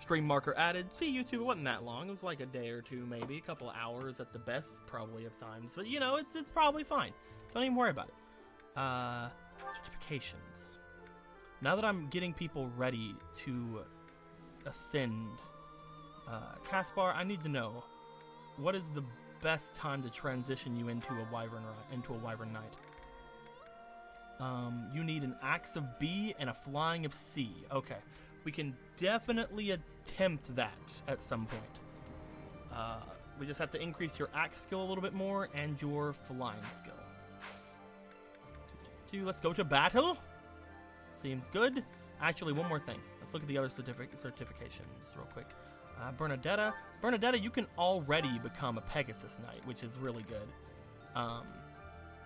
Stream marker added. See, YouTube, it wasn't that long. It was like a day or two, maybe. A couple of hours at the best, probably, of times. But, you know, it's probably fine. Don't even worry about it. Certifications. Now that I'm getting people ready to ascend, Caspar, I need to know, what is the best time to transition you into a Wyvern Knight? You need an Axe of B and a Flying of C. Okay. We can definitely attempt that at some point. We just have to increase your axe skill a little bit more and your flying skill. Let's go to battle. Seems good. Actually, one more thing. Let's look at the other certifications real quick. Bernadetta. Bernadetta, you can already become a Pegasus Knight, which is really good.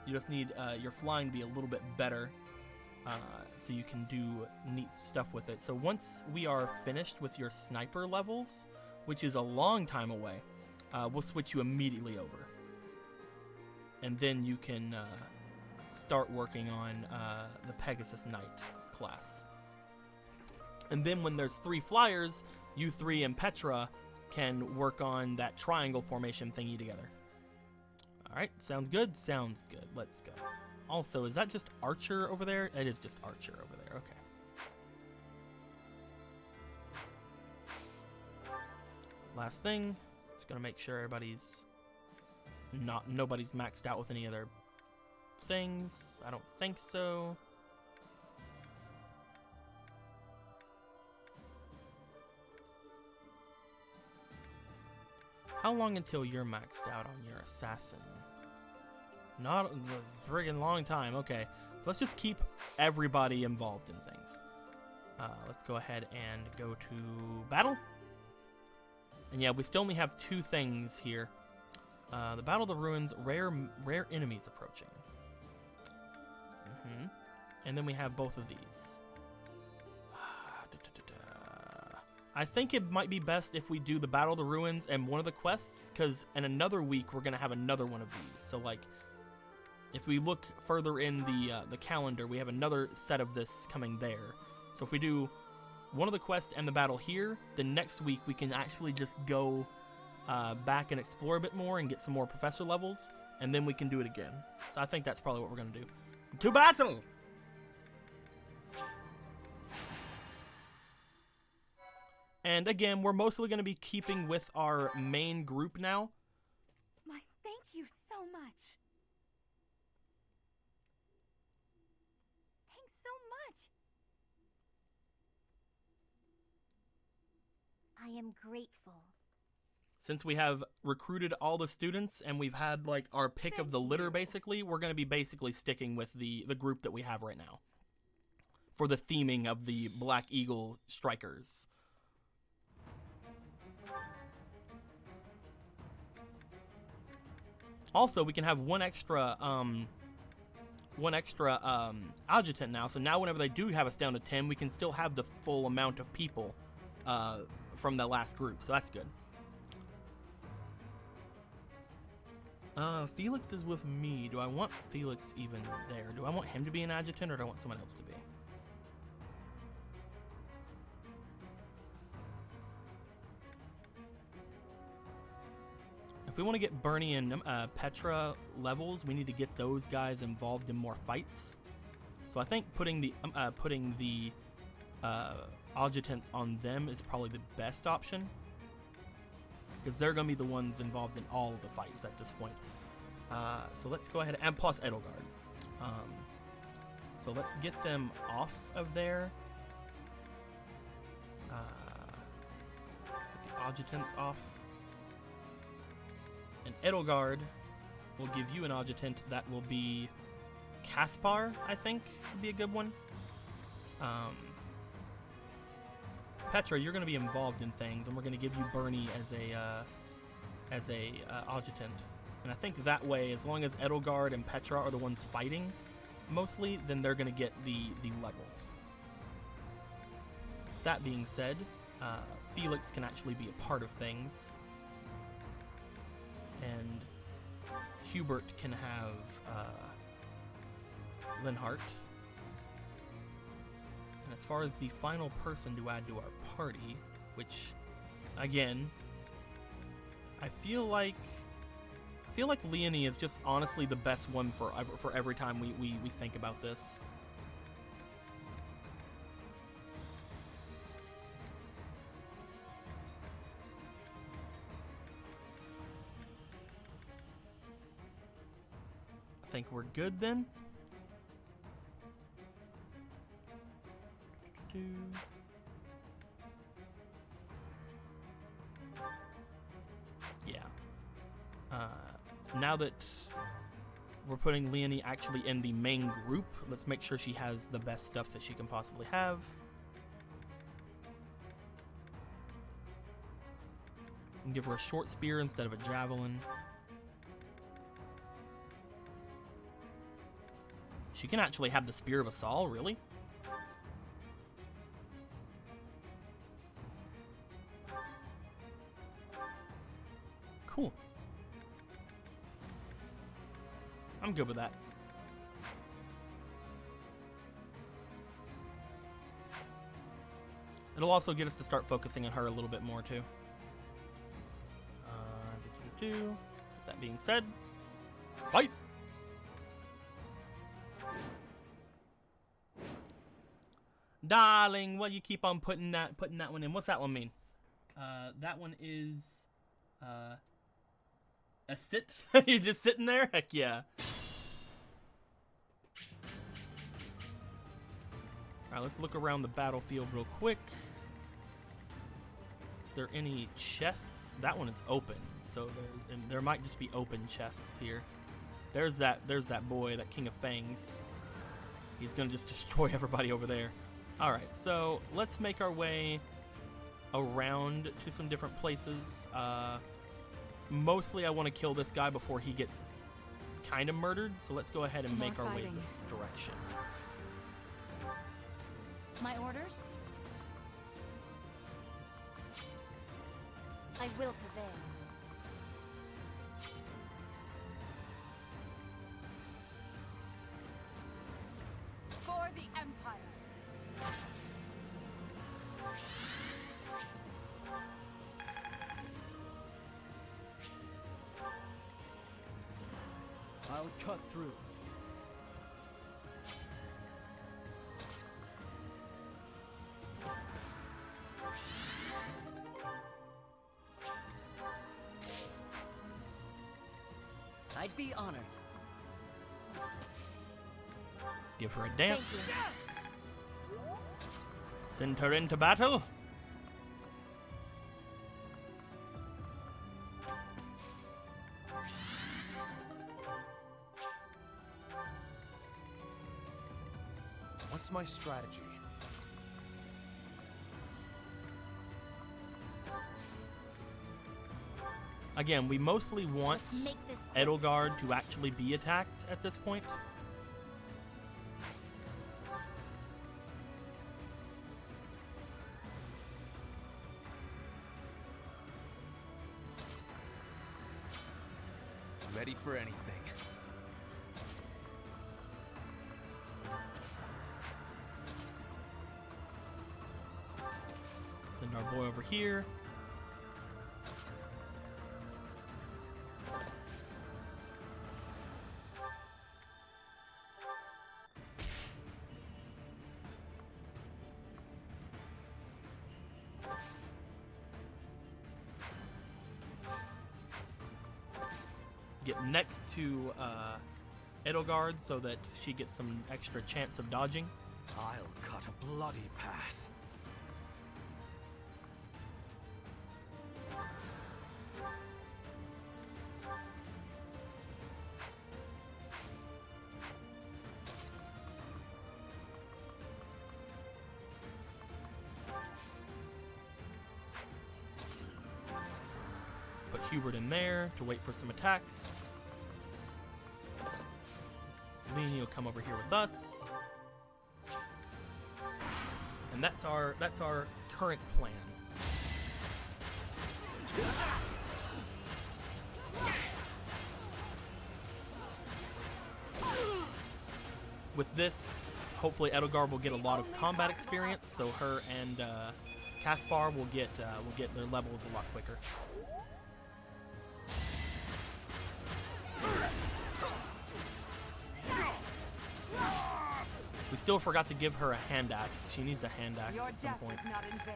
You just need your flying to be a little bit better. So you can do neat stuff with it. So once we are finished with your sniper levels, which is a long time away, we'll switch you immediately over. And then you can start working on the Pegasus Knight class. And then when there's 3 flyers, you 3 and Petra can work on that triangle formation thingy together. Alright, sounds good? Sounds good. Let's go. Also, is that just Archer over there? It is just Archer over there, okay. Last thing, just gonna make sure nobody's maxed out with any other things. I don't think so. How long until you're maxed out on your assassin? Not a friggin' long time. Okay, so let's just keep everybody involved in things. Let's go ahead and go to battle. And yeah, we still only have 2 things here. The Battle of the Ruins, rare enemies approaching. And then we have both of these. I think it might be best if we do the Battle of the Ruins and one of the quests, because in another week we're gonna have another one of these. So like, if we look further in the calendar, we have another set of this coming there. So if we do one of the quests and the battle here, then next week we can actually just go back and explore a bit more and get some more professor levels, and then we can do it again. So I think that's probably what we're gonna do. To battle! And again, we're mostly going to be keeping with our main group now. My, thank you so much. Thanks so much. I am grateful. Since we have recruited all the students and we've had like our pick of the litter, basically, we're going to be basically sticking with the group that we have right now for the theming of the Black Eagle Strikers. Also, we can have one extra adjutant now. So now whenever they do have us down to 10, we can still have the full amount of people from the last group. So that's good. Felix is with me. Do I want Felix even there? Do I want him to be an adjutant, or do I want someone else to be? If we want to get Bernie and Petra levels, we need to get those guys involved in more fights. So I think putting the adjutants on them is probably the best option, because they're going to be the ones involved in all of the fights at this point. So let's go ahead, and plus Edelgard. So let's get them off of there. Get the adjutants off. And Edelgard will give you an adjutant that will be Caspar, I think would be a good one. Petra, you're going to be involved in things, and we're going to give you Bernie as a adjutant. And I think that way, as long as Edelgard and Petra are the ones fighting mostly, then they're going to get the levels. That being said, Felix can actually be a part of things. And Hubert can have Linhart. And as far as the final person to add to our party, which, again, I feel like Leonie is just honestly the best one for every time we think about this. I think we're good then. Yeah. Now that we're putting Leonie actually in the main group, let's make sure she has the best stuff that she can possibly have. And give her a short spear instead of a javelin. She can actually have the Spear of Assault, really? Cool. I'm good with that. It'll also get us to start focusing on her a little bit more, too. That being said, fight! Darling, well, you keep on putting that one in. What's that one mean? That one is a sit. You're just sitting there? Heck yeah. Alright, let's look around the battlefield real quick. Is there any chests? That one is open, so there might just be open chests here. There's that boy, that King of Fangs. He's gonna just destroy everybody over there. Alright, so let's make our way around to some different places. Mostly I want to kill this guy before he gets kind of murdered, so let's go ahead and make our way this direction. My orders? I will prevail. For the Empire. I'll cut through. I'd be honored. Give her a dance. Send her into battle. What's my strategy? Again, we mostly want Edelgard to actually be attacked at this point. Ready for anything. Send our boy over here. Get next to Edelgard so that she gets some extra chance of dodging. I'll cut a bloody path. Put Hubert in there to wait for some attacks. Leonie will come over here with us. And that's our current plan. With this, hopefully Edelgard will get a lot of combat experience, so her and Caspar will get their levels a lot quicker. We still forgot to give her a hand axe. She needs a hand axe Your at some death point. is not in vain.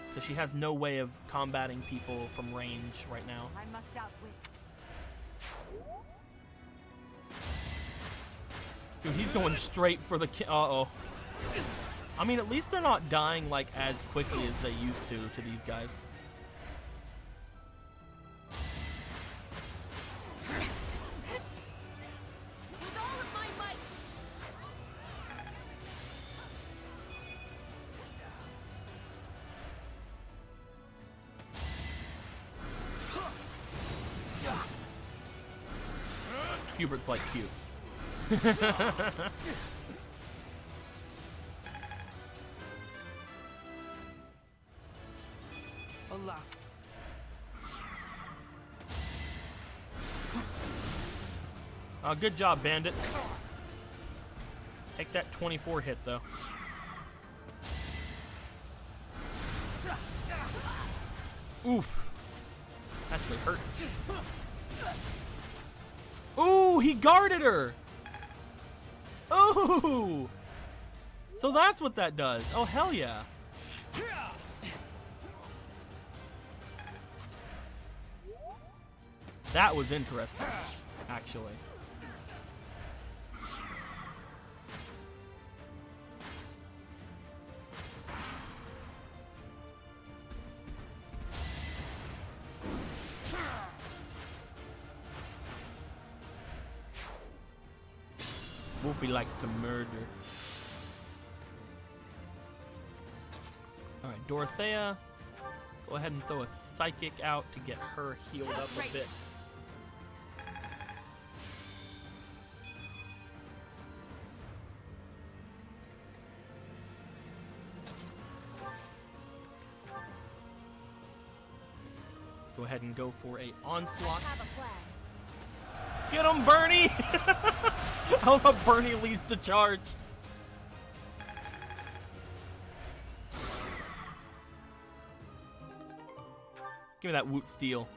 Because she has no way of combating people from range right now. I must outwit. Dude, he's going straight for the uh-oh. I mean, at least they're not dying, like, as quickly as they used to these guys. With all of my might. Hubert's like cute. Allah. Good job, Bandit. Take that 24 hit, though. Oof. Actually hurt. Ooh, he guarded her. Ooh. So that's what that does. Oh, hell yeah. That was interesting, actually. Wolfie likes to murder. Alright, Dorothea. Go ahead and throw a psychic out to get her healed up a bit. Let's go ahead and go for a onslaught. I have a plan. Get him, Bernie! I love how Bernie leads the charge. Give me that Woot Steel.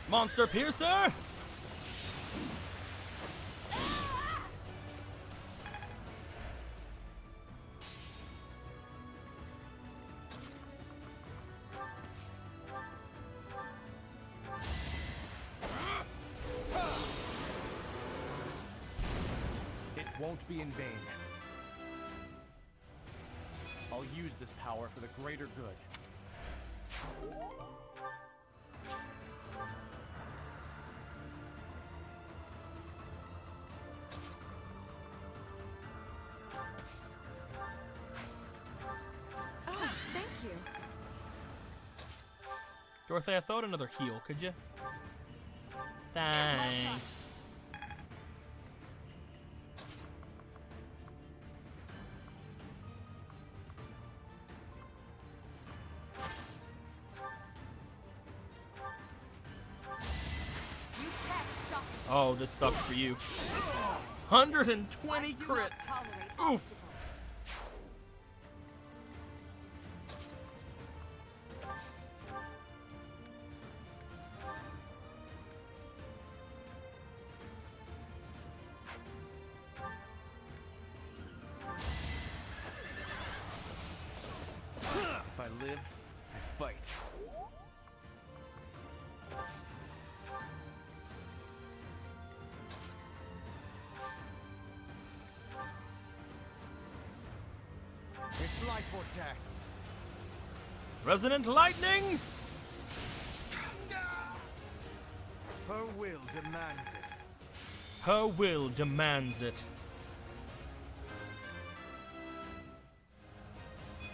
Monster Piercer! It won't be in vain. I'll use this power for the greater good. Oh, thank you. Dorothea, throw out another heal, could you? Thanks. You can't stop me. Oh, this sucks for you. 120 I do crit. not tolerate Oof. obstacles. If I live, I fight. It's light vortex. Resonant Lightning! Her will demands it. Her will demands it.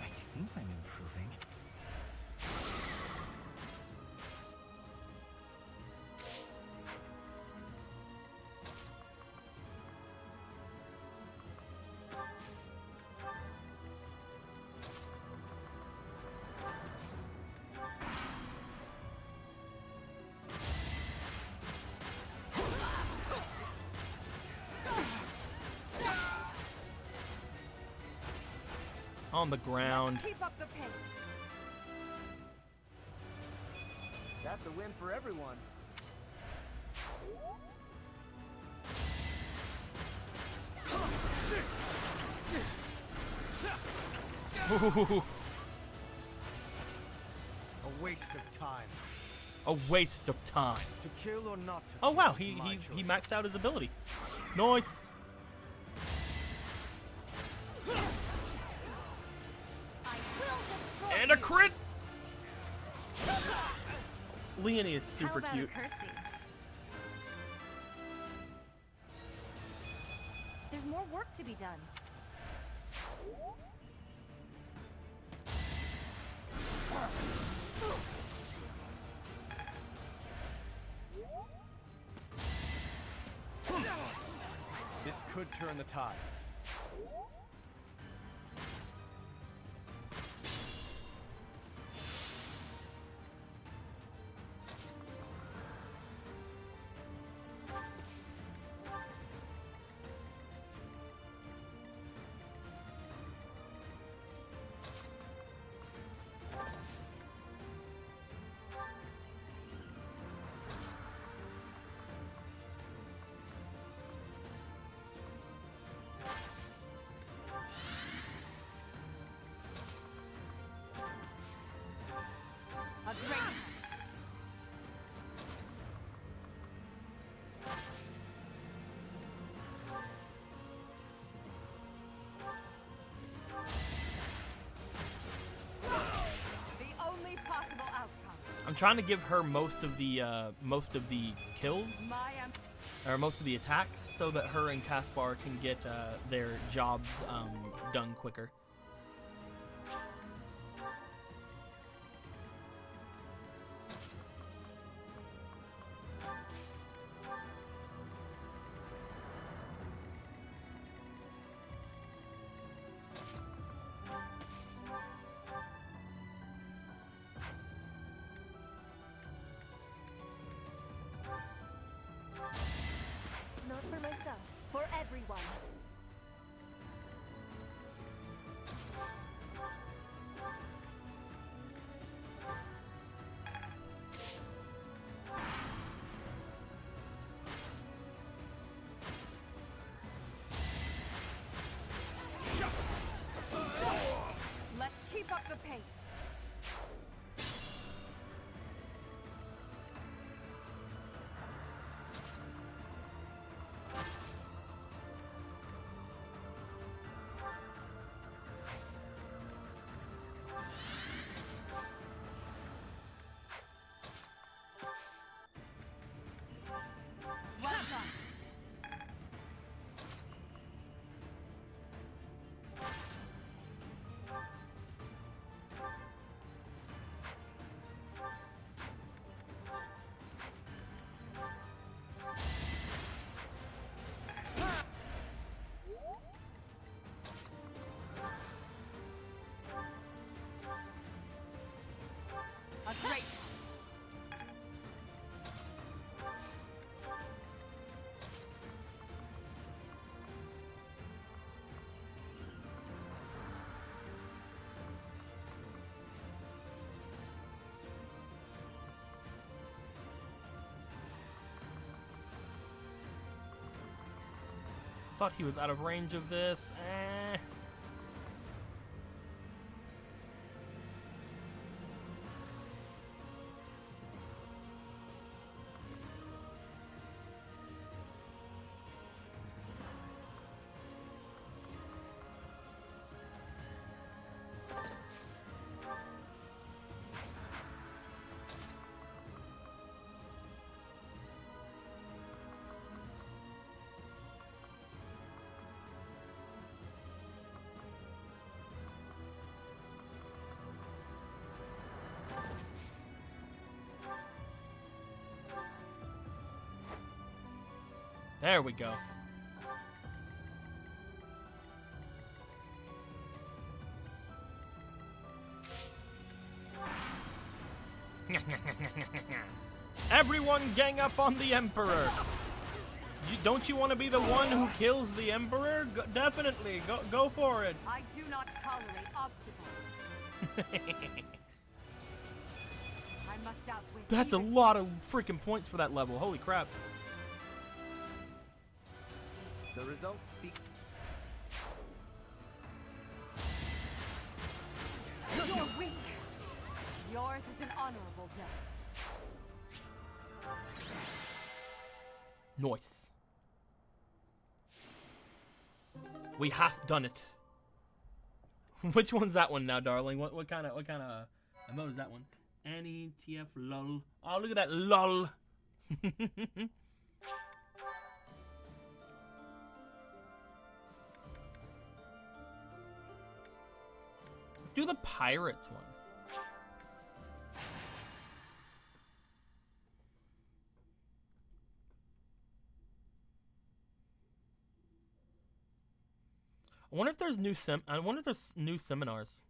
I think I'm improving. on the ground. Keep up the pace. That's a win for everyone. Ooh, A waste of time. a waste of time. To kill or not to Oh kill wow, is he my he choice. maxed out his ability. Nice. I will destroy And a you. crit. Leonie is How super about cute. a curtsy? There's more work to be done. This could turn the tides. A great. The only possible outcome. I'm trying to give her most of the kills, My or most of the attacks, so that her and Caspar can get their jobs done quicker. Not for myself, for everyone. Let's keep up the pace. Well done. A great. Thought he was out of range of this. There we go. Everyone gang up on the Emperor! Don't you want to be the one who kills the Emperor? Definitely. Go for it. I do not tolerate obstacles. I must outwit. That's a even lot of freaking points for that level. Holy crap. The results speak. You're weak. Yours is an honorable death. Nice. We have done it. Which one's that one now, darling? What kind of emote is that one? NETF lol. Oh, look at that lol. Let's do the pirates one. I wonder if there's new seminars.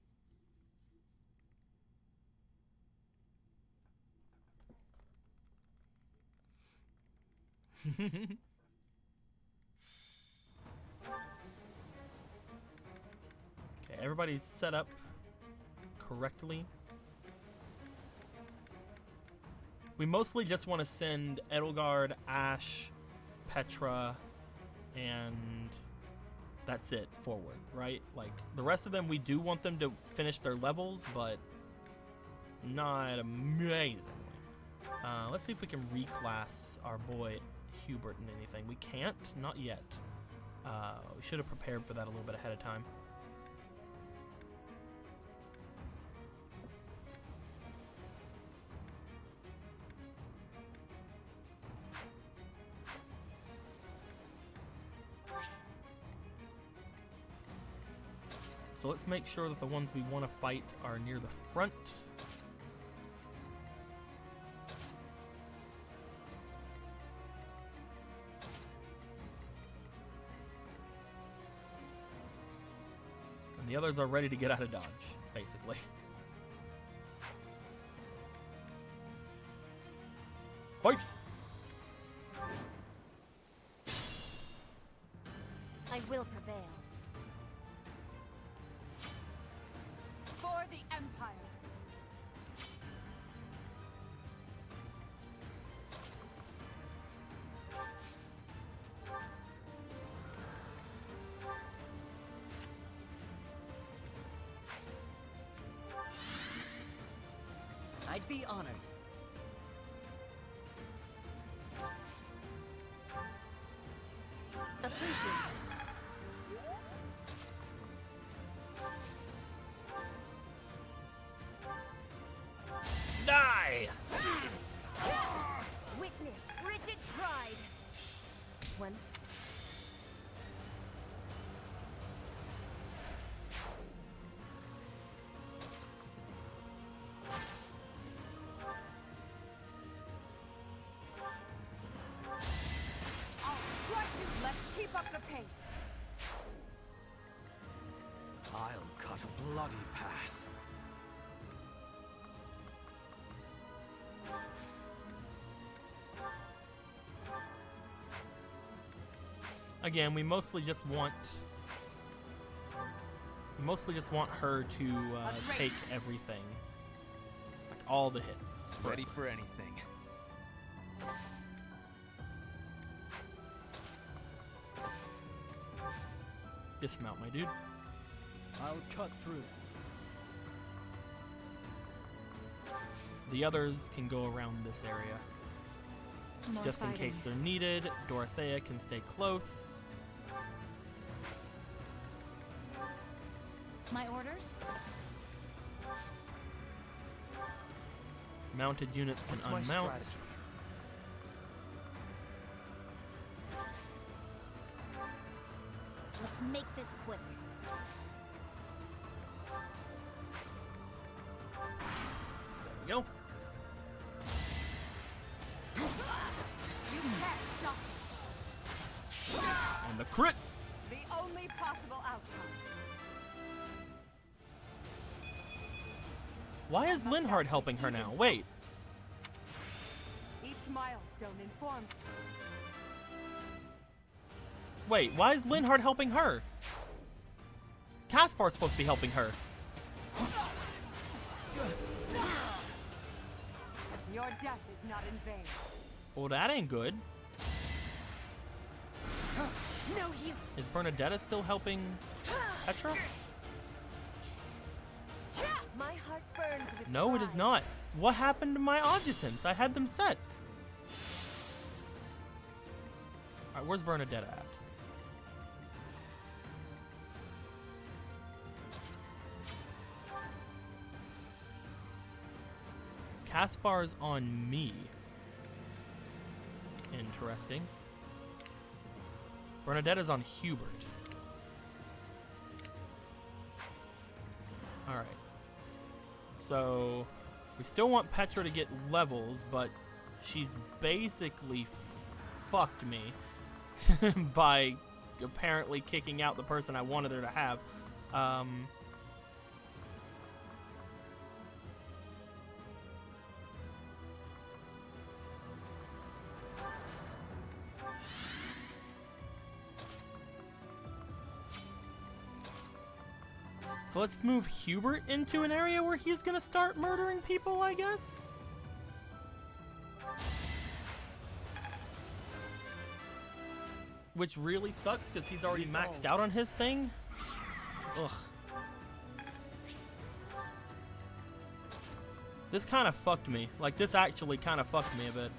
Okay, everybody's set up correctly. We mostly just want to send Edelgard, Ash, Petra, and that's it forward, right? Like, the rest of them, we do want them to finish their levels, but not amazingly. Let's see if we can reclass our boy Hubert in anything. We can't? Not yet. We should have prepared for that a little bit ahead of time. So let's make sure that the ones we want to fight are near the front. And the others are ready to get out of dodge, basically. Fight! I will prevail. For the Empire. I'd be honored. Appreciate it. Die! Witness frigid pride. Once. I'll strike you. Let's keep up the pace. I'll cut a bloody path. Again, we mostly just want her to take everything, like all the hits. Ready for anything. Dismount, my dude. I'll cut through. The others can go around this area, More just in fighting. case they're needed. Dorothea can stay close. My orders? Mounted units can What's my unmount. strategy? Let's make this quick. There we go. You can't stop me. And the crit! The only possible outcome. Why is Linhardt helping her now? Wait. Each milestone informed. Wait, why is Linhardt helping her? Caspar's supposed to be helping her. Your death is not in vain. Well, that ain't good. No use. Is Bernadetta still helping Petra? My heart burns with No, it is pride. not. What happened to my adjutants? I had them set. Alright, where's Bernadetta at? Caspar's on me. Interesting. Bernadetta's on Hubert. Alright. So, we still want Petra to get levels, but she's basically fucked me by apparently kicking out the person I wanted her to have. So let's move Hubert into an area where he's gonna start murdering people, I guess? Which really sucks because he's already maxed out on his thing. Ugh. This kind of fucked me. Like, this actually kind of fucked me a bit.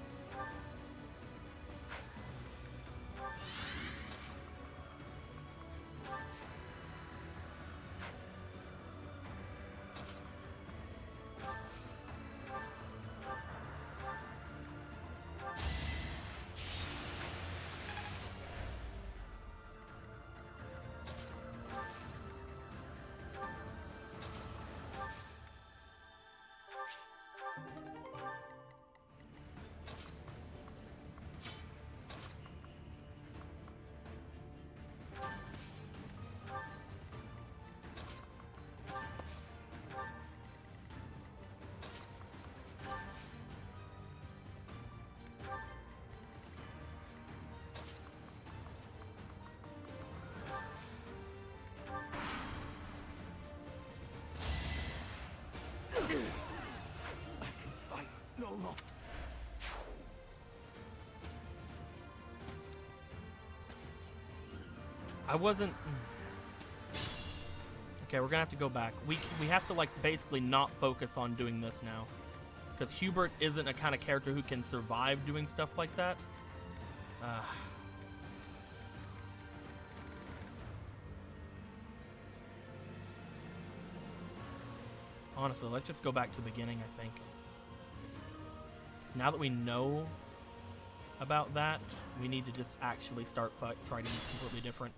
I can fight no longer. I wasn't... Okay, we're gonna have to go back. We have to, like, basically not focus on doing this now. Because Hubert isn't a kind of character who can survive doing stuff like that. Honestly, let's just go back to the beginning, I think. 'Cause now that we know about that, we need to just actually start fighting completely different.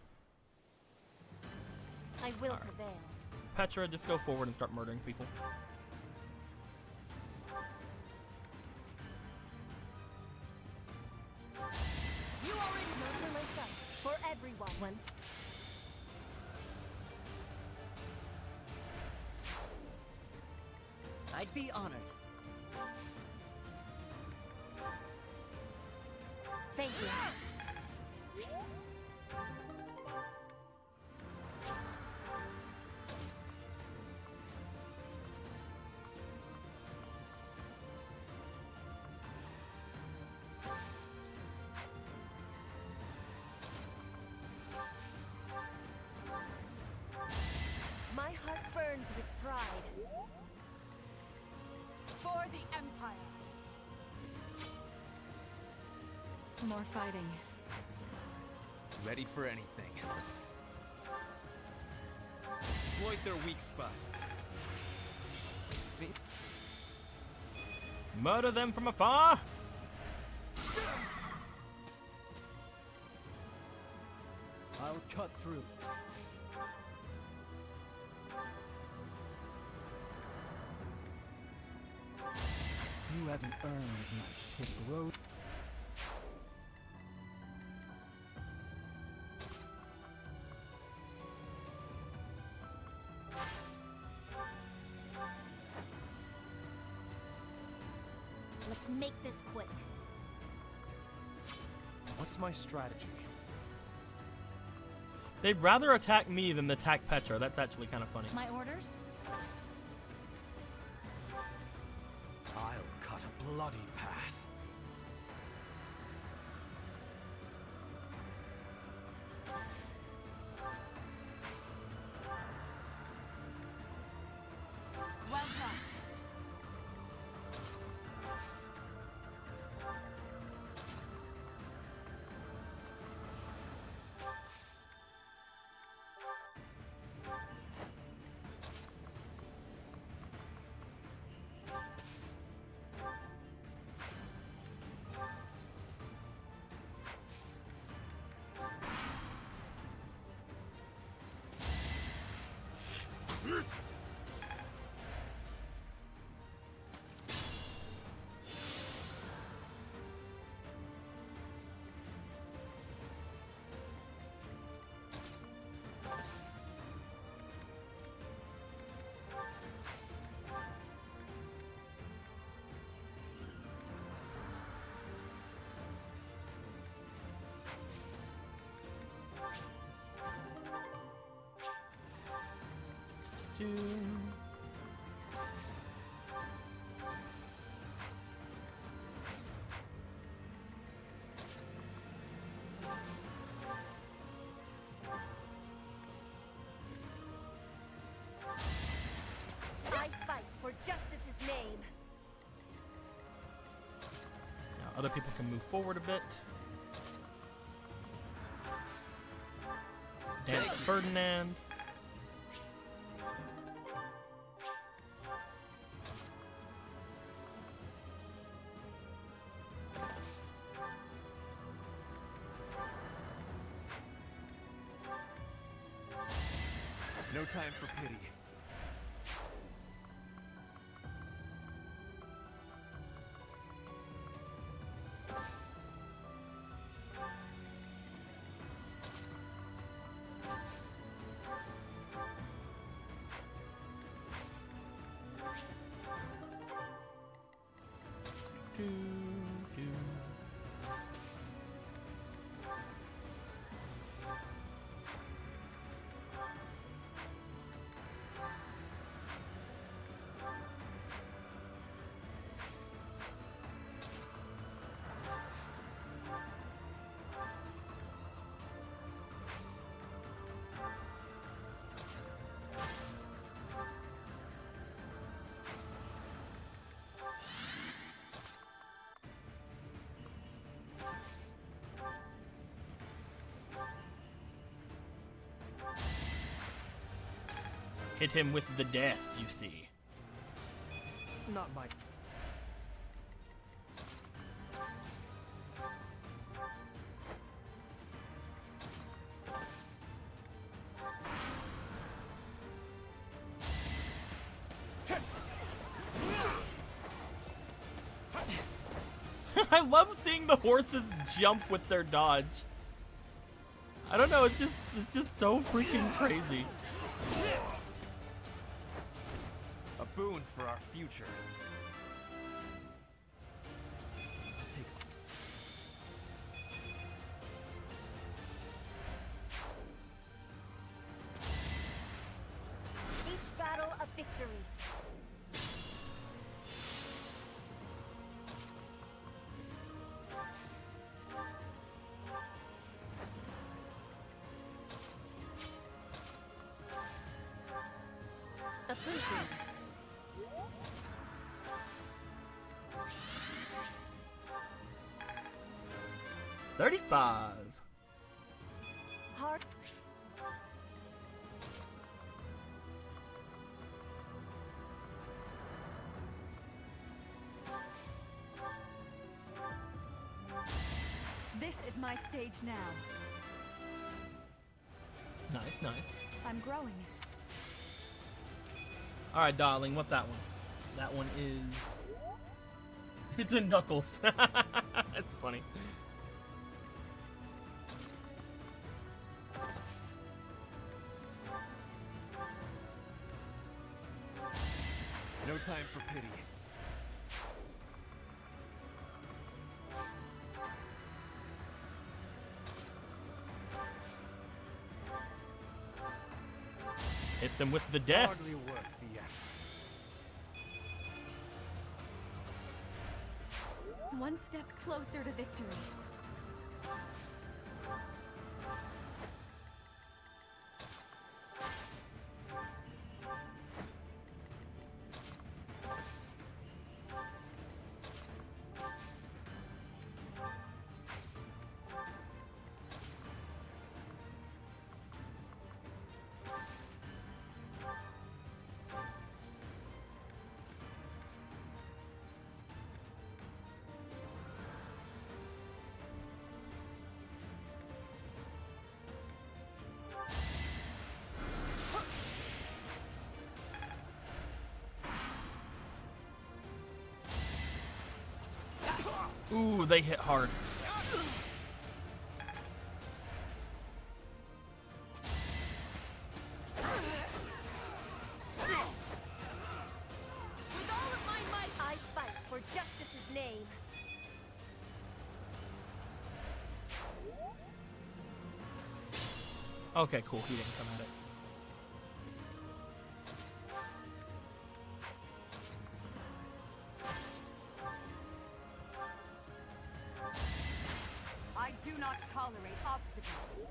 I will Alright. prevail. Petra, just go forward and start murdering people. You already murder myself. For everyone once. I'd be honored. Thank you. My heart burns with pride. For the Empire. More fighting. Ready for anything. Exploit their weak spots. See? Murder them from afar! I'll cut through. You haven't earned my pick road. Let's make this quick. What's my strategy? They'd rather attack me than attack Petra. That's actually kind of funny. My orders? I'll cut a bloody path. Well done. Two. I fight for justice's name. Now other people can move forward a bit. Dance Ferdinand. No time for pity. Do, do. Hit him with the death, you see. Not my... I love seeing the horses jump with their dodge. I don't know, it's just so freaking crazy. A boon for our future. Take Each battle a victory. Appreciate it. $35. Heart. This is my stage now. Nice, nice. I'm growing. Alright, darling, what's that one? That one is... It's a Knuckles. That's funny. no time for pity. Hit them with the death. Hardly worth the effort. One step closer to victory. Ooh, they hit hard. With all of my might, I fight for justice's name. Okay, cool. He didn't come at it. I do not tolerate obstacles.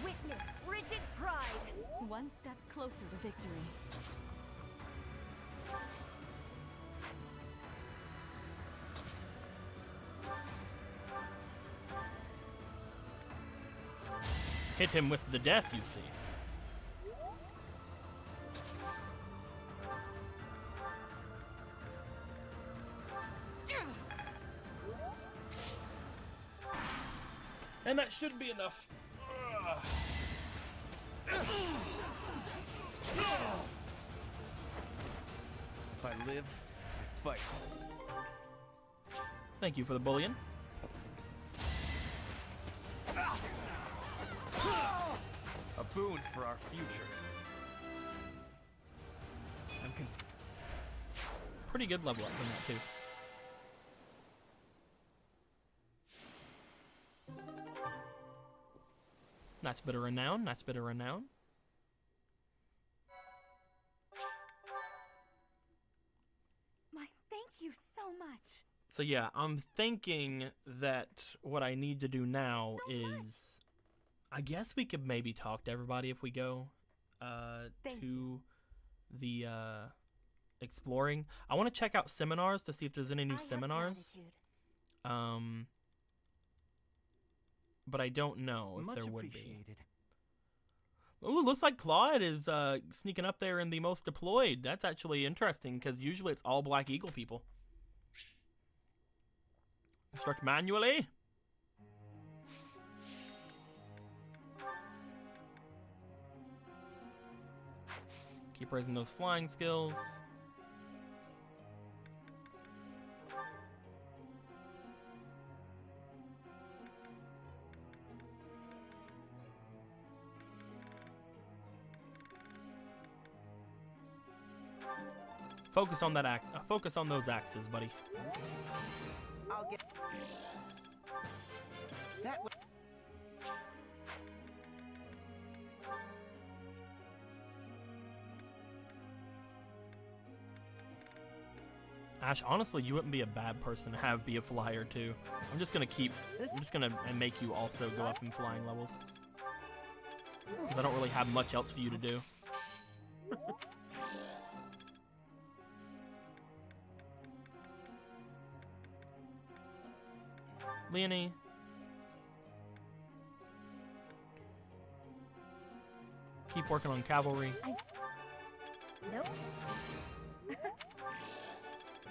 Witness rigid pride. One step closer to victory. Hit him with the death, you see. And that should be enough. If I live, I fight. Thank you for the bullion. A boon for our future. I'm content. Pretty good level up from that, too. Nice bit of renown. Nice bit of renown. My thank you so much. So yeah, I'm thinking that what I need to do now is, I guess we could maybe talk to everybody if we go Thank to the exploring. I want to check out seminars to see if there's any new I have seminars. gratitude. But I don't know if Much there would be. appreciated. Ooh, looks like Claude is sneaking up there in the most deployed. That's actually interesting because usually it's all Black Eagle people. Instruct manually. Keep raising those flying skills. Focus on that focus on those axes, buddy. I'll get that way. Ash, honestly, you wouldn't be a bad person to have be a flyer too. I'm just gonna make you also go up in flying levels. Since I don't really have much else for you to do. Leonie. Keep working on cavalry. Nope.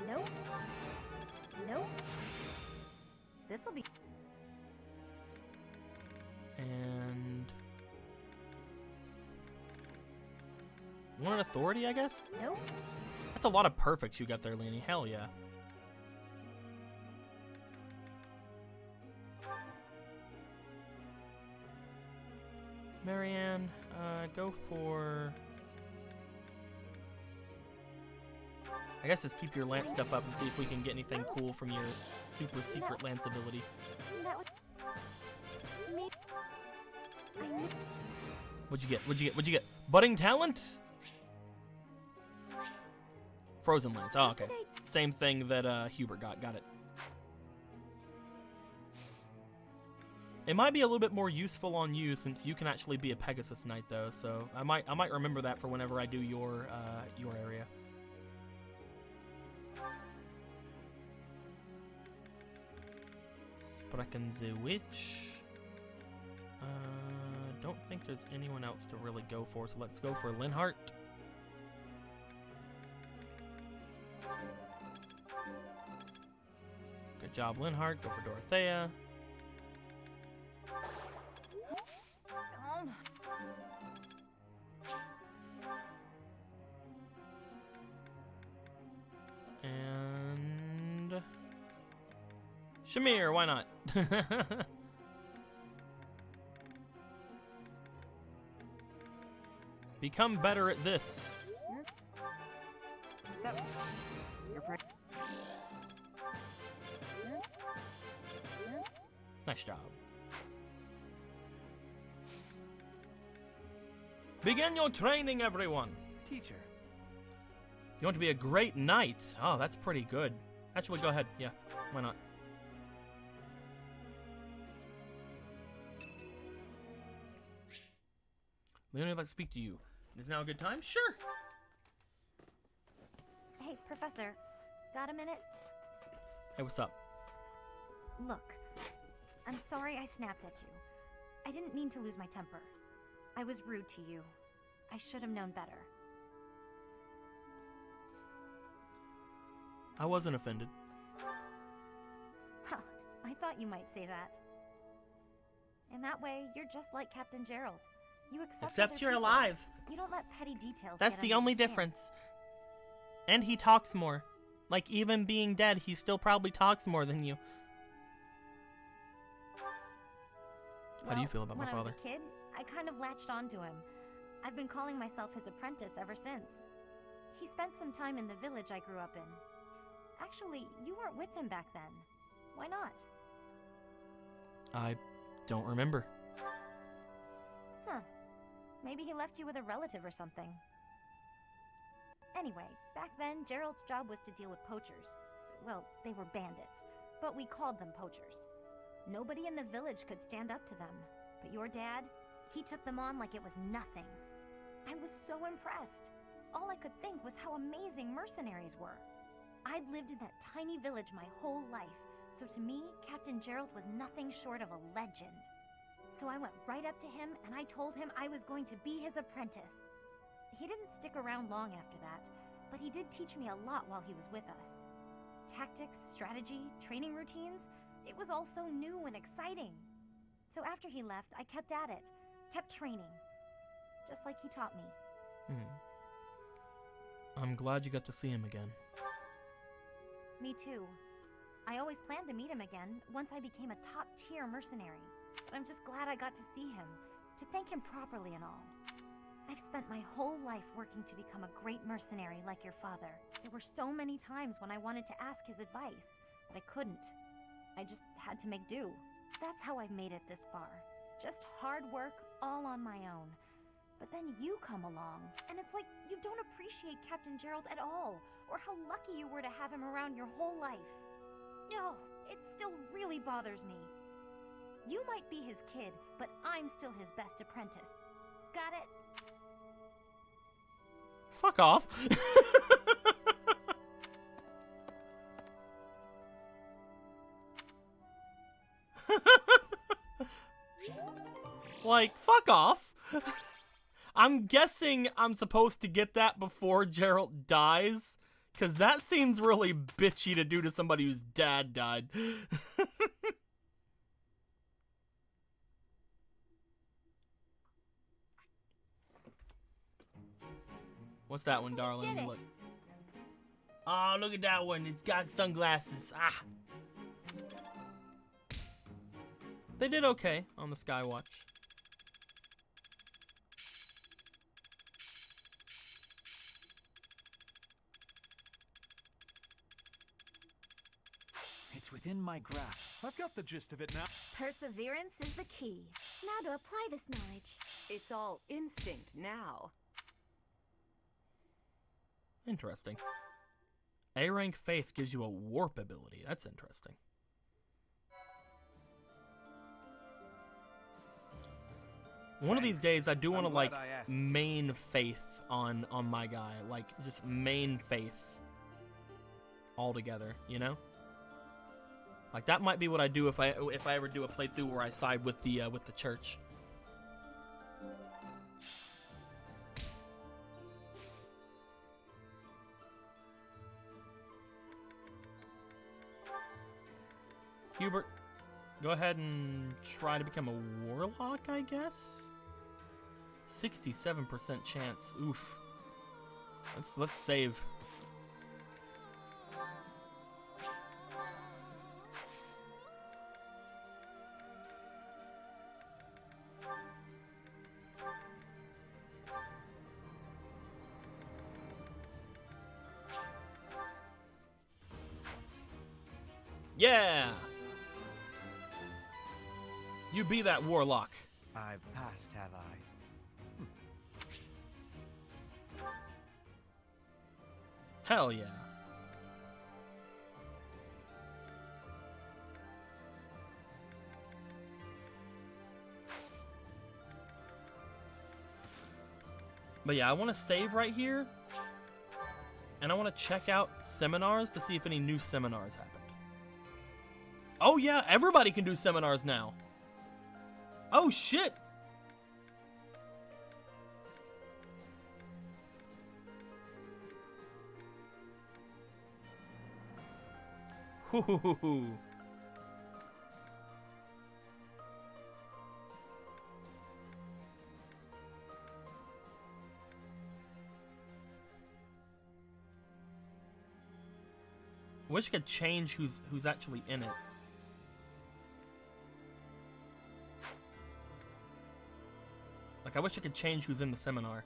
Nope. Nope. This'll be. And one an authority, I guess? Nope. That's a lot of perfects you got there, Laney. Hell yeah. Marianne, go for... I guess just keep your lance stuff up and see if we can get anything cool from your super secret lance ability. That was. Me. I knew. What'd you get? What'd you get? What'd you get? Budding talent? Frozen lance. Oh, okay. Same thing that Hubert got. Got it. It might be a little bit more useful on you since you can actually be a Pegasus Knight, though. So I might remember that for whenever I do your area. Sprechen the Witch. Don't think there's anyone else to really go for, so let's go for Linhart. Good job, Linhart. Go for Dorothea. And Shamir, why not? Become better at this. You're pretty. Nice job. Begin your training, everyone. Teacher. You want to be a great knight? Oh, that's pretty good. Actually, go ahead. Yeah, why not? Leonie, I'd like to speak to you. Is now a good time? Sure. Hey, Professor. Got a minute? Hey, what's up? Look, I'm sorry I snapped at you. I didn't mean to lose my temper. I was rude to you. I should have known better. I wasn't offended. Huh, I thought you might say that. In that way, you're just like Captain Gerald. You accept Except other you're people. alive. You don't let petty details That's get the under only your skin. difference. And he talks more. Like, even being dead, he still probably talks more than you. How do you feel about my father? When I was a kid, I kind of latched onto him. I've been calling myself his apprentice ever since. He spent some time in the village I grew up in. Actually, you weren't with him back then. Why not? I don't remember. Huh. Maybe he left you with a relative or something. Anyway, back then, Gerald's job was to deal with poachers. Well, they were bandits, but we called them poachers. Nobody in the village could stand up to them. But your dad, he took them on like it was nothing. I was so impressed. All I could think was how amazing mercenaries were. I'd lived in that tiny village my whole life, so to me, Captain Gerald was nothing short of a legend. So I went right up to him and I told him I was going to be his apprentice. He didn't stick around long after that, but he did teach me a lot while he was with us. Tactics, strategy, training routines, it was all so new and exciting. So after he left, I kept at it, kept training, just like he taught me. I'm glad you got to see him again. Me too. I always planned to meet him again once I became a top-tier mercenary, but I'm just glad I got to see him, to thank him properly and all. I've spent my whole life working to become a great mercenary like your father. There were so many times when I wanted to ask his advice, but I couldn't. I just had to make do. That's how I've made it this far. Just hard work, all on my own. But then you come along, and it's like you don't appreciate Captain Gerald at all, or how lucky you were to have him around your whole life. Oh, it still really bothers me. You might be his kid, but I'm still his best apprentice. Got it? Fuck off. Like, fuck off. I'm guessing I'm supposed to get that before Gerald dies. Because that seems really bitchy to do to somebody whose dad died. What's that one, darling? did it. Look. Oh, look at that one. It's got sunglasses. Ah. They did okay on the Skywatch. It's within my grasp. I've got the gist of it now. Perseverance is the key. Now to apply this knowledge. It's all instinct now. Interesting. A rank faith gives you a warp ability. That's interesting. One of these days, I do want to like main faith on my guy, like just main faith altogether. You know, like that might be what I do if I ever do a playthrough where I side with the church. Hubert, go ahead and try to become a warlock, I guess? 67% chance. Oof. Let's save. Yeah! You be that warlock. I've passed, have I? Hell yeah. But yeah, I want to save right here. And I want to check out seminars to see if any new seminars happened. Oh yeah, everybody can do seminars now. Oh shit! Hoo-hoo-hoo-hoo. Wish I could change who's actually in it. Like, I wish I could change who's in the seminar.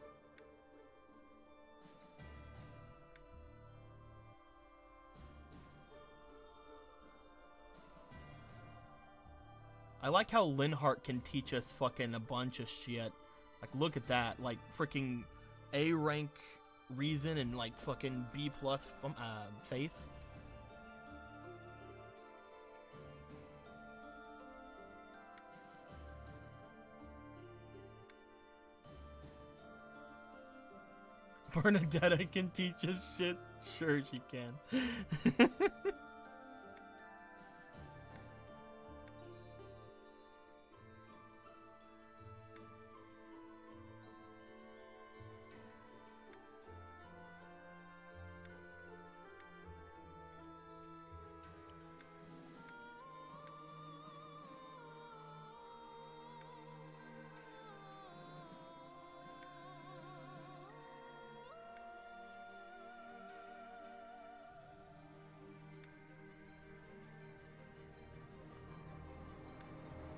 I like how Linhart can teach us fucking a bunch of shit. Like, look at that. Like, freaking A rank reason and, like, fucking B plus faith. Bernadetta can teach us shit. Sure she can.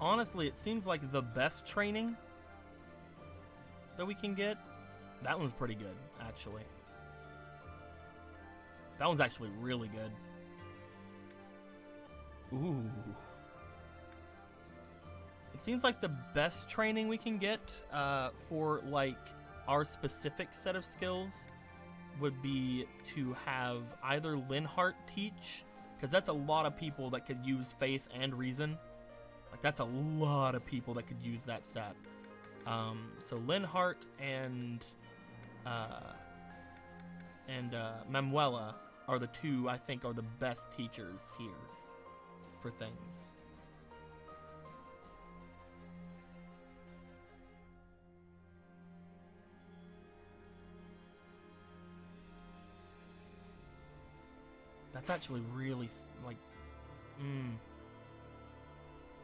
Honestly, it seems like the best training that we can get, that one's pretty good, actually. That one's actually really good. Ooh. It seems like the best training we can get for, like, our specific set of skills would be to have either Linhart teach, because that's a lot of people that could use faith and reason. Like, that's a lot of people that could use that stat. So Linhart and Manuela are the two I think are the best teachers here for things. That's actually really, like,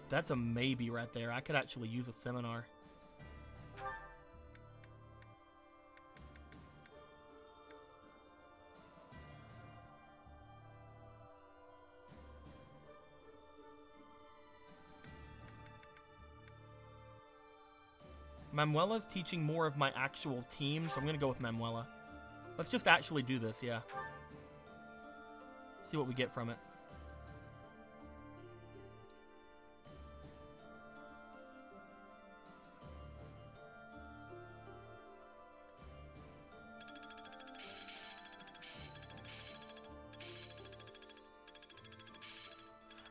that's a maybe right there. I could actually use a seminar. Manuela's teaching more of my actual team, so I'm gonna go with Manuela. Let's just actually do this, yeah. See what we get from it.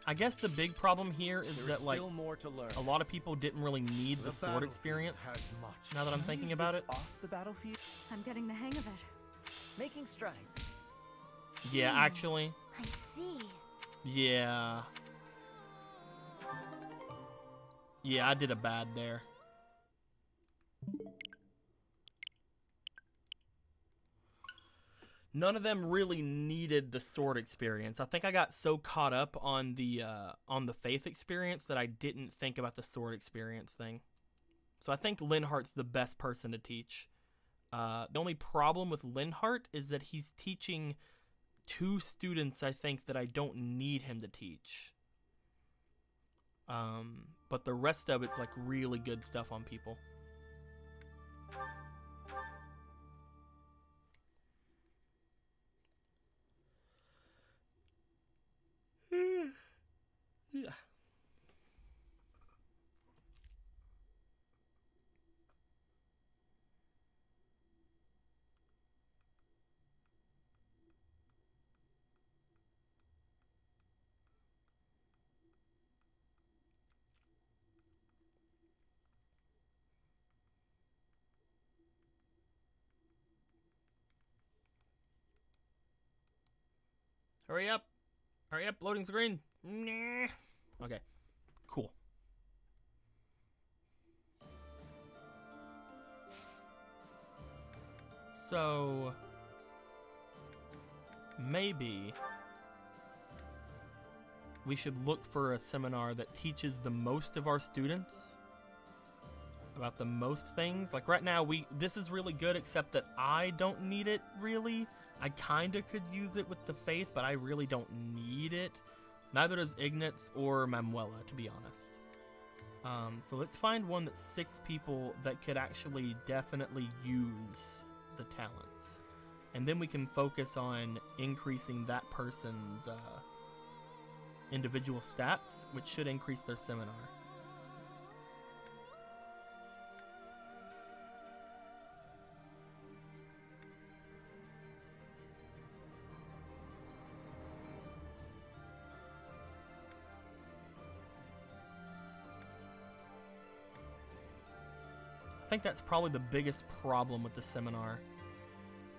I guess the big problem here is There that, is like, still more to learn. a lot of people didn't really need the sword experience. Has much. Now that I'm thinking about it. Off the battlefield, I'm getting the hang of it. making strides. Yeah, actually. I see. Yeah. Yeah, I did a bad there. None of them really needed the sword experience. I think I got so caught up on the faith experience that I didn't think about the sword experience thing. So I think Linhart's the best person to teach. The only problem with Linhart is that he's teaching 2 students, I think, that I don't need him to teach. But the rest of it's like really good stuff on people. Yeah. Hurry up. Hurry up, loading screen. Nah. Okay, cool. So, maybe we should look for a seminar that teaches the most of our students about the most things. Like right now, this is really good, except that I don't need it, really. I kinda could use it with the faith, but I really don't need it. Neither does Ignatz or Manuela, to be honest. So let's find one that's 6 people that could actually definitely use the talents. And then we can focus on increasing that person's individual stats, which should increase their seminar. I think that's probably the biggest problem with the seminar,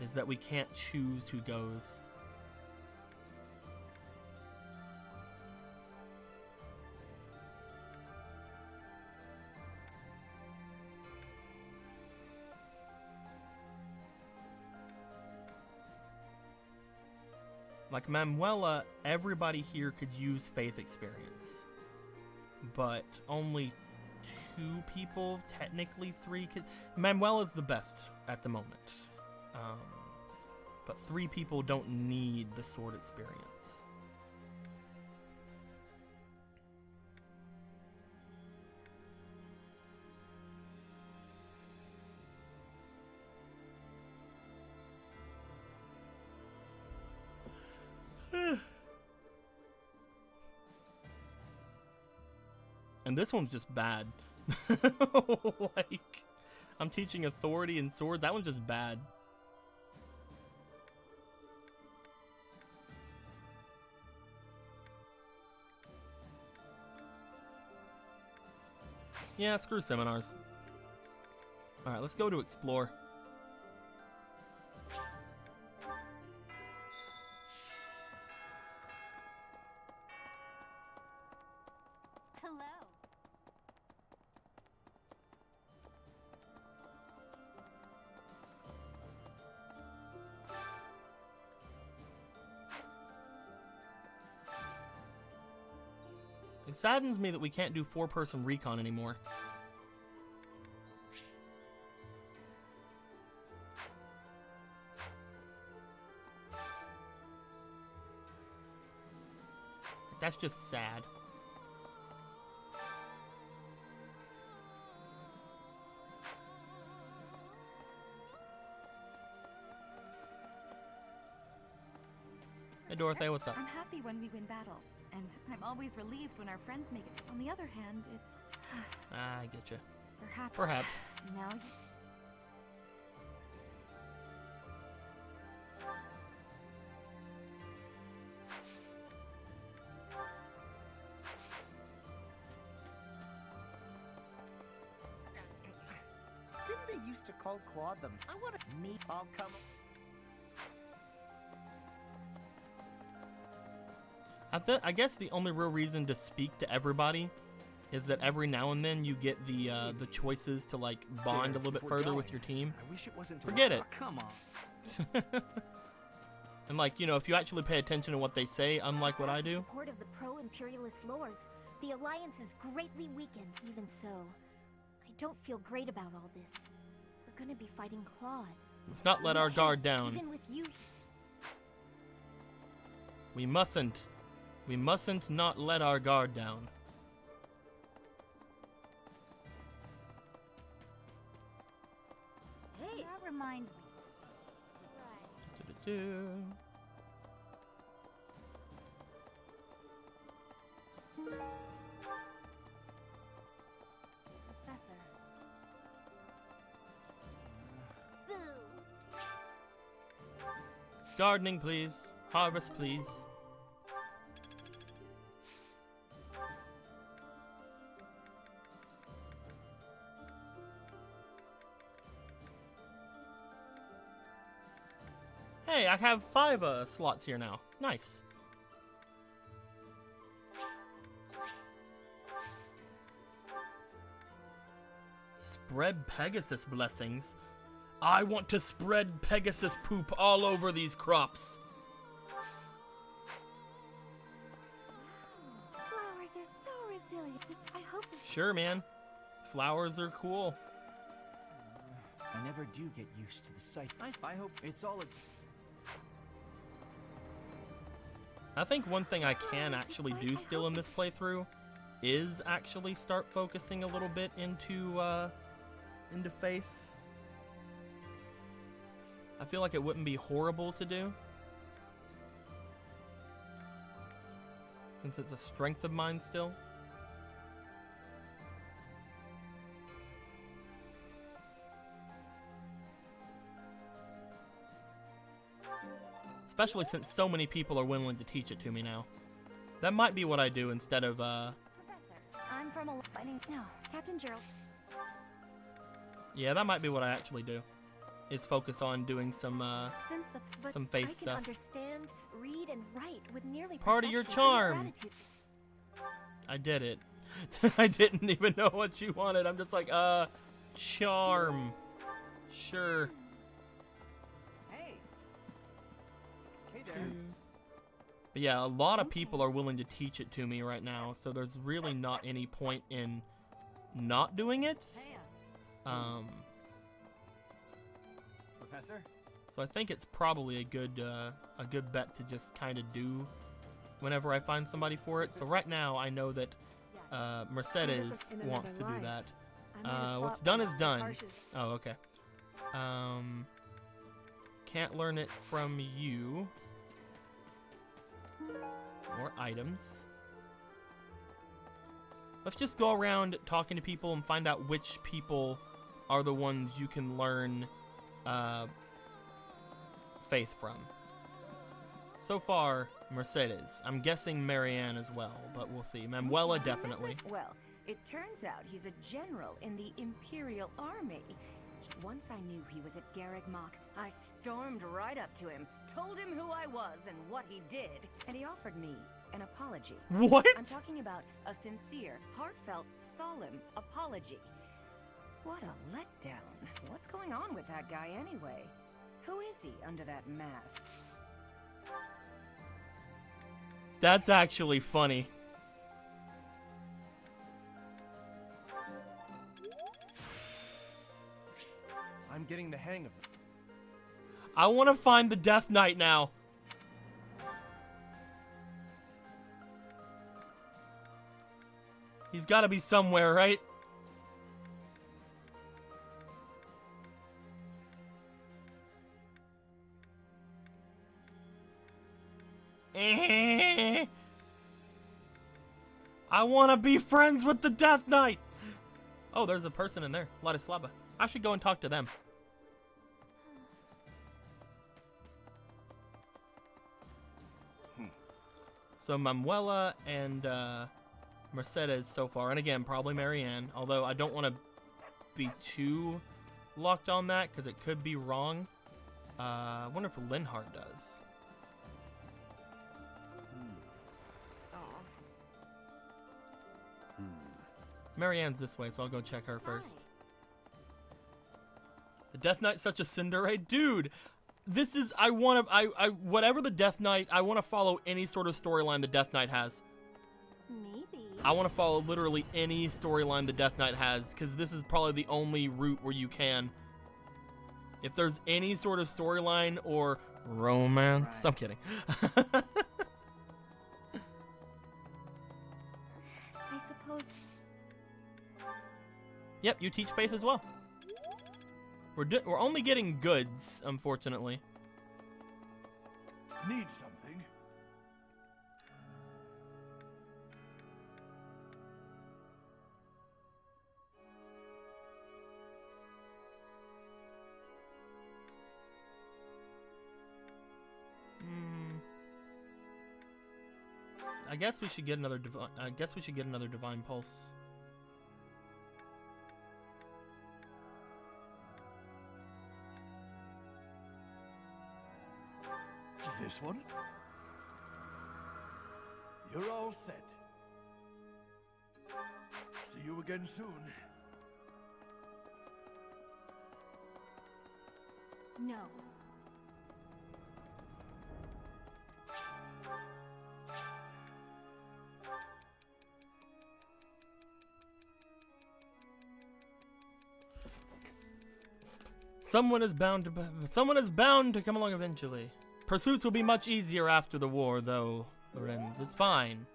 is that we can't choose who goes. Like Manuela, everybody here could use faith experience, but only 2 people, technically 3 could. Manuela's the best at the moment, but 3 people don't need the sword experience. And this one's just bad. Like, I'm teaching authority and swords. That one's just bad. Yeah, screw seminars. Alright, let's go to explore. Hello. It saddens me that we can't do 4-person recon anymore. That's just sad. Hey Dorothy, what's up? I'm happy when we win battles, and I'm always relieved when our friends make it. On the other hand, it's I get you. perhaps. Now you... Didn't they used to call Claude them? I want to meet. I'll come. I guess the only real reason to speak to everybody is that every now and then you get the choices to like bond a little bit further with your team. I wish it wasn't. Forget it. Oh, come on. And like, you know, if you actually pay attention to what they say, unlike what I do. Support of the pro-imperialist lords, the alliance is greatly weakened. Even so, I don't feel great about all this. We're gonna be fighting Claude. Let's not let our guard down. Even with you. We mustn't not let our guard down. Hey, that reminds me. Do-do-do. Professor. Gardening, please. Harvest, please. Hey, I have 5 slots here now. Nice. Spread Pegasus blessings. I want to spread Pegasus poop all over these crops. Flowers are so resilient. I hope. Sure, man. Flowers are cool. I never do get used to the sight. I hope it's all a... I think one thing I can actually do still in this playthrough is actually start focusing a little bit into faith. I feel like it wouldn't be horrible to do, since it's a strength of mine still. Especially since so many people are willing to teach it to me now. That might be what I do instead of, Professor, I'm from a fighting. No, Captain Gerald. yeah, that might be what I actually do. Is focus on doing some faith I stuff. can understand, read, and write with nearly Part of your perfection. I have charm. gratitude. I did it. I didn't even know what you wanted. I'm just like, charm. Sure. Hey. Hey there. But yeah, a lot of people are willing to teach it to me right now, so there's really not any point in not doing it. Professor? So I think it's probably a good bet to just kind of do whenever I find somebody for it. So right now I know that Mercedes wants to do that. What's done is done. Oh, okay. Can't learn it from you. More items. Let's just go around talking to people and find out which people are the ones you can learn faith from. So far, Mercedes. I'm guessing Marianne as well, but we'll see. Manuela definitely. Well, it turns out he's a general in the Imperial Army. Once I knew he was at Garreg Mach, I stormed right up to him, told him who I was and what he did, and he offered me an apology. What? I'm talking about a sincere, heartfelt, solemn apology. What a letdown. What's going on with that guy anyway? Who is he under that mask? That's actually funny. getting the hang of them. I want to find the Death Knight now. He's got to be somewhere, right? I want to be friends with the Death Knight. Oh, there's a person in there. Ladislava. I should go and talk to them. So Manuela and Mercedes so far, and again probably Marianne. Although I don't want to be too locked on that because it could be wrong. I wonder if Linhardt does. Marianne's this way, so I'll go check her first. The Death Knight's such a tsundere, dude. This is I whatever the Death Knight. I want to follow any sort of storyline the Death Knight has. Maybe. I want to follow literally any storyline the Death Knight has, because this is probably the only route where you can. If there's any sort of storyline or romance, I'm kidding. I suppose. Yep, you teach faith as well. We're only getting goods, unfortunately. Need something? I guess we should get another divine pulse. This one? You're all set. See you again soon. No. Someone is bound to come along eventually. Pursuits will be much easier after the war, though, Lorenz. It's fine.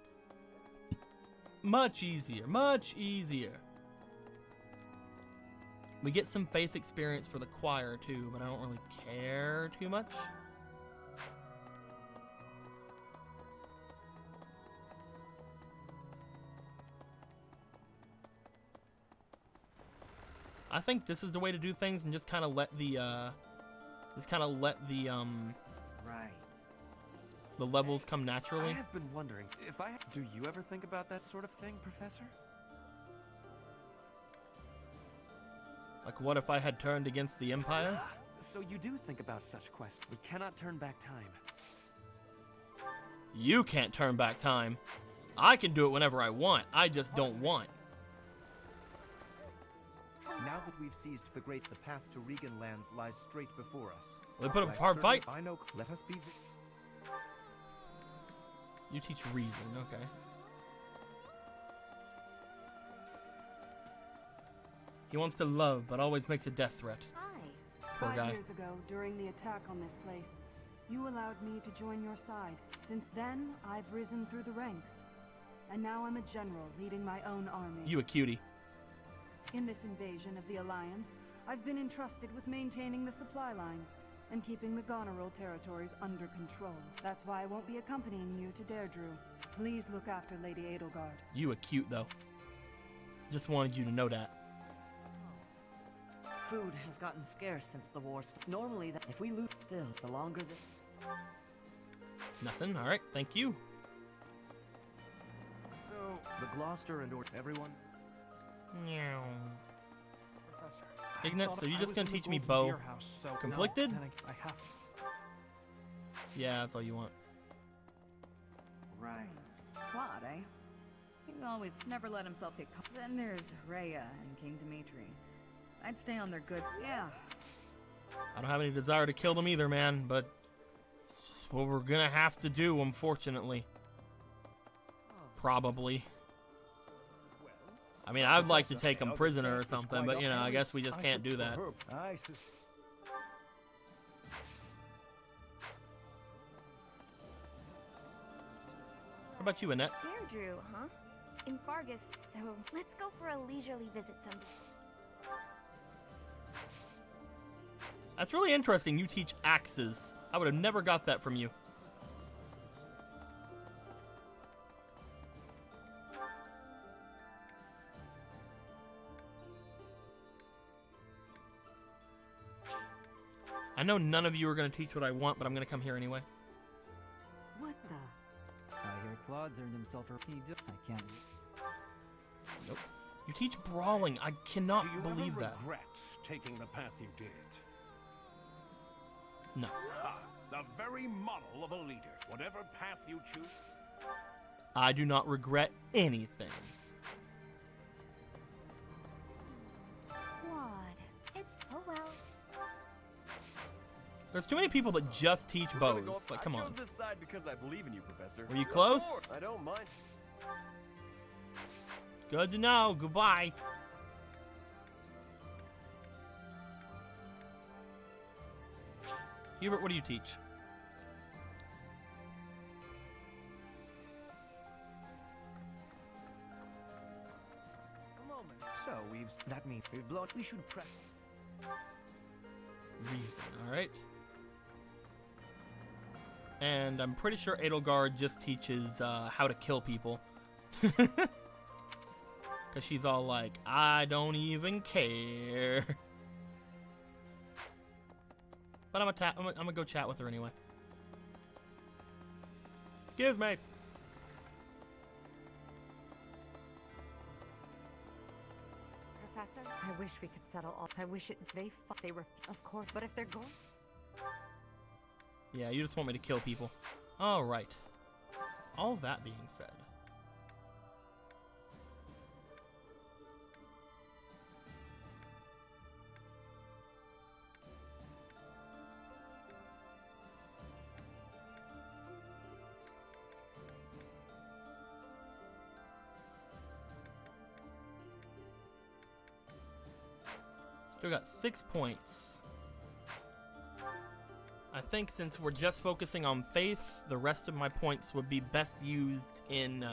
Much easier. Much easier. We get some faith experience for the choir, too, but I don't really care too much. I think this is the way to do things and just kind of let the, Right. the levels come naturally. I have been wondering, do you ever think about that sort of thing, Professor? Like, what if I had turned against the Empire? So you do think about such questions. We cannot turn back time. You can't turn back time. I can do it whenever I want. I just don't want. Now that we've seized the path to Regan lands lies straight before us. We put up a I hard certainly- fight. I know. Let us be. You teach reason, okay. He wants to love, but always makes a death threat. Hi. Poor 5 guy. years ago, during the attack on this place, you allowed me to join your side. Since then, I've risen through the ranks. And now I'm a general leading my own army. You a cutie. In this invasion of the Alliance, I've been entrusted with maintaining the supply lines and keeping the Goneril territories under control. That's why I won't be accompanying you to Deirdre. Please look after Lady Edelgard. You a cute, though. Just wanted you to know that. Food has gotten scarce since the war Normally, if we lose still, the longer this... Nothing, alright, thank you. So, the Gloucester and everyone? Meow. Professor. Ignat, so you just gonna teach me bow? Conflicted? No, I have to. Yeah, that's all you want. Right. Claude, eh? He always never let himself get caught. Then there's Rhea and King Dimitri. I'd stay on their good. Yeah. I don't have any desire to kill them either, man, but it's what we're gonna have to do, unfortunately. Probably. I mean, I'd like to take them prisoner or something, but you know, I guess we just can't do that. about you, Annette? Deirdre, huh? In Fargus, so Let's go for a leisurely visit someday. That's really interesting. You teach axes. I would have never got that from you. I know none of you are going to teach what I want, but I'm going to come here anyway. What the? I hear Claude's earned himself a... I can't... Nope. You teach brawling. I cannot believe that. Do you ever regret taking the path you did? No. Ha! The very model of a leader. Whatever path you choose. I do not regret anything. Quad. It's oh well. There's too many people that just teach bows. Like, come on. I chose this side because I believe in you, Professor. Were you close? I don't mind. Good to know. Goodbye. Hubert, what do you teach? A moment. So we've blown. We should press. Reason. All right. And I'm pretty sure Edelgard just teaches how to kill people. Because she's all like, I don't even care. But I'm gonna go chat with her anyway. Excuse me. Professor, I wish we could settle all. I wish they were, of course, but if they're going. Yeah, you just want me to kill people. All right. All that being said. Still got 6 points. I think since we're just focusing on faith, the rest of my points would be best used in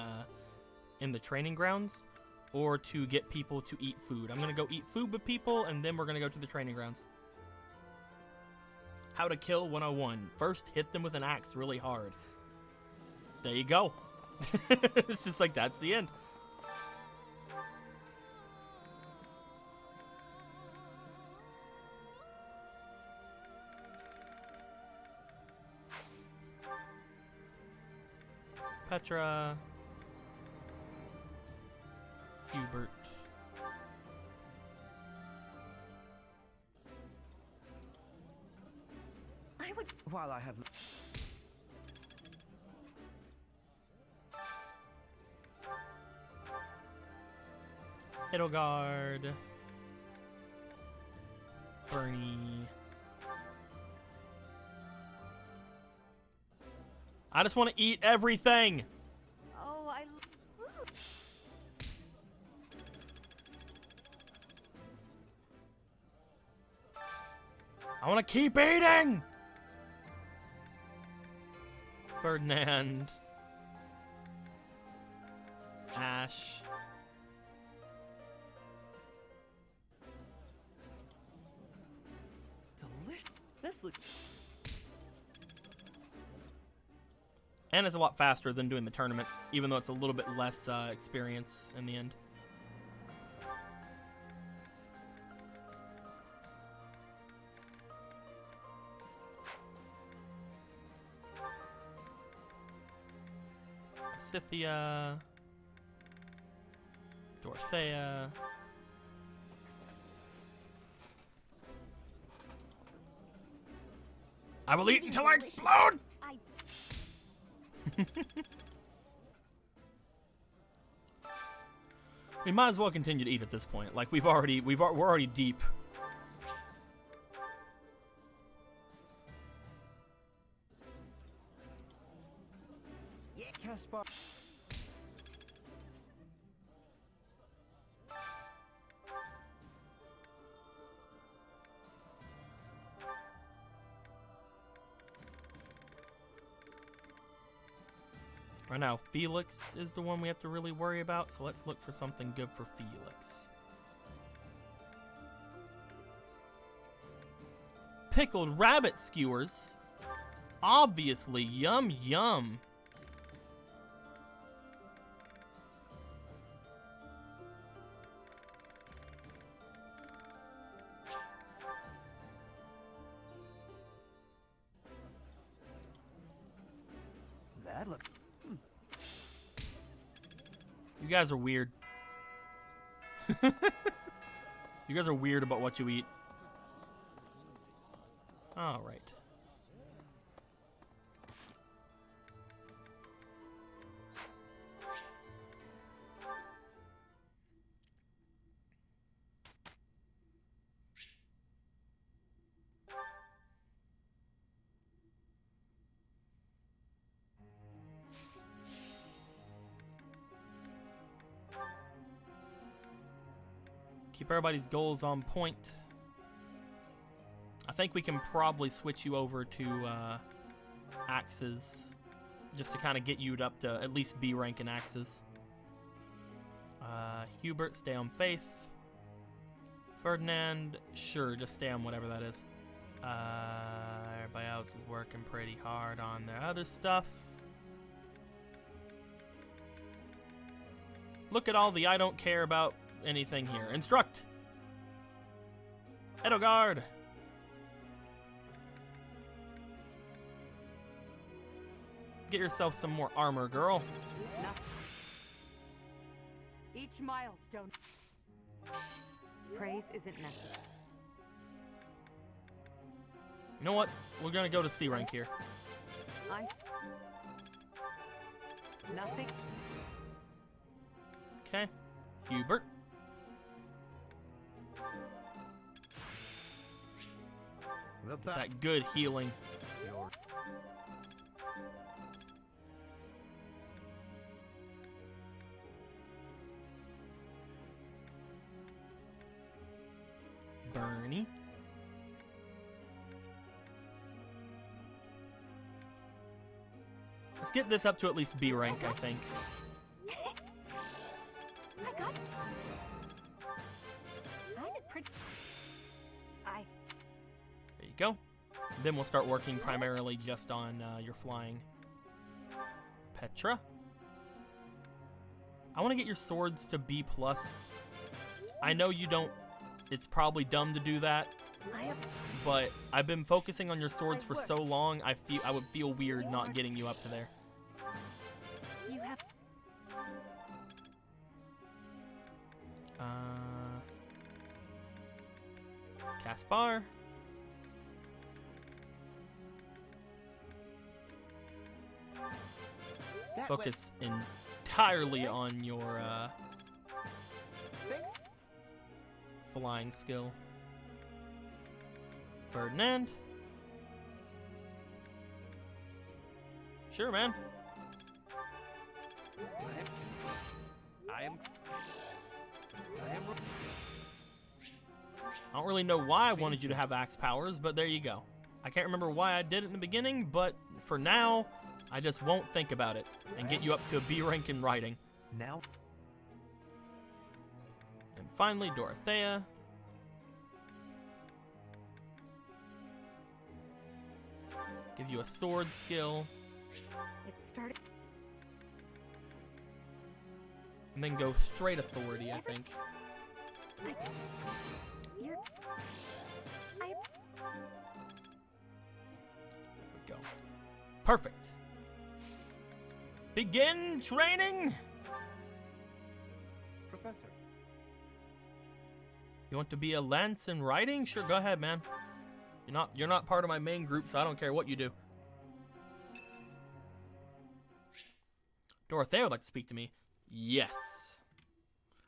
the training grounds, or to get people to eat food. I'm gonna go eat food with people, and then we're gonna go to the training grounds. How to kill 101. First, hit them with an axe really hard. There you go. It's just like that's the end. Petra, Hubert, I would. While I have. Edelgard, Bernie. I just want to eat everything. Oh, I want to keep eating. Ferdinand, Ash, Delicious. This looks. and it's a lot faster than doing the tournament, even though it's a little bit less experience in the end. Scythia, Dorothea, I will eat until I explode. We might as well continue to eat at this point. Like we're already deep. Yeah, Caspar. Right now, Felix is the one we have to really worry about, so let's look for something good for Felix. Pickled rabbit skewers. Obviously, yum yum. That look. You guys are weird. You guys are weird about what you eat. All right. Keep everybody's goals on point. I think we can probably switch you over to axes, just to kind of get you up to at least B rank in axes. Hubert, stay on faith. Ferdinand, sure, just stay on whatever that is. Everybody else is working pretty hard on their other stuff. Look at all the I don't care about anything here. Instruct! Edelgard! Get yourself some more armor, girl. Each milestone. Praise isn't necessary. You know what? We're gonna go to C rank here. Nothing. Okay. Hubert. Get that good healing. Bernie. Let's get this up to at least B rank, I think. I got. I did pretty. There you go. Then we'll start working primarily just on your flying. Petra. I want to get your swords to B+. I know you don't. It's probably dumb to do that, but I've been focusing on your swords for so long. I would feel weird not getting you up to there. You have. Caspar. Focus entirely on your flying skill. Ferdinand. Sure, man. I am. I don't really know why I wanted you to have axe powers, but there you go. I can't remember why I did it in the beginning, but for now, I just won't think about it and get you up to a B rank in writing. Now. And finally, Dorothea. Give you a sword skill. It started. And then go straight authority, I think. You're. There we go. Perfect. Begin training! Professor. You want to be a lance in riding? Sure, go ahead, man. You're not part of my main group, so I don't care what you do. Dorothea would like to speak to me. Yes.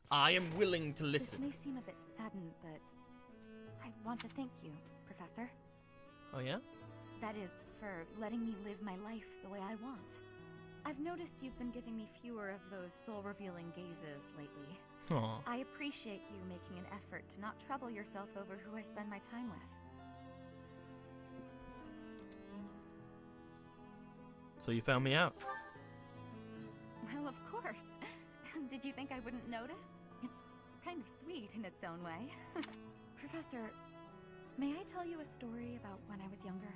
I am willing to listen. This may seem a bit sudden, but I want to thank you, Professor. Oh, yeah? That is, for letting me live my life the way I want. I've noticed you've been giving me fewer of those soul-revealing gazes lately. Aww. I appreciate you making an effort to not trouble yourself over who I spend my time with. So you found me out. of course. Did you think I wouldn't notice? It's kind of sweet in its own way. Professor, may I tell you a story about when I was younger?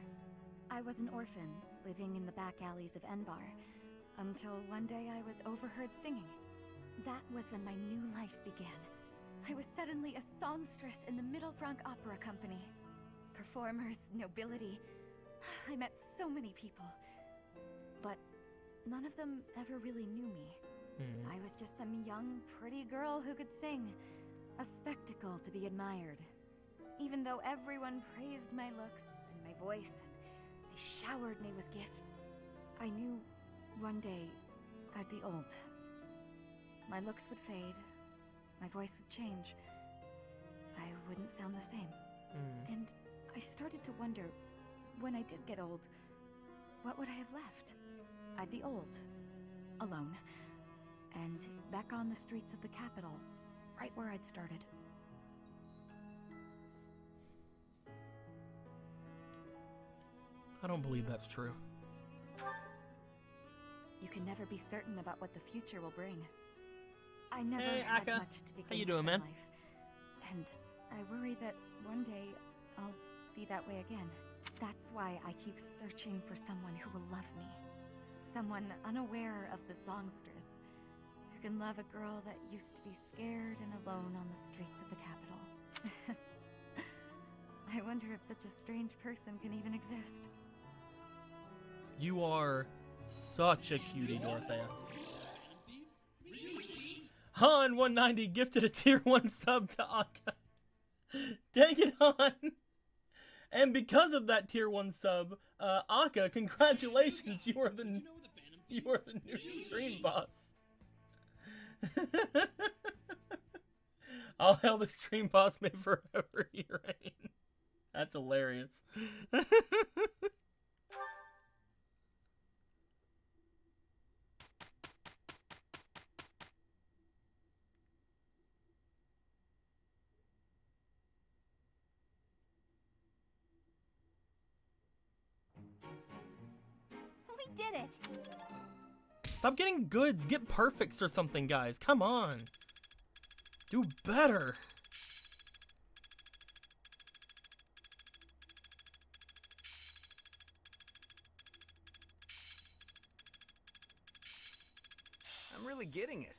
I was an orphan, living in the back alleys of Enbar, until one day I was overheard singing. That was when my new life began. I was suddenly a songstress in the Middle Franc Opera Company. Performers, nobility. I met so many people. But none of them ever really knew me. I was just some young, pretty girl who could sing. A spectacle to be admired. Even though everyone praised my looks and my voice, and they showered me with gifts, I knew one day I'd be old. My looks would fade, my voice would change. I wouldn't sound the same. And I started to wonder, when I did get old, what would I have left? I'd be old, alone, and back on the streets of the capital, right where I'd started. I don't believe that's true. You can never be certain about what the future will bring. I never Hey, had Akka. much to begin How you with doing, in man? life, and I worry that one day I'll be that way again. That's why I keep searching for someone who will love me. Someone unaware of the songstress, who can love a girl that used to be scared and alone on the streets of the capital. I wonder if such a strange person can even exist. You are such a cutie, Dorothea. Han190 gifted a tier 1 sub to Akka. Dang it, Han! And because of that tier 1 sub, Akka, congratulations, you are the new stream boss. All hail the stream boss, may forever he reign. That's hilarious. We did it! Stop getting goods. Get perfects or something, guys. Come on. Do better. I'm really getting it.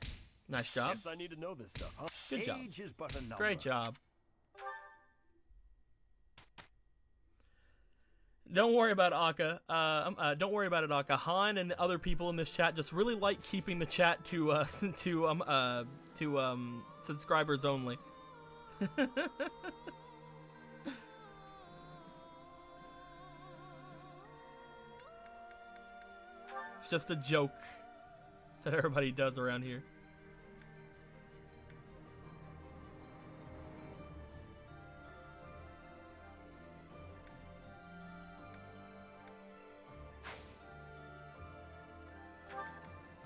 Nice job. Guess I need to know this stuff, huh? Good job. Age is but a number. Great job. Don't worry about Akka. Don't worry about it, Akka. Han and other people in this chat just really like keeping the chat to subscribers only. It's just a joke that everybody does around here.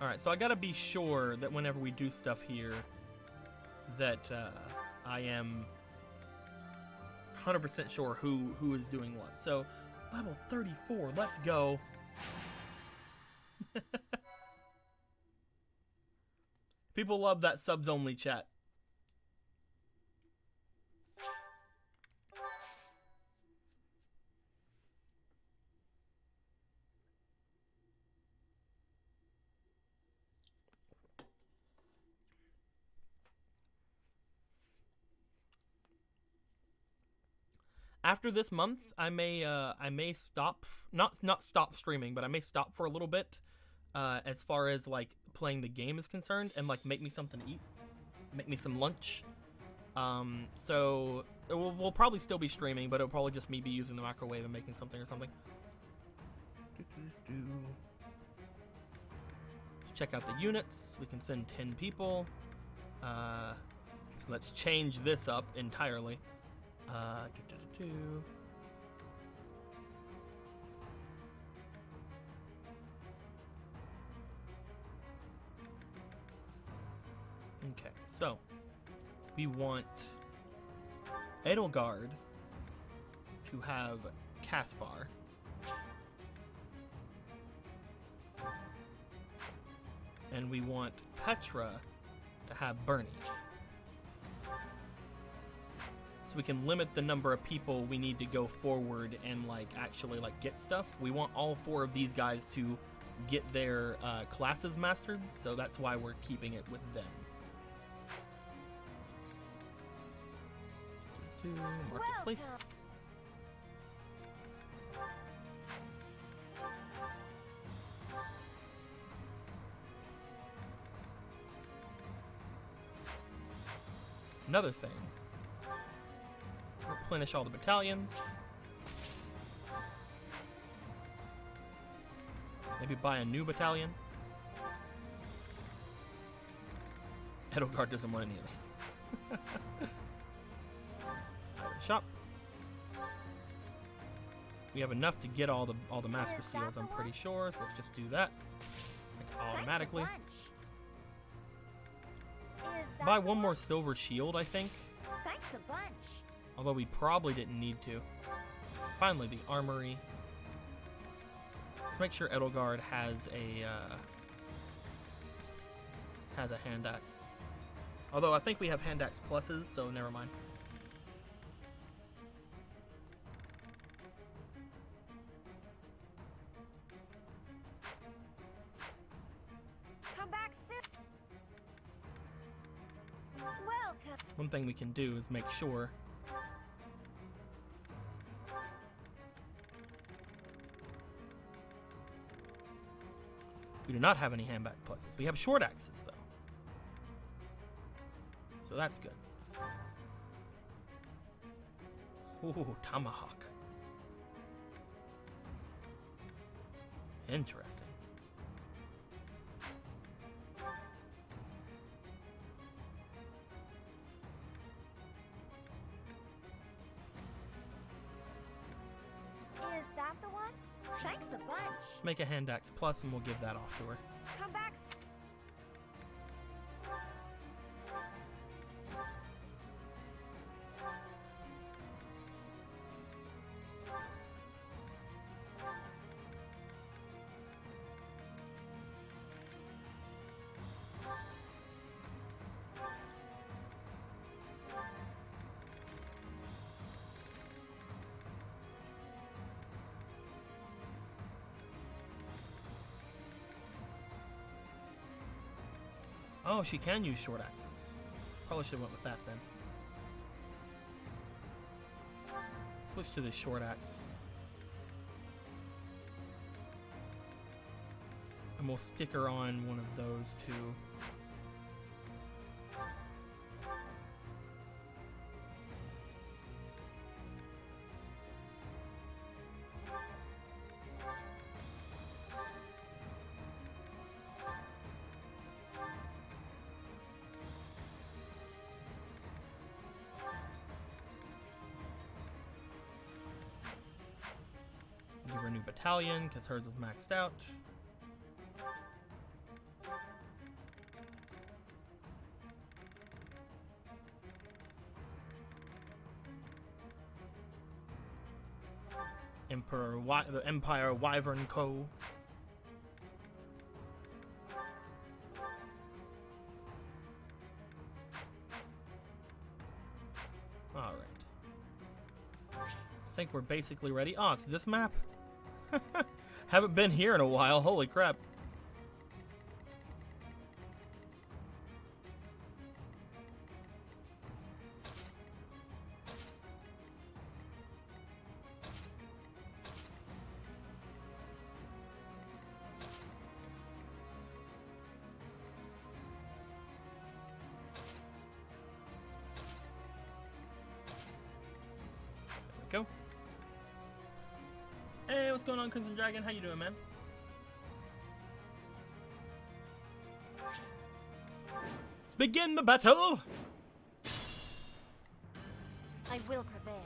Alright, so I gotta be sure that whenever we do stuff here, that I am 100% sure who is doing what. So, level 34, let's go. People love that subs only chat. After this month, I may stop, not stop streaming, but I may stop for a little bit, as far as like playing the game is concerned, and like make me something to eat, make me some lunch. So we'll probably still be streaming, but it'll probably just me be using the microwave and making something or something. Let's check out the units. We can send 10 people. Let's change this up entirely. Okay, so we want Edelgard to have Caspar. and we want Petra to have Bernie. So we can limit the number of people we need to go forward and like actually like get stuff. We want all 4 of these guys to get their classes mastered, so that's why we're keeping it with them. Marketplace. Another thing. Replenish all the battalions. Maybe buy a new battalion. Edelgard doesn't want any of these. Shop. We have enough to get all the master seals, I'm pretty sure. So let's just do that like, automatically. Buy one more silver shield, I think. Thanks a bunch. Although we probably didn't need to. Finally, the armory. Let's make sure Edelgard has a hand axe. Although I think we have hand axe pluses, so never mind. Come back soon. Welcome. One thing we can do is make sure we do not have any handback pluses. We have short axes though, so that's good. Ooh, tomahawk. Interesting. Is that the one? Thanks a bunch. Make a hand axe plus and we'll give that off to her. Come back. Oh, she can use short axes. Probably should have went with that then. Switch to the short axe. And we'll stick her on one of those two. Give her a new battalion because hers is maxed out. The Empire Wyvern Co. Alright. I think we're basically ready. Oh, it's this map? Haven't been here in a while. Holy crap. Go. Hey, what's going on, Crimson Dragon? How you doing, man? Let's begin the battle! I will prevail.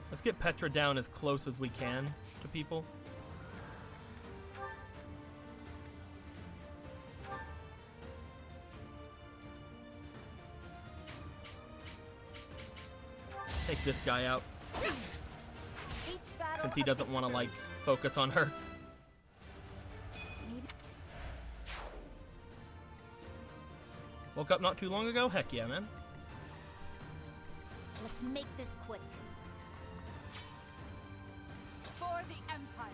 Let's get Petra down as close as we can to people. Take this guy out. Each battle Since he a doesn't want to, victory. like, focus on her. Woke up not too long ago? Heck yeah, man. Let's make this quick. For the Empire.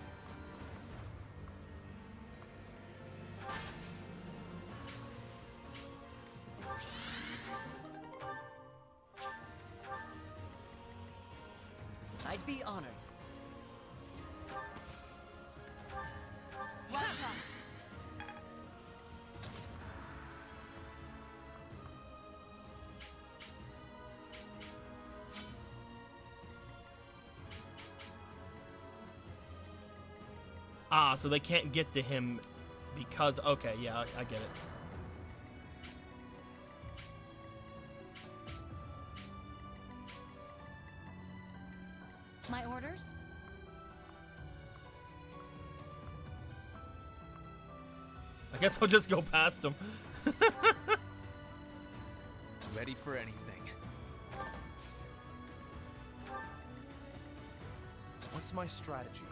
I'd be honored. Well done. Ah, so they can't get to him because... Okay, yeah, I get it. My orders? I guess I'll just go past him. Ready for anything. What's my strategy?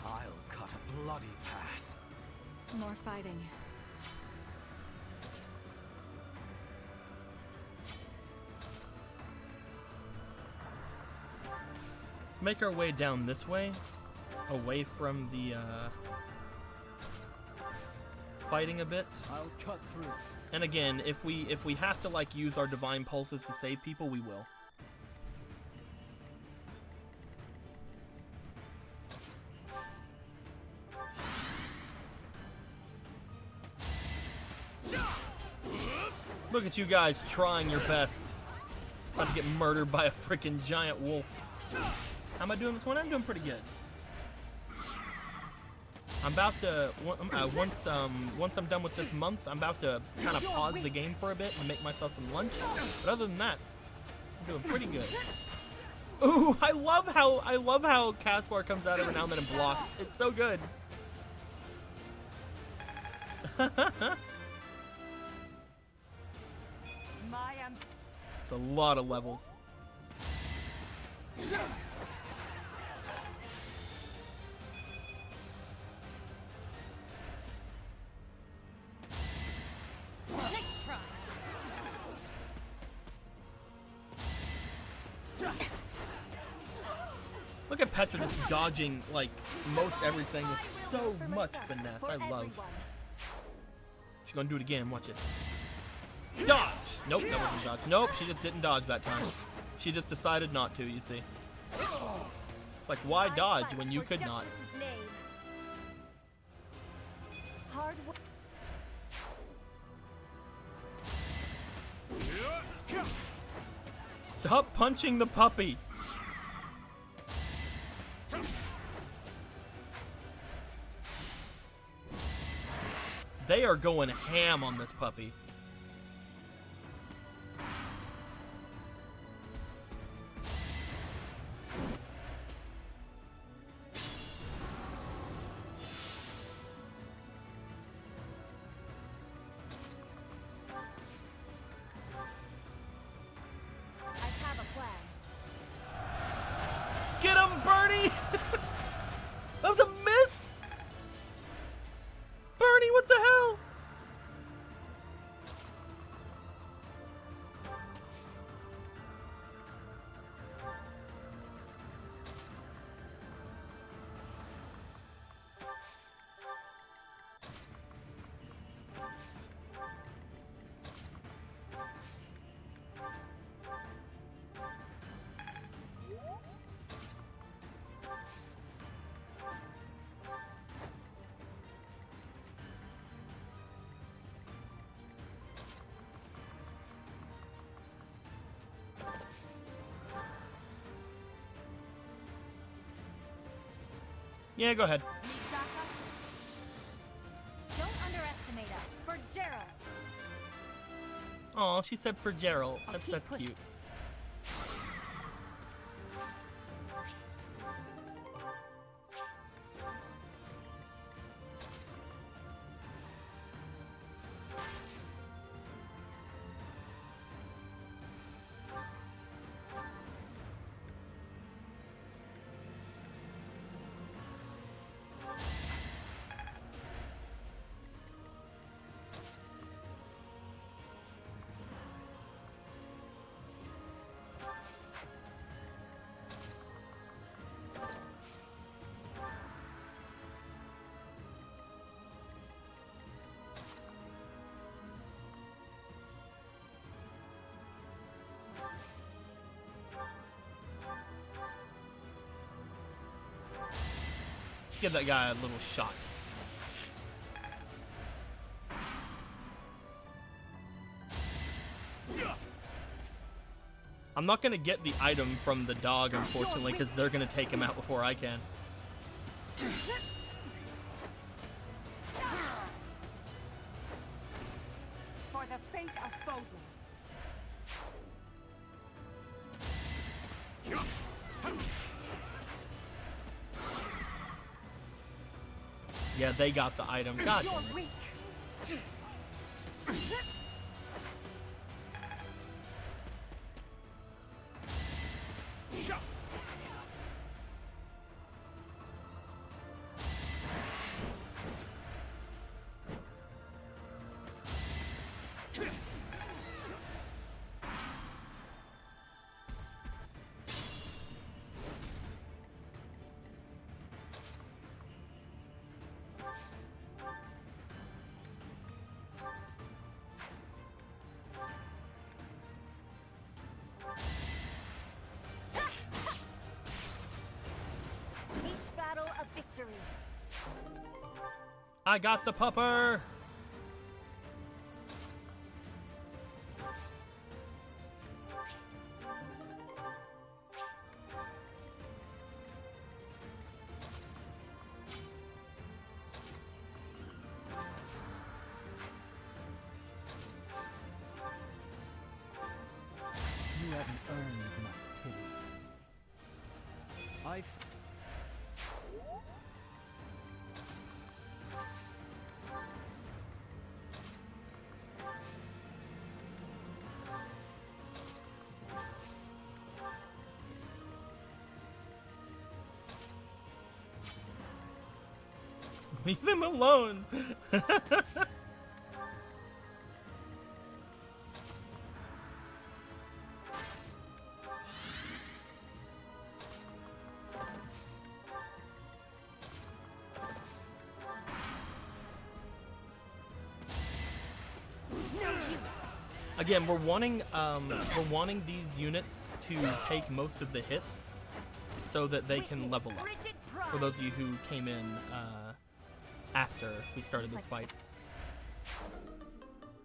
I'll cut a bloody path. More fighting. Let's make our way down this way, away from the fighting a bit. I'll cut through. And again, if we have to like use our divine pulses to save people, we will. Look at you guys trying your best. About to get murdered by a freaking giant wolf. How am I doing this one? I'm doing pretty good. I'm about to once I'm done with this month, I'm about to kind of pause the game for a bit and make myself some lunch. But other than that, I'm doing pretty good. Ooh, I love how Caspar comes out every now and then and blocks. It's so good. It's a lot of levels. Next try. Look at Petra just dodging like most everything with so much finesse. I love. She's gonna do it again. Watch it. Dodge! Nope, that wasn't dodge. Nope, she just didn't dodge that time. She just decided not to, you see. It's like, why dodge when you could not? Hard work. Stop punching the puppy! They are going ham on this puppy. Get him, Bernie! That was a miss! Bernie, what the hell? Yeah, go ahead. Don't underestimate us. For Gerald. Oh, she said for Gerald. I'll That's keep cute. give that guy a little shot. I'm not gonna get the item from the dog, unfortunately, because they're gonna take him out before I can. For the fate of Fodlan. Yeah, they got the item. God damn it. Each battle a victory. I got the pupper. You haven't earned my pity. Leave him alone. Again, we're wanting these units to take most of the hits so that they can level up. For those of you who came in after we started this fight.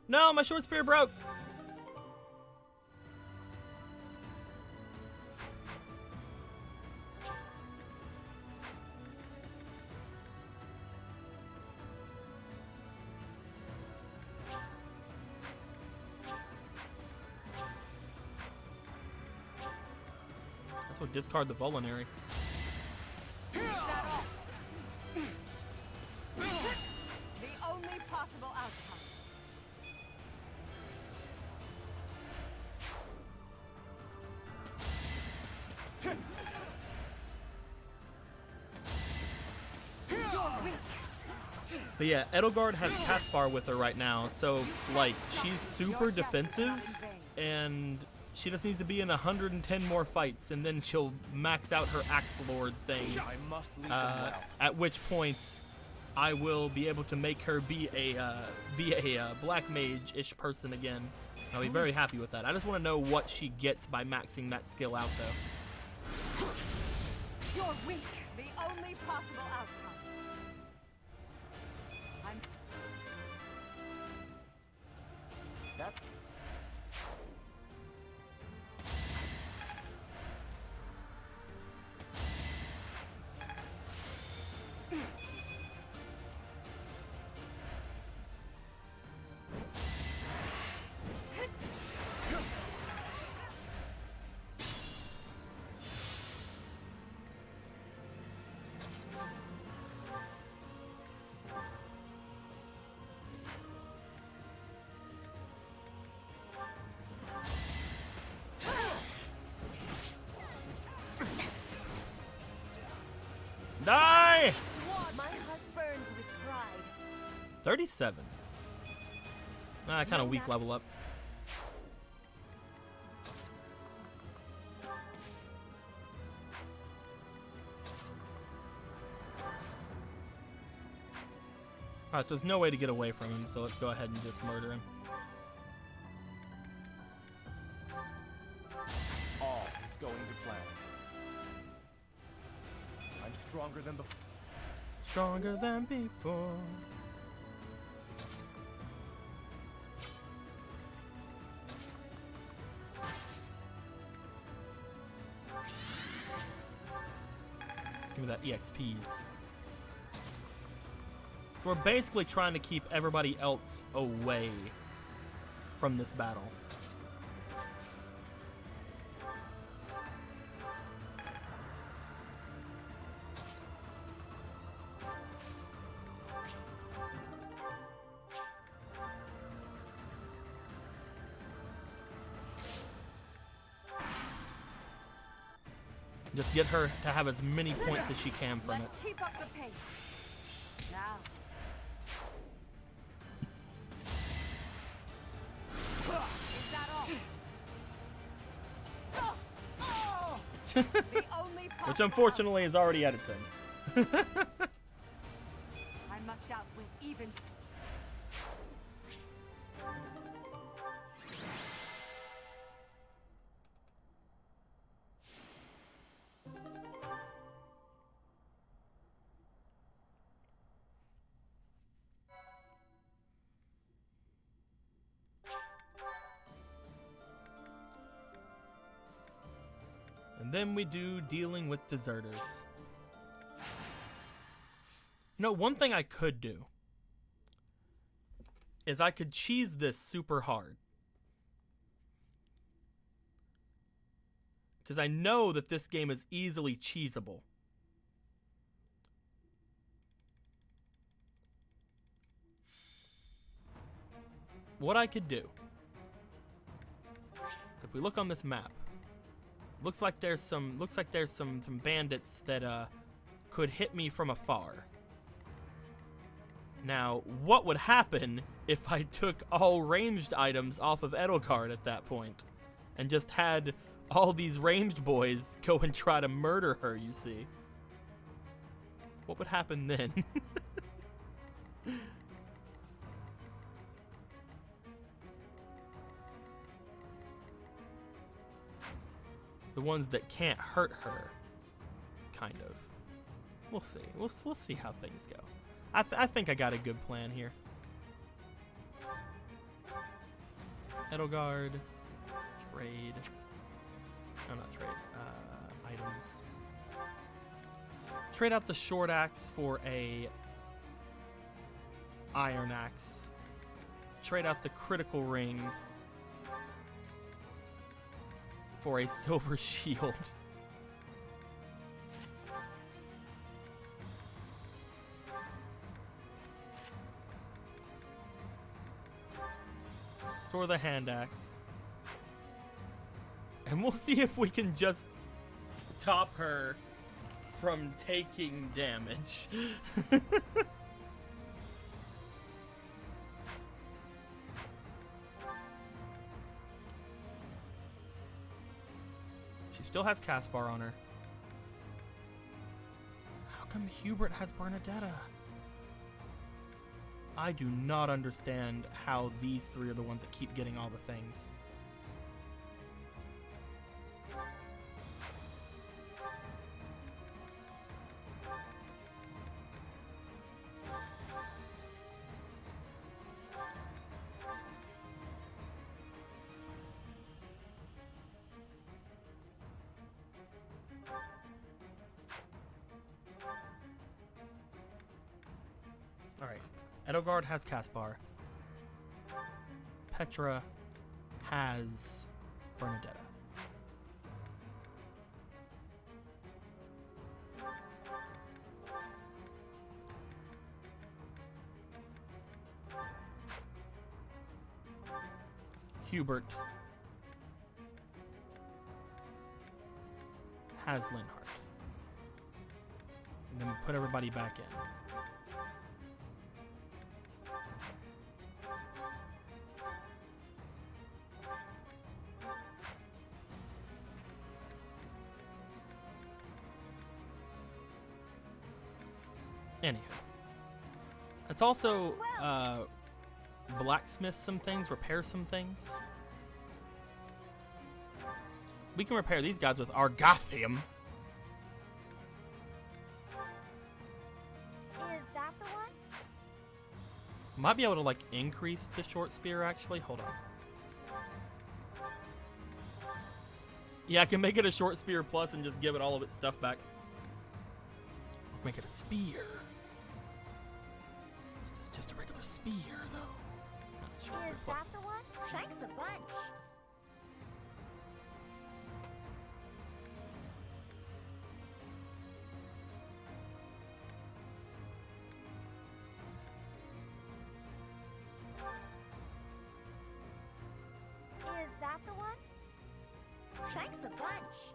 No, my short spear broke. That's what discard the Vulnerary. The only possible outcome. But yeah, Edelgard has Caspar with her right now, so like she's super defensive, and she just needs to be in 110 more fights, and then she'll max out her Axe Lord thing. I must lead them well. At which point, I will be able to make her be a black mage-ish person again. I'll be very happy with that. I just want to know what she gets by maxing that skill out, though. You're weak. The only possible outcome. That Die! My heart burns with pride. 37. Kind of weak level up. Alright, so there's no way to get away from him, so let's go ahead and just murder him. all is going to plan. I'm stronger than before. Stronger than before. Give me that EXPs. So we're basically trying to keep everybody else away from this battle. Just get her to have as many points as she can from it. Let's keep up the pace. Now. Is that all? The only Which unfortunately is already at its end. I must outwit even. And then we do dealing with deserters. You know, one thing I could do is I could cheese this super hard. Because I know that this game is easily cheesable. What I could do, so if we look on this map, looks like there's some bandits that could hit me from afar. Now, what would happen if I took all ranged items off of Edelgard at that point and just had all these ranged boys go and try to murder her, you see? What would happen then? The ones that can't hurt her, kind of. We'll see. We'll see how things go. I think I got a good plan here. Edelgard, trade. No, not trade. Items. Trade out the short axe for a iron axe. Trade out the critical ring for a silver shield. Store the hand axe. And we'll see if we can just stop her from taking damage. She still has Caspar on her. How come Hubert has Bernadetta? I do not understand how these three are the ones that keep getting all the things. Alright. Edelgard has Caspar. Petra has Bernadetta. Hubert has Linhardt. And then we put everybody back in. Anywho, let's also blacksmith some things, repair some things. We can repair these guys with Argothium. Might be able to, like, increase the short spear, actually. Hold on. Yeah, I can make it a short spear plus and just give it all of its stuff back. Make it a spear. It's just a regular spear, though. Not a short spear Is plus. that the one? Thanks a bunch. Is that the one? Thanks a bunch.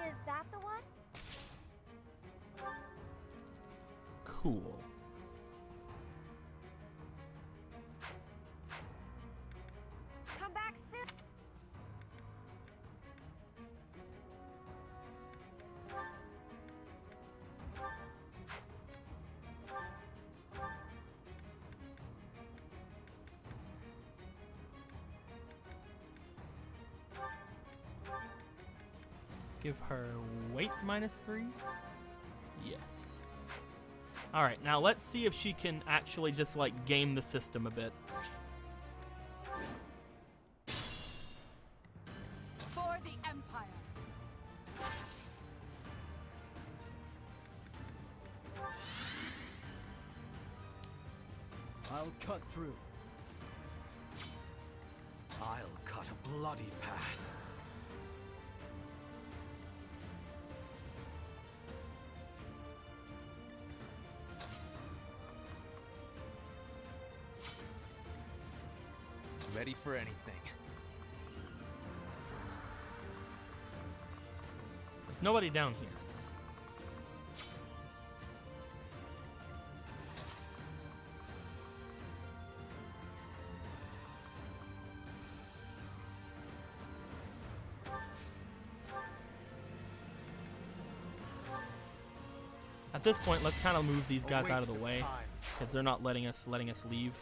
Is that the one? Cool. Come back soon. Give her weight -3? Yes. Alright, now let's see if she can actually just, like, game the system a bit. For the Empire. I'll cut through. I'll cut a bloody path. Ready for anything. There's nobody down here. At this point, let's kind of move these guys out of the way, because they're not letting us leave.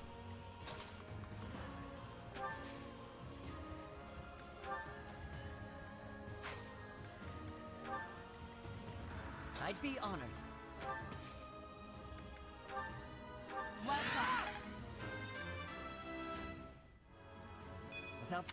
I'd be honored. Welcome. Without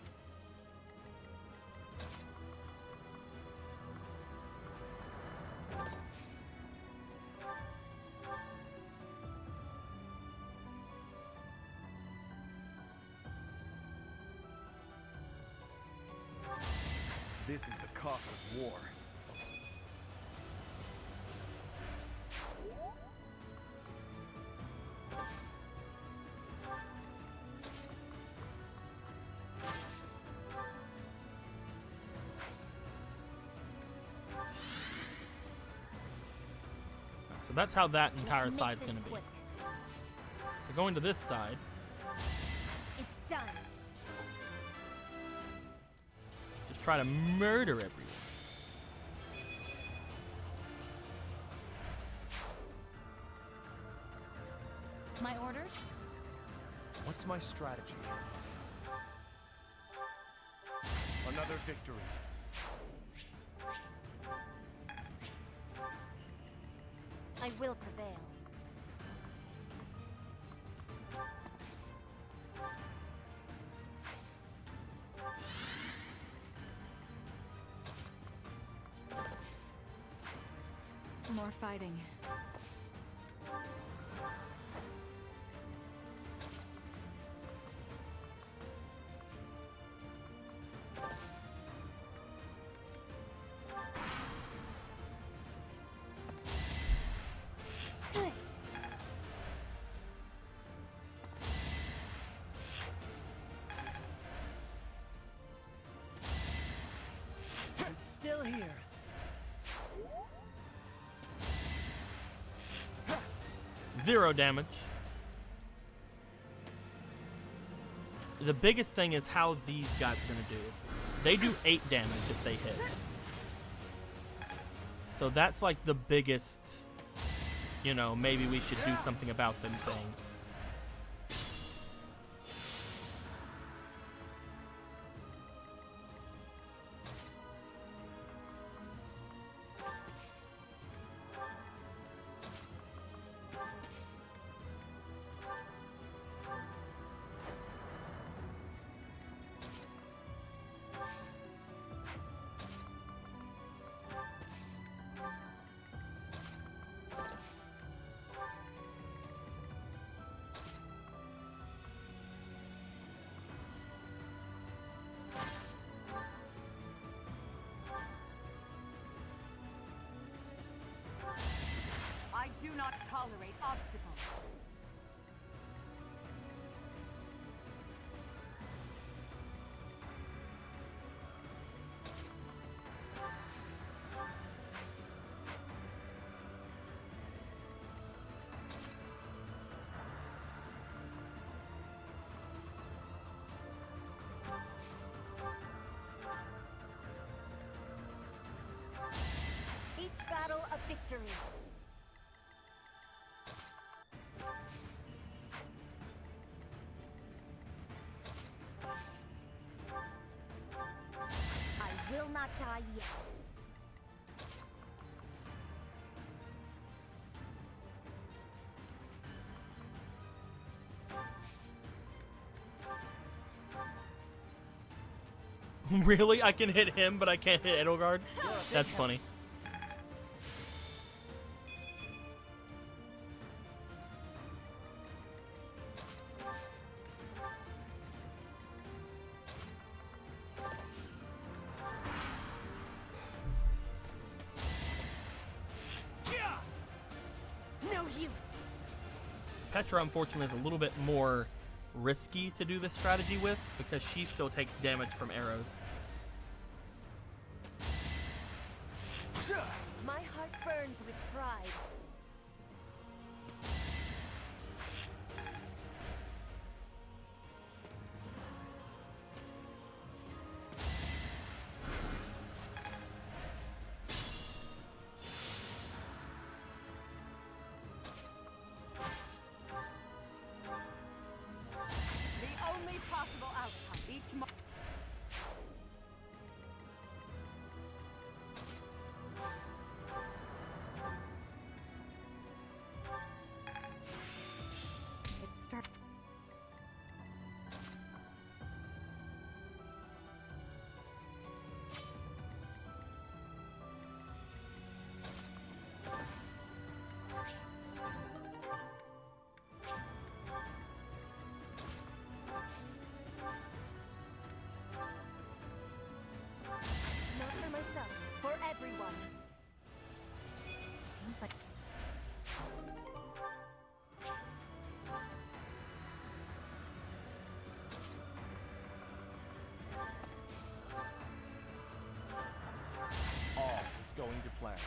This is the cost of war. So that's how that entire Let's make side's this going to be. quick. We're going to this side. It's done. Just try to murder everyone. My orders? What's my strategy? Another victory. I will prevail. More fighting. I'm still here. 0 damage. The biggest thing is how these guys are going to do. They do 8 damage if they hit. So that's like the biggest, you know, maybe we should do something about them thing. I do not tolerate obstacles. Each battle a victory. I will not die yet. Really? I can hit him, but I can't hit Edelgard? That's funny. No use. Petra, unfortunately, is a little bit more risky to do this strategy with because she still takes damage from arrows. My heart burns with pride. The only possible outcome. Each It's start. Not for myself, for everyone. Seems like All is going to plan.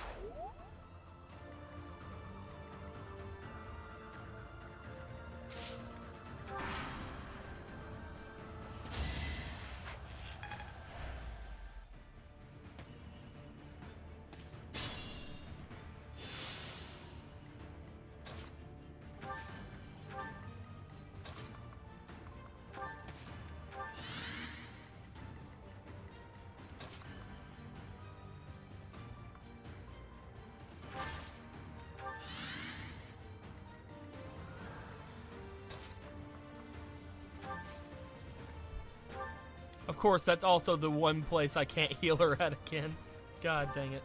Of course, that's also the one place I can't heal her at again. God dang it.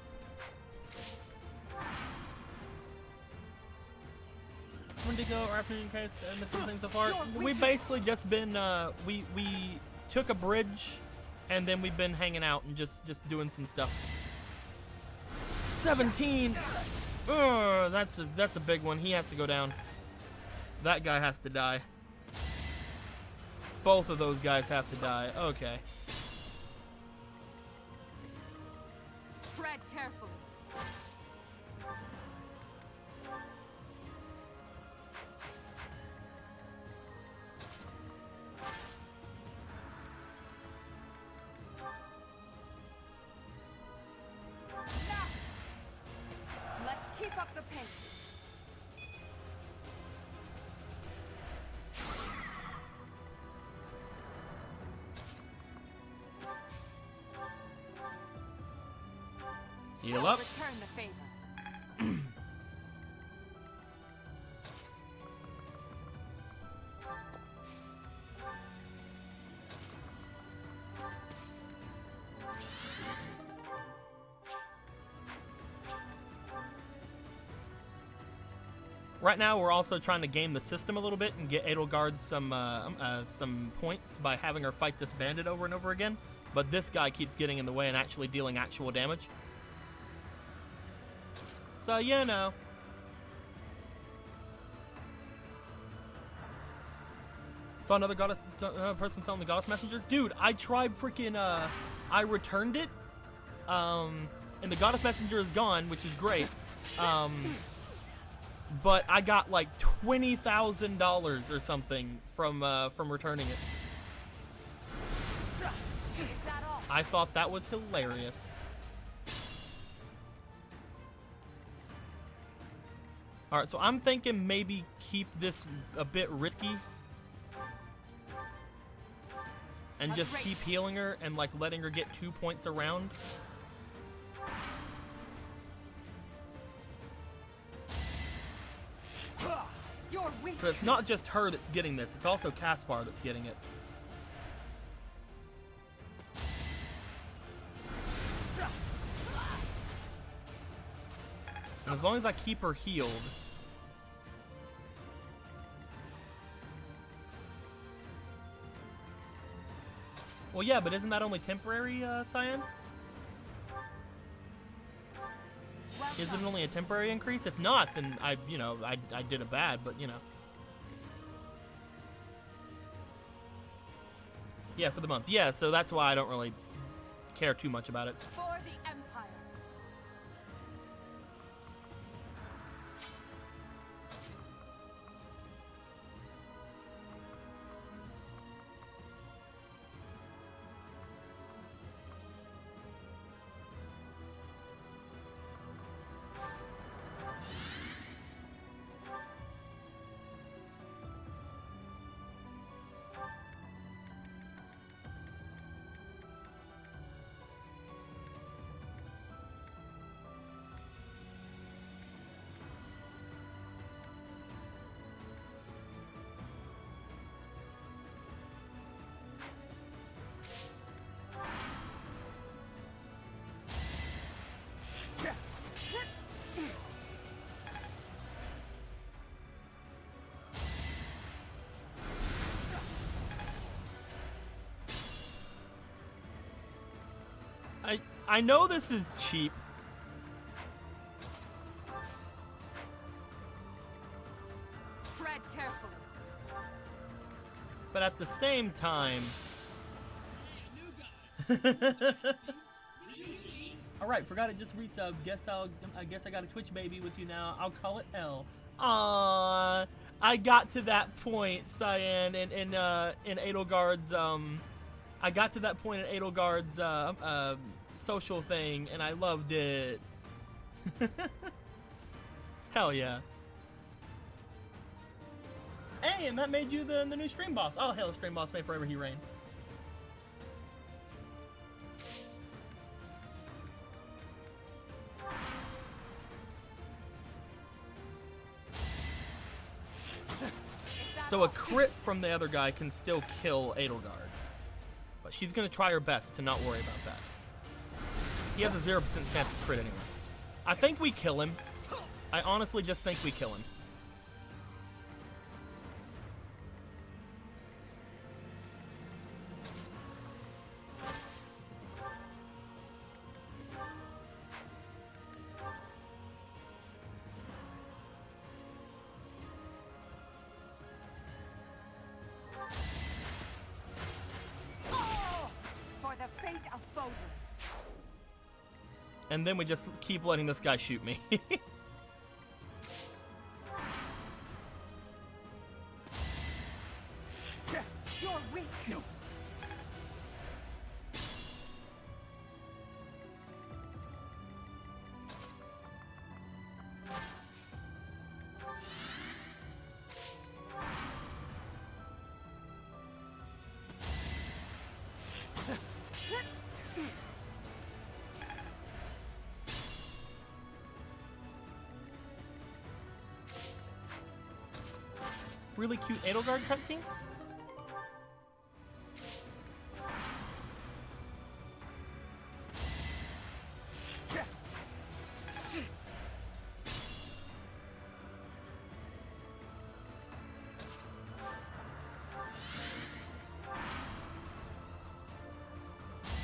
Wendigo or afternoon case missing things so far. We've basically just been we took a bridge and then we've been hanging out and just doing some stuff. 17. Ugh, that's a big one. He has to go down. That guy has to die. Both of those guys have to die. Okay. tread carefully. pace. Heal up. Return the favor. Right now, we're also trying to game the system a little bit and get Edelgard some points by having her fight this bandit over and over again. But this guy keeps getting in the way and actually dealing actual damage. So, you know. Saw another person selling the goddess messenger. Dude, I tried freaking, I returned it. And the goddess messenger is gone, which is great. But I got like $20,000 or something from returning it. I thought that was hilarious. Alright, so I'm thinking maybe keep this a bit risky. And just keep healing her and like letting her get 2 points around. So it's not just her that's getting this, it's also Caspar that's getting it. And as long as I keep her healed. Well, yeah, but isn't that only temporary, Cyan? Is it only a temporary increase? If not, then I did a bad, but you know. Yeah, for the month. Yeah, so that's why I don't really care too much about it. For the Empire. I know this is cheap. Tread carefully. But at the same time... Alright, forgot it just resubbed. I guess I got a Twitch baby with you now. I'll call it L. Aww. I got to that point, Cyan, in Edelgard's, I got to that point in Edelgard's, social thing, and I loved it. Hell yeah. Hey, and that made you the new stream boss. Oh, hell, stream boss, may forever he reign. So a crit from the other guy can still kill Edelgard. But she's going to try her best to not worry about that. He has a 0% chance to crit anyway. I think we kill him. I honestly just think we kill him. For the fate of Foden. And then we just keep letting this guy shoot me. You're weak. No. Really cute Edelgard cutscene.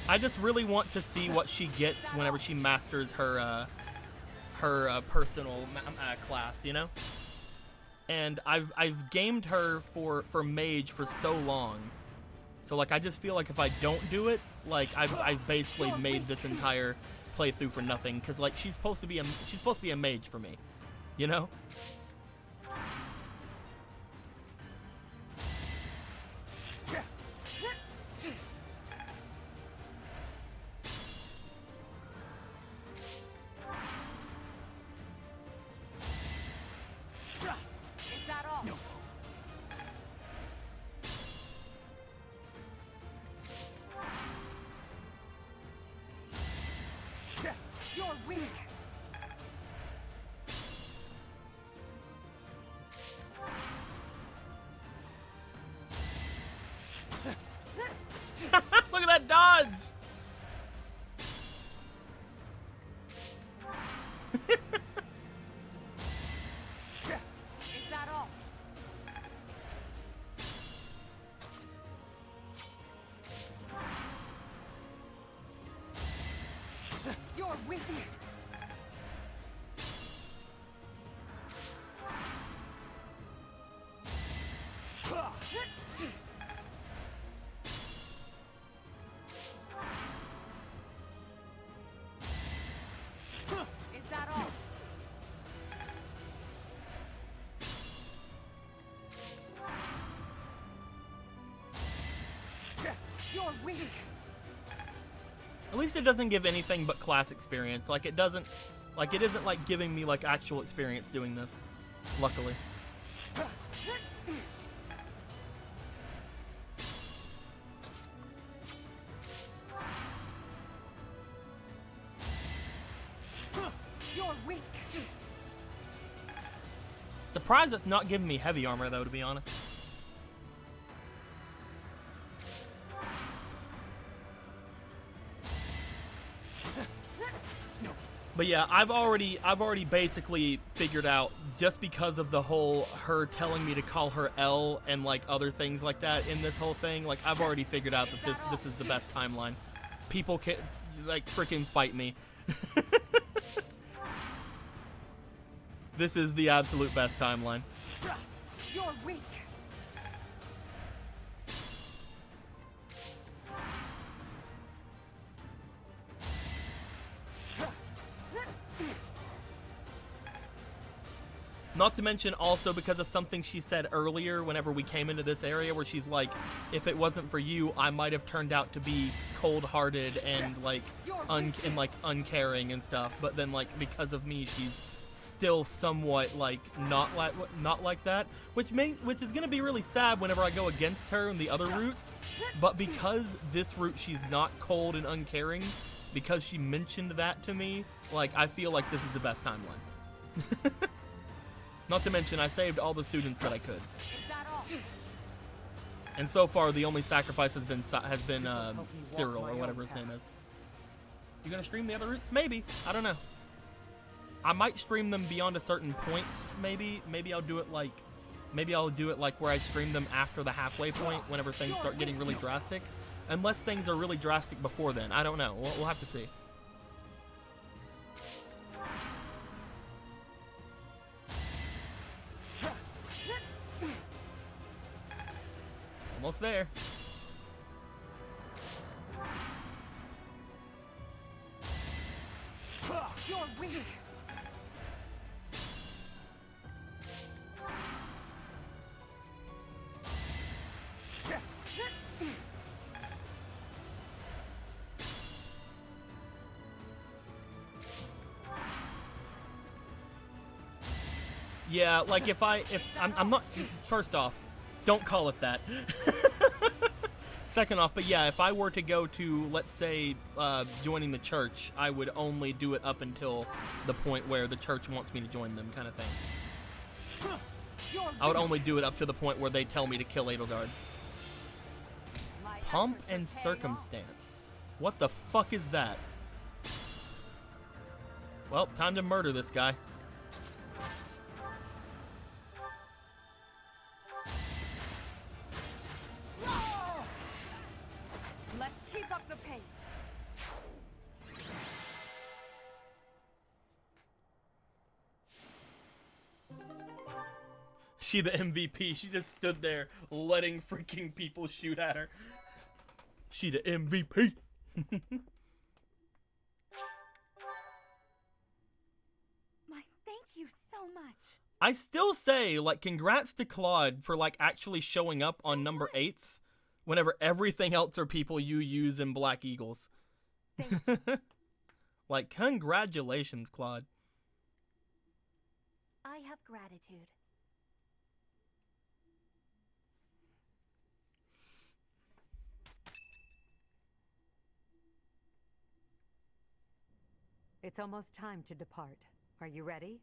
I just really want to see what she gets whenever she masters her personal class, you know. And I've gamed her for mage for so long, so like I just feel like if I don't do it, like I've basically made this entire playthrough for nothing, because like she's supposed to be a mage for me, you know. Look at that dodge! Is that all? You're weak. At least it doesn't give anything but class experience. Like it doesn't, like it isn't like giving me like actual experience doing this. Luckily. You're weak. Surprised it's not giving me heavy armor though, to be honest. But yeah, I've already basically figured out, just because of the whole her telling me to call her L and like other things like that in this whole thing, like I've already figured out that this is the best timeline. People can like freaking fight me. This is the absolute best timeline. You're weak. Not to mention also because of something she said earlier whenever we came into this area, where she's like, if it wasn't for you, I might have turned out to be cold-hearted and like uncaring and stuff, but then like because of me she's still somewhat like not like that, which is going to be really sad whenever I go against her in the other routes. But because this route she's not cold and uncaring, because she mentioned that to me, like I feel like this is the best timeline. Not to mention, I saved all the students that I could. And so far, the only sacrifice has been Cyril, or whatever his name is. You gonna stream the other routes? Maybe. I don't know. I might stream them beyond a certain point. Maybe I'll do it like, where I stream them after the halfway point, whenever things start getting really drastic. Unless things are really drastic before then. I don't know. We'll have to see. Almost there. You're weak. Yeah, like if I'm not, first off, don't call it that. Second off, but yeah, if I were to go to, let's say, joining the church, I would only do it up until the point where the church wants me to join them, kind of thing. I would only do it up to the point where they tell me to kill Edelgard. Pomp and circumstance. What the fuck is that? Well, time to murder this guy. Let's keep up the pace. She the MVP. She just stood there letting freaking people shoot at her. She the MVP. Thank you so much. I still say, like, congrats to Claude for, like, actually showing up on number 8th whenever everything else are people you use in Black Eagles. Like, congratulations, Claude. I have gratitude. It's almost time to depart. Are you ready?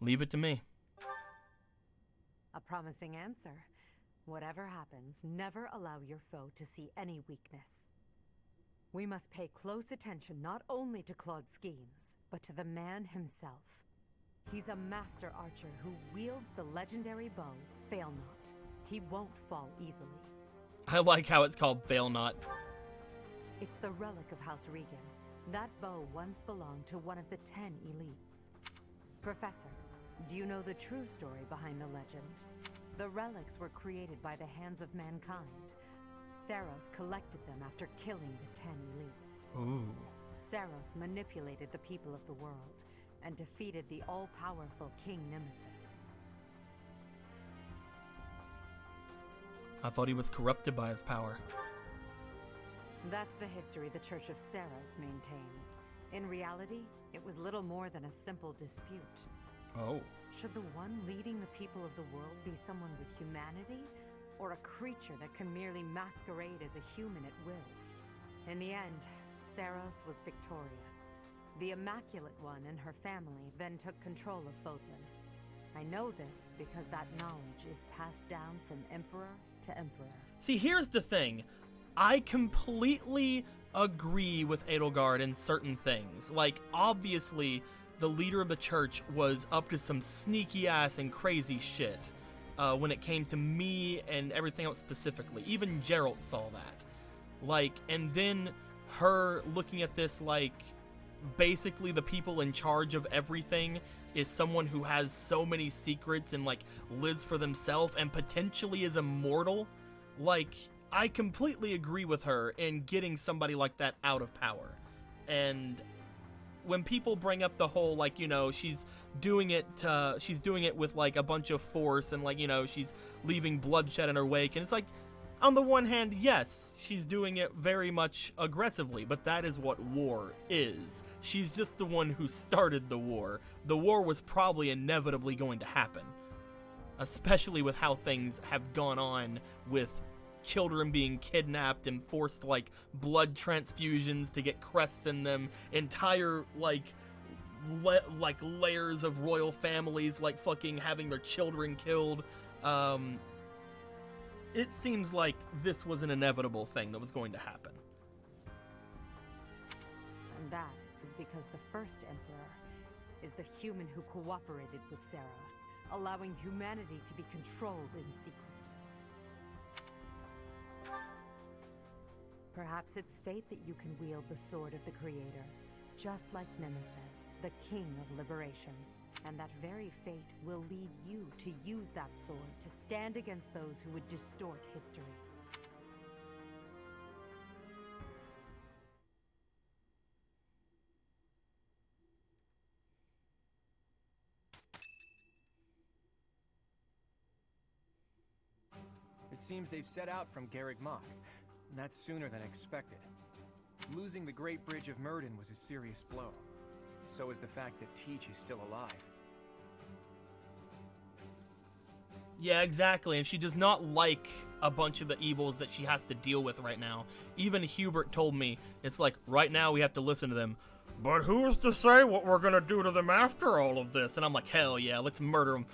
Leave it to me. A promising answer. Whatever happens, never allow your foe to see any weakness. We must pay close attention not only to Claude's schemes, but to the man himself. He's a master archer who wields the legendary bow, Fail Not. He won't fall easily. I like how it's called Fail Not. It's the relic of House Regan. That bow once belonged to one of the 10 elites. Professor, do you know the true story behind the legend? The relics were created by the hands of mankind. Saros collected them after killing the 10 elites. Ooh. Saros manipulated the people of the world and defeated the all-powerful King Nemesis. I thought he was corrupted by his power. That's the history the Church of Saros maintains. In reality, it was little more than a simple dispute. Oh. Should the one leading the people of the world be someone with humanity, or a creature that can merely masquerade as a human at will? In the end, Saros was victorious. The Immaculate One and her family then took control of Fodlan. I know this because that knowledge is passed down from Emperor to Emperor. See, here's the thing. I completely agree with Edelgard in certain things. Like, obviously, the leader of the church was up to some sneaky ass and crazy shit when it came to me and everything else specifically. Even Geralt saw that. Like, and then her looking at this like, basically the people in charge of everything is someone who has so many secrets and like lives for themselves and potentially is immortal. Like, I completely agree with her in getting somebody like that out of power. And when people bring up the whole, like, you know, she's doing it with like a bunch of force and like, you know, she's leaving bloodshed in her wake, and it's like, on the one hand, yes, she's doing it very much aggressively, but that is what war is. She's just the one who started the war. The war was probably inevitably going to happen, especially with how things have gone on with children being kidnapped and forced like blood transfusions to get crests in them, entire like layers of royal families like fucking having their children killed. It seems like this was an inevitable thing that was going to happen. And that is because the first Emperor is the human who cooperated with Saros, allowing humanity to be controlled in secret. Perhaps it's fate that you can wield the sword of the Creator, just like Nemesis, the King of Liberation. And that very fate will lead you to use that sword to stand against those who would distort history. It seems they've set out from Garreg Mach, and that's sooner than expected. Losing the Great Bridge of Myrden was a serious blow. So is the fact that Teach is still alive. Yeah, exactly. And she does not like a bunch of the evils that she has to deal with right now. Even Hubert told me, it's like, right now we have to listen to them. But who's to say what we're gonna do to them after all of this? And I'm like, hell yeah, let's murder them.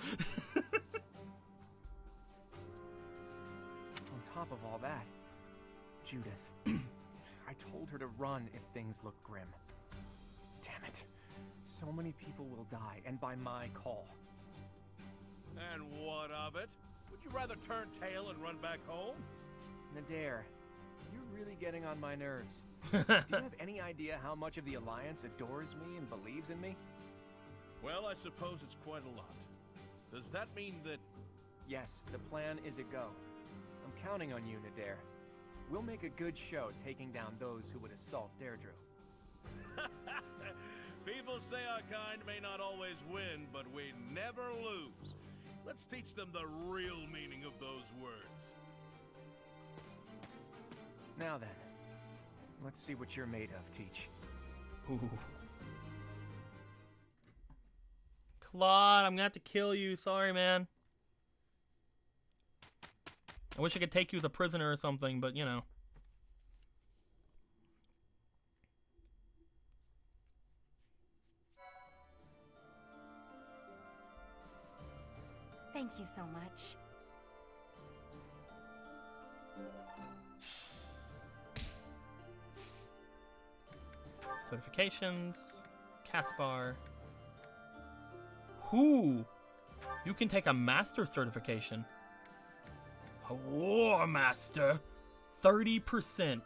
On top of all that, Judith, I told her to run if things look grim. Damn it. So many people will die, and by my call. And what of it? Would you rather turn tail and run back home? Nadir, you're really getting on my nerves. Do you have any idea how much of the Alliance adores me and believes in me? Well, I suppose it's quite a lot. Does that mean that... Yes, the plan is a go. I'm counting on you, Nadir. We'll make a good show taking down those who would assault Deirdre. People say our kind may not always win, but we never lose. Let's teach them the real meaning of those words. Now then, let's see what you're made of, Teach. Ooh. Claude, I'm gonna have to kill you. Sorry, man. I wish I could take you as a prisoner or something, but you know. Thank you so much. Certifications. Caspar. Who? You can take a master certification. A war master. 30%.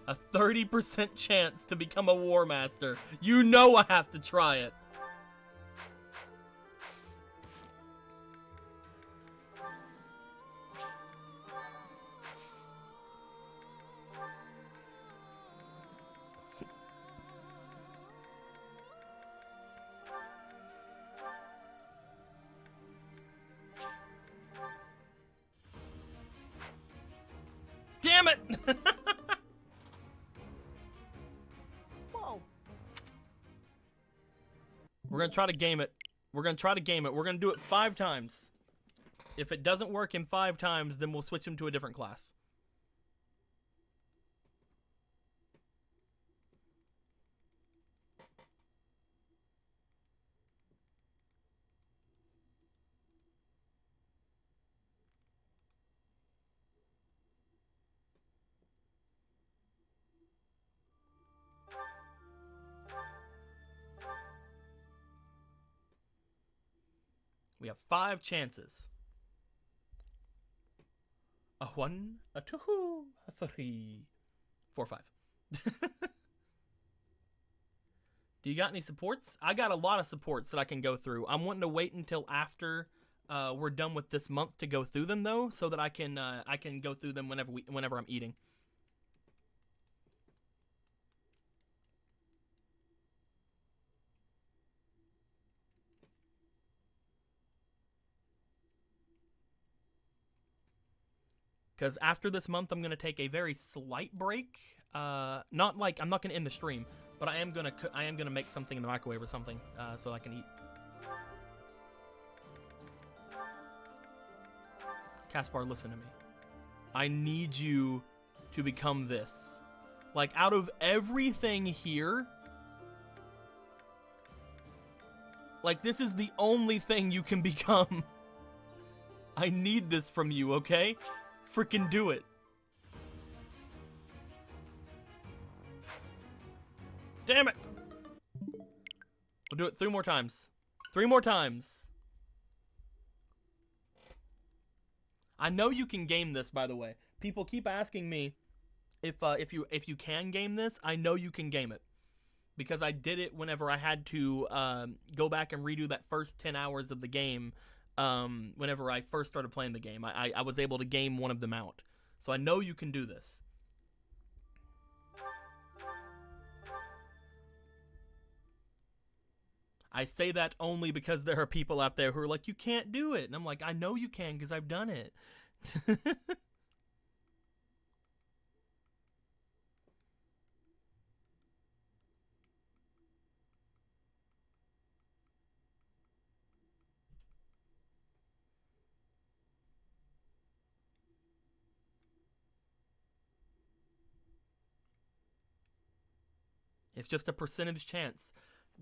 A 30% chance to become a war master. You know I have to try it. Damn it! Whoa. We're gonna try to game it. We're gonna try to game it. We're gonna do it 5 times. If it doesn't work in 5 times, then we'll switch him to a different class. We have 5 chances. A 1, a 2, a 3, 4, 5. Do you got any supports? I got a lot of supports that I can go through. I'm wanting to wait until after we're done with this month to go through them, though, so that I can go through them whenever I'm eating. Because after this month, I'm going to take a very slight break. Not like, I'm not going to end the stream, but I am going to make something in the microwave or something so I can eat. Caspar, listen to me. I need you to become this. Like, out of everything here, like, this is the only thing you can become. I need this from you, okay? Freaking do it. Damn it. We'll do it 3 more times. 3 more times. I know you can game this, by the way. People keep asking me if you can game this. I know you can game it. Because I did it whenever I had to go back and redo that first 10 hours of the game. Whenever I first started playing the game, I was able to game one of them out. So I know you can do this. I say that only because there are people out there who are like, you can't do it. And I'm like, I know you can because I've done it. It's just a percentage chance.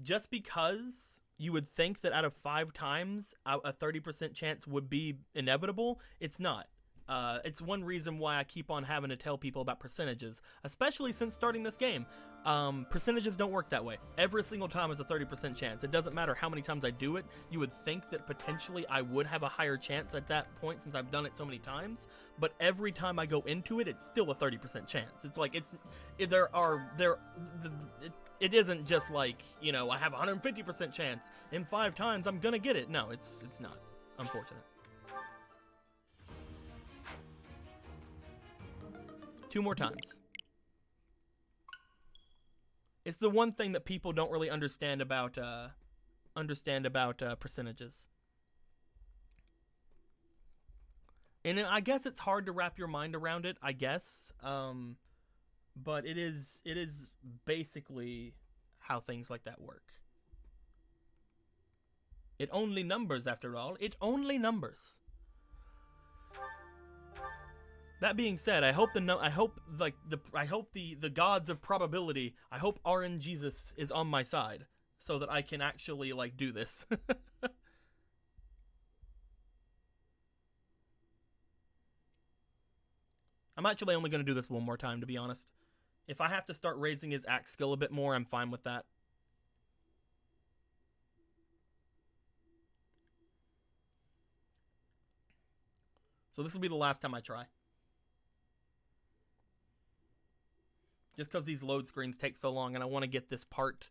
Just because you would think that out of 5 times, a 30% chance would be inevitable, it's not. It's one reason why I keep on having to tell people about percentages, especially since starting this game. Percentages don't work that way. Every single time is a 30% chance. It doesn't matter how many times I do it. You would think that potentially I would have a higher chance at that point since I've done it so many times, but every time I go into it, it's still a 30% chance. It's like, it isn't just like, you know, I have a 150% chance in 5 times I'm gonna get it. No, it's not, unfortunate. 2 more times. It's the one thing that people don't really understand about percentages. And I guess it's hard to wrap your mind around it, I guess. But it is basically how things like that work. It only numbers, after all. It only numbers. That being said, I hope the gods of probability, I hope RN Jesus is on my side so that I can actually like do this. I'm actually only going to do this one more time, to be honest. If I have to start raising his axe skill a bit more, I'm fine with that. So this will be the last time I try. Just because these load screens take so long and I want to get this part,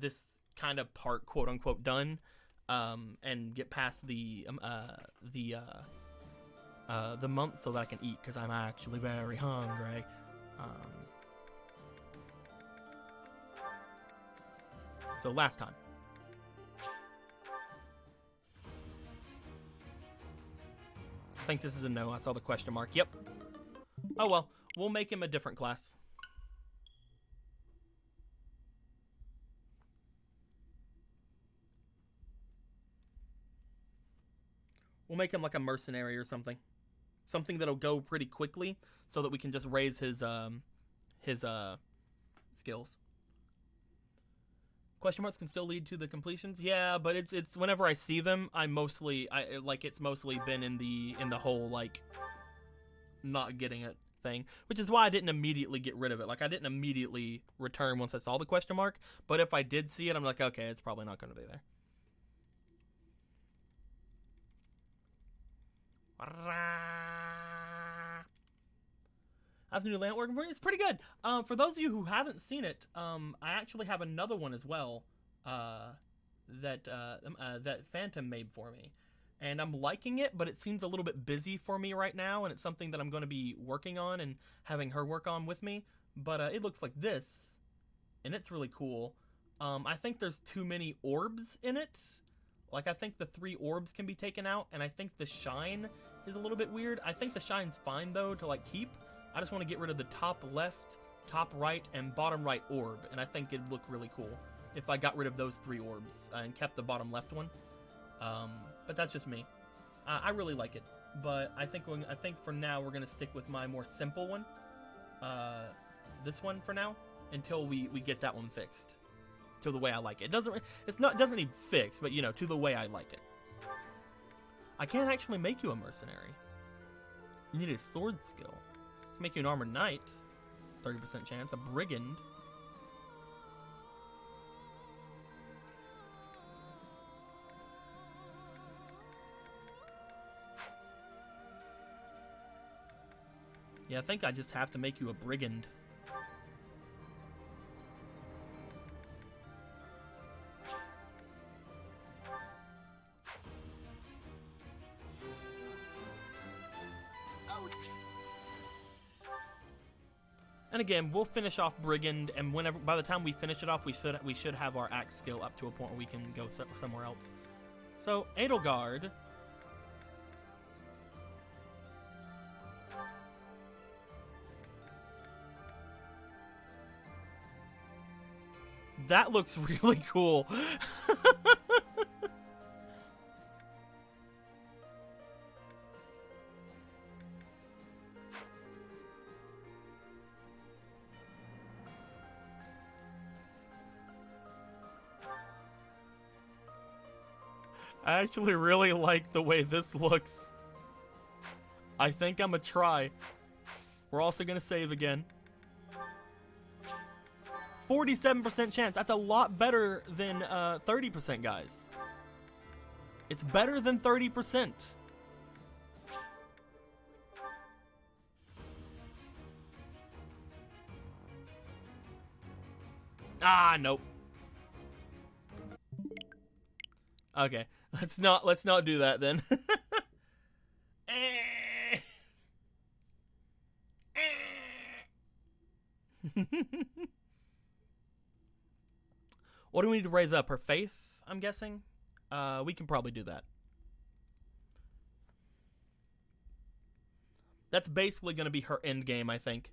this kind of part, quote unquote, done, and get past the month so that I can eat, because I'm actually very hungry. So last time. I think this is a no. I saw the question mark. Yep. Oh well, we'll make him a different class. We'll make him like a mercenary or something. Something that'll go pretty quickly so that we can just raise his skills. Question marks can still lead to the completions. Yeah, but it's whenever I see them, it's mostly been in the whole like not getting it thing, which is why I didn't immediately get rid of it. Like I didn't immediately return once I saw the question mark, but if I did see it, I'm like, okay, it's probably not going to be there. How's the new layout working for you? It's pretty good. For those of you who haven't seen it, I actually have another one as well that Phantom made for me. And I'm liking it, but it seems a little bit busy for me right now, and it's something that I'm going to be working on and having her work on with me. But it looks like this, and it's really cool. I think there's too many orbs in it. Like, I think the 3 orbs can be taken out, and I think the shine is a little bit weird. I think the shine's fine, though, to, like, keep. I just want to get rid of the top left, top right, and bottom right orb, and I think it'd look really cool if I got rid of those 3 orbs and kept the bottom left one. But that's just me. I really like it, but I think for now we're gonna stick with my more simple one. This one for now, until we get that one fixed to the way I like it. It doesn't need fixed, but you know, to the way I like it. I can't actually make you a mercenary. You need a sword skill. I can make you an armored knight, 30% chance. A brigand. Yeah, I think I just have to make you a brigand. And again, we'll finish off brigand, and by the time we finish it off, we should have our axe skill up to a point where we can go somewhere else. So Edelgard. That looks really cool. I actually really like the way this looks. I think I'm gonna try. We're also gonna save again. 47% chance. That's a lot better than 30%, guys. It's better than 30%. Ah, nope. Okay, let's not do that then. What do we need to raise up? Her faith, I'm guessing? We can probably do that. That's basically going to be her end game, I think.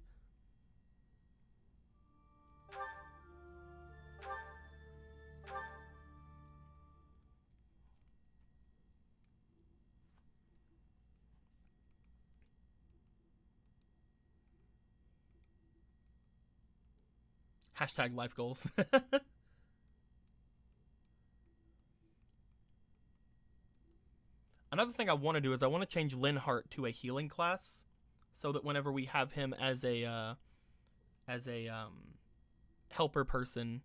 Hashtag life goals. Another thing I want to do is I want to change Linhart to a healing class, so that whenever we have him as a helper person,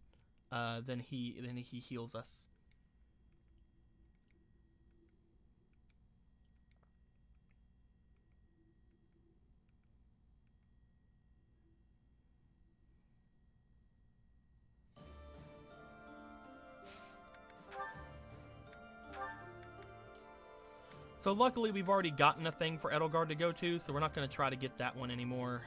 then he heals us. So luckily we've already gotten a thing for Edelgard to go to, so we're not going to try to get that one anymore.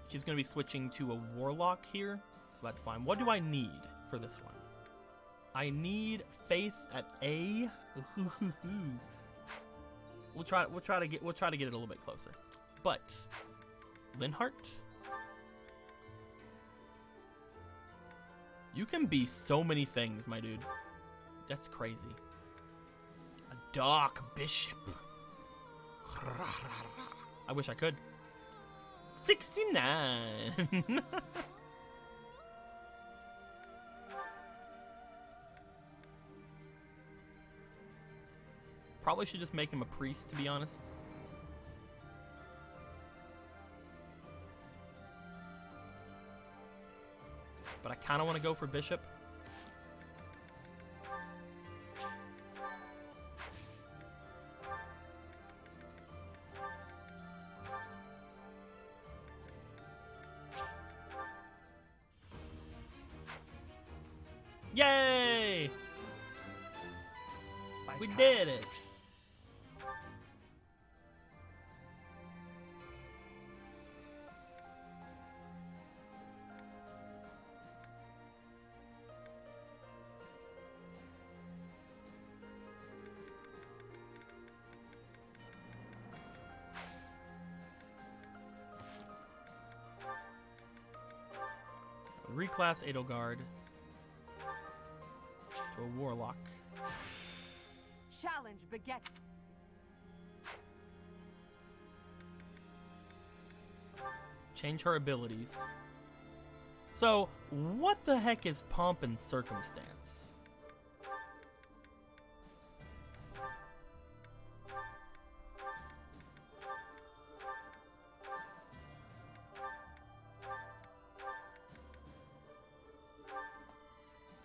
She's going to be switching to a Warlock here, so that's fine. What do I need for this one? I need faith at A. We'll try to get it a little bit closer. But Linhart, you can be so many things, my dude. That's crazy. Dark Bishop. I wish I could. 69. Probably should just make him a priest, to be honest. But I kind of want to go for Bishop. Yay! We did it! Reclass Edelgard to a Warlock. Challenge beget. Change her abilities. So, what the heck is Pomp and Circumstance?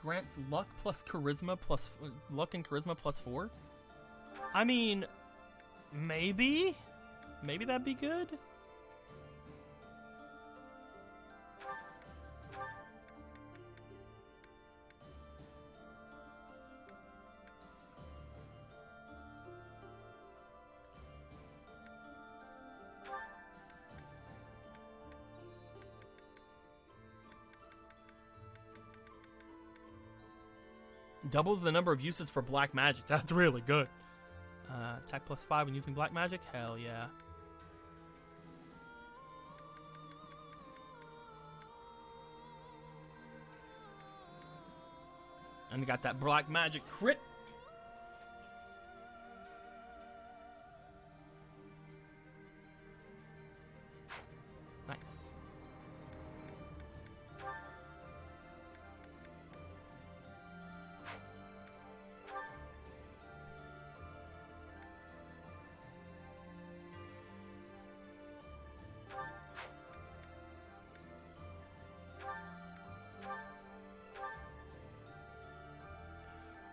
Grants luck plus charisma plus luck and charisma plus 4. I mean, maybe that'd be good. Doubles the number of uses for black magic. That's really good. Attack plus 5 when using black magic? Hell yeah. And we got that black magic crit. Nice.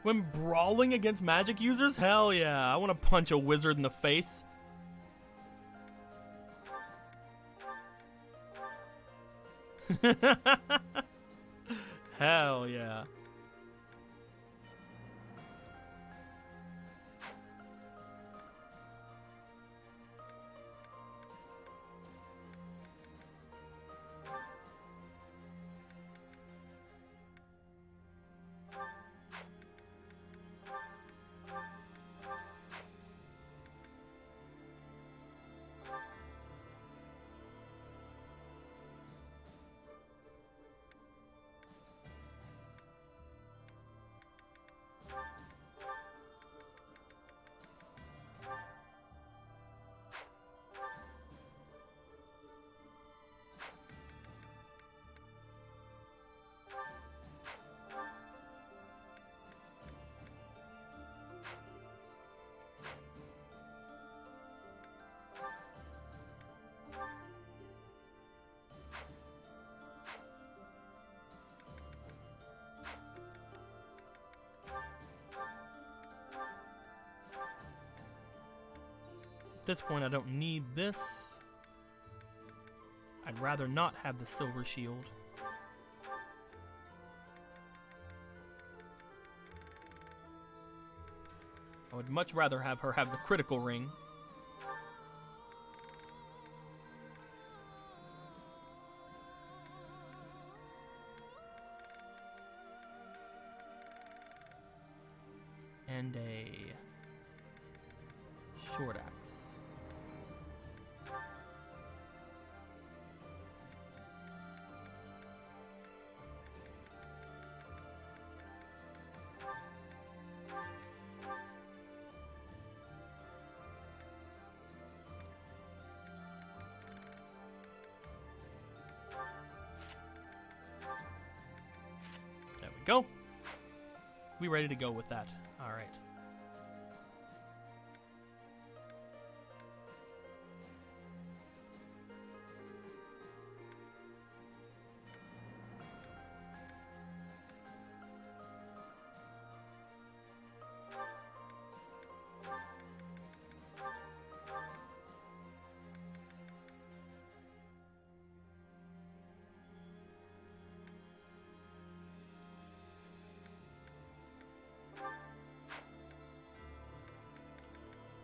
When brawling against magic users? Hell yeah. I want to punch a wizard in the face. Hell yeah. At this point, I don't need this. I'd rather not have the silver shield. I would much rather have her have the critical ring. And a short axe. There we go. We ready to go with that. All right.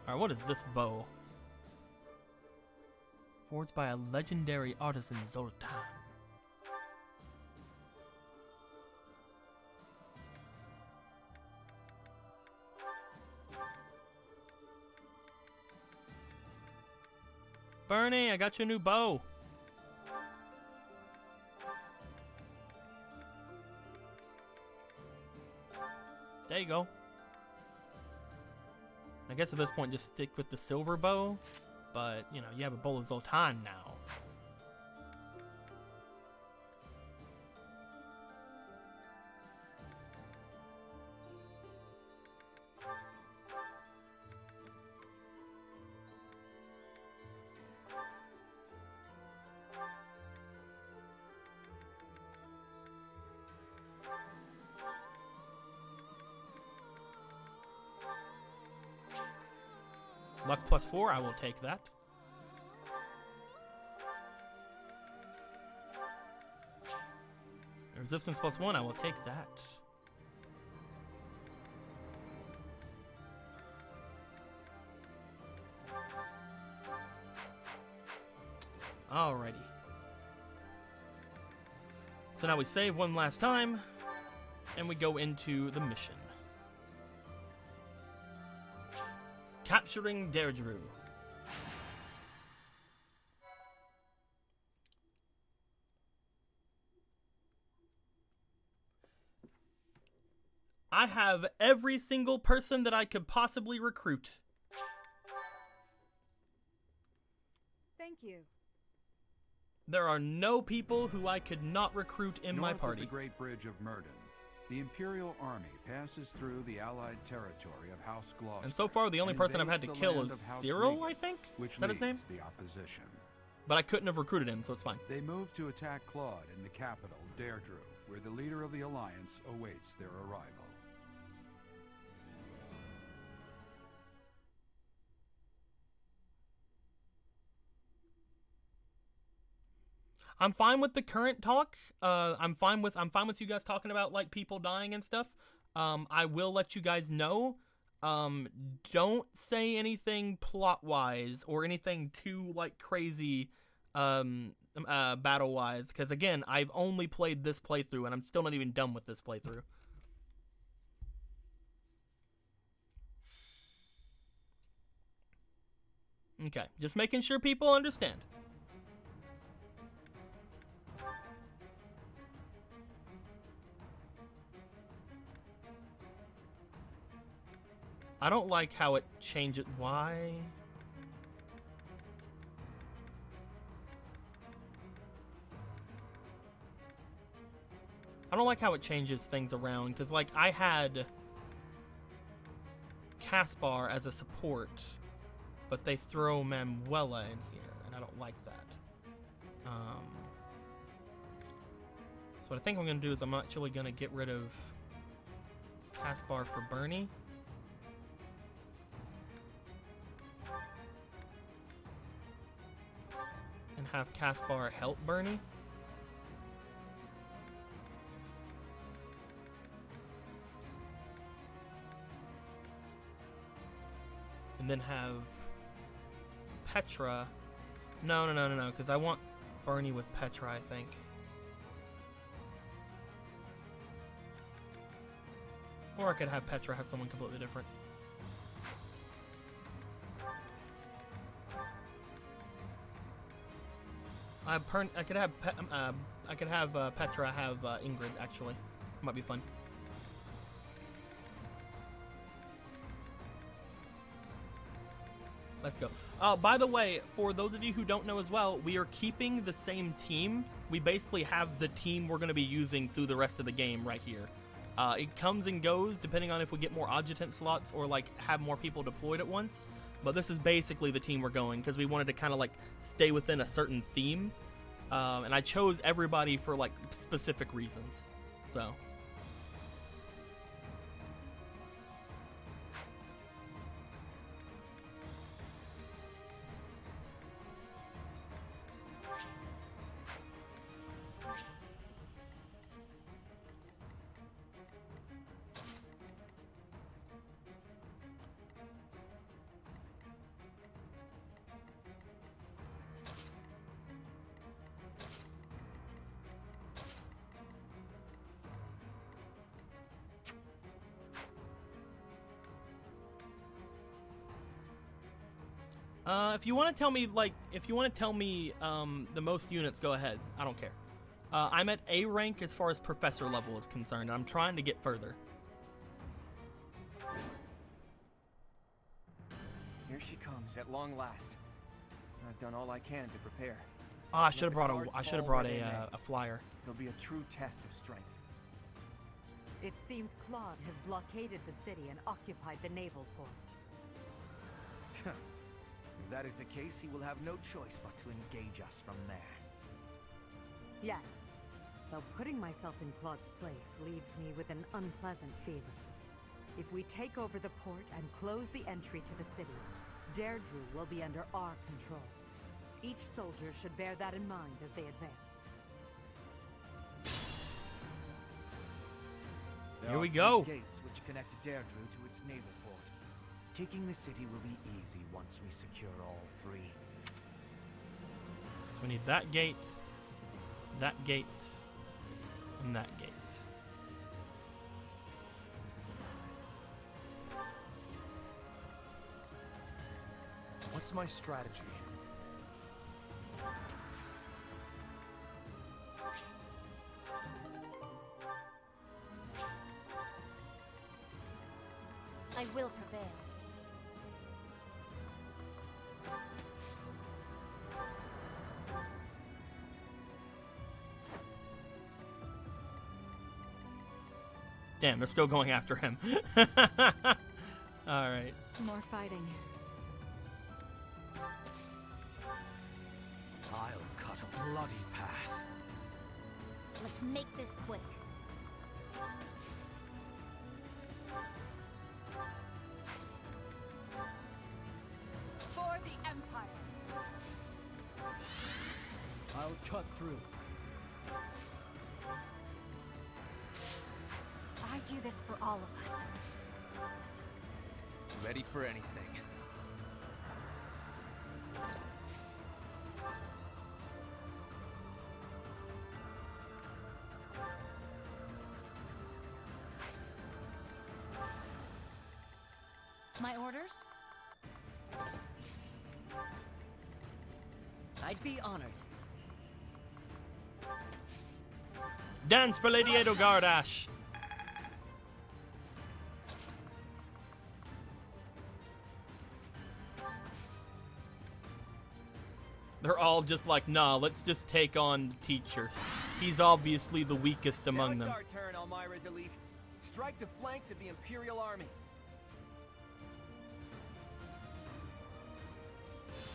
Alright, what is this bow? Forged by a legendary artisan, Zoltan. Bernie, I got you a new bow. There you go. I guess at this point just stick with the silver bow, but you know, you have a bow of Zoltan now. Luck +4, I will take that. Resistance +1, I will take that. Alrighty. So now we save one last time, and we go into the mission. Capturing Deirdre. I have every single person that I could possibly recruit. Thank you. There are no people who I could not recruit in my North party. of the Great Bridge of Murden, the Imperial Army passes through the Allied territory of House Gloucester. And so far, the only person I've had to kill is Cyril, I think? Which Is that his name? leads the opposition. But I couldn't have recruited him, so it's fine. They move to attack Claude in the capital, Deirdre, where the leader of the Alliance awaits their arrival. I'm fine with the current talk. I'm fine with you guys talking about like people dying and stuff. I will let you guys know. Don't say anything plot-wise or anything too like crazy battle-wise, because again, I've only played this playthrough and I'm still not even done with this playthrough. Okay, just making sure people understand. I don't like how it changes. Why? I don't like how it changes things around, because like I had Caspar as a support, but they throw Manuela in here, and I don't like that. So what I think I'm going to do is I'm actually going to get rid of Caspar for Bernie. And have Caspar help Bernie. And then have Petra. No, because I want Bernie with Petra, I think. Or I could have Petra have someone completely different. I could have Petra have Ingrid, actually. Might be fun. Let's go. By the way, for those of you who don't know as well, we are keeping the same team. We basically have the team we're going to be using through the rest of the game right here. It comes and goes depending on if we get more adjutant slots or like have more people deployed at once. But this is basically the team we're going because we wanted to kind of like stay within a certain theme. And I chose everybody for like specific reasons. So... if you want to tell me, the most units, go ahead. I don't care. I'm at A rank as far as professor level is concerned. I'm trying to get further. Here she comes at long last. I've done all I can to prepare. I should have brought a flyer. It'll be a true test of strength. It seems Claude has blockaded the city and occupied the naval port. If that is the case, he will have no choice but to engage us from there. Yes, though putting myself in Claude's place leaves me with an unpleasant feeling. If we take over the port and close the entry to the city, Deirdre will be under our control. Each soldier should bear that in mind as they advance. Here we go. Gates which connect Deirdre to its naval port. Taking the city will be easy once we secure all three. So we need that gate, and that gate. What's my strategy? I will prevail. Damn, they're still going after him. Alright. More fighting. I'll cut a bloody path. Let's make this quick. For the Empire. I'll cut through. I do this for all of us. Ready for anything. My orders? I'd be honored. Dance for Lady Edelgard, They're all just like, nah, let's just take on the teacher. He's obviously the weakest among them. Now it's our turn, Elmira's elite. Strike the flanks of the Imperial Army.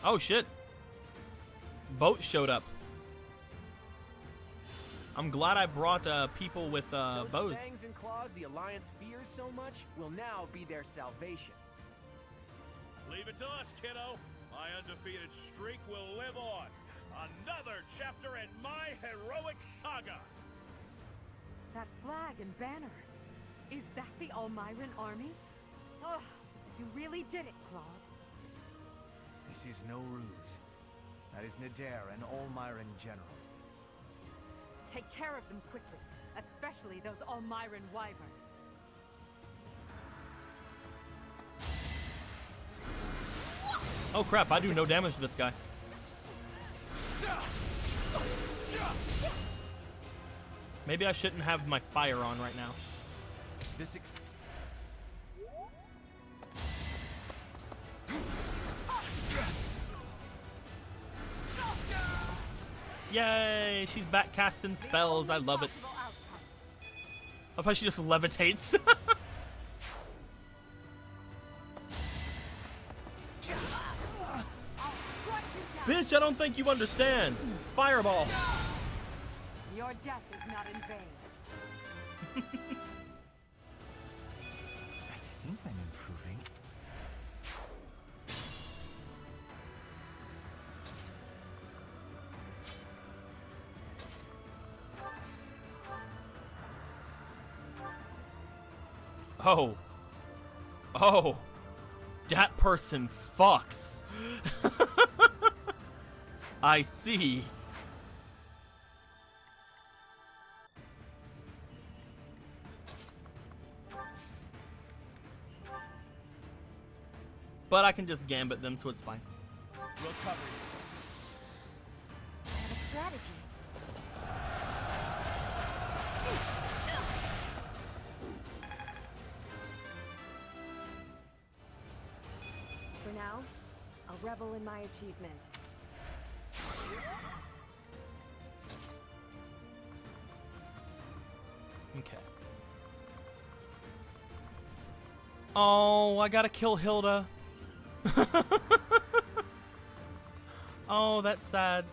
Oh shit. Boats showed up. I'm glad I brought people with Those bows. fangs and claws the Alliance fears so much will now be their salvation. Leave it to us, kiddo. My undefeated streak will live on. Another chapter in my heroic saga. That flag and banner. Is that the Almiran army? Ugh, you really did it, Claude. This is no ruse. That is Nadir, an Almiran general. Take care of them quickly, especially those Almiran wyverns. Oh crap, I do no damage to this guy. Maybe I shouldn't have my fire on right now. This Yay, she's back casting spells. I love it. I thought she just levitates. Bitch, I don't think you understand. Fireball. Your death is not in vain. I think I'm improving. Oh. Oh. That person fucks. I see. But I can just gambit them, so it's fine. We'll cover you. I have a strategy. For now, I'll revel in my achievement. Okay. Oh, I gotta kill Hilda. Oh, that's sad.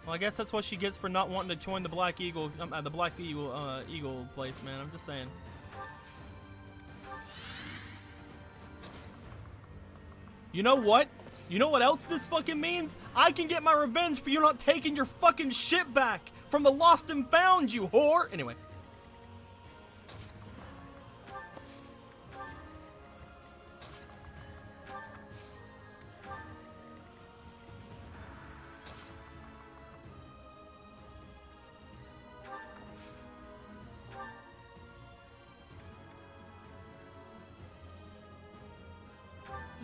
Well, I guess that's what she gets for not wanting to join the Black Eagle, Eagle place, man. I'm just saying. You know what? You know what else this fucking means? I can get my revenge for you not taking your fucking shit back from the lost and found, you whore! Anyway.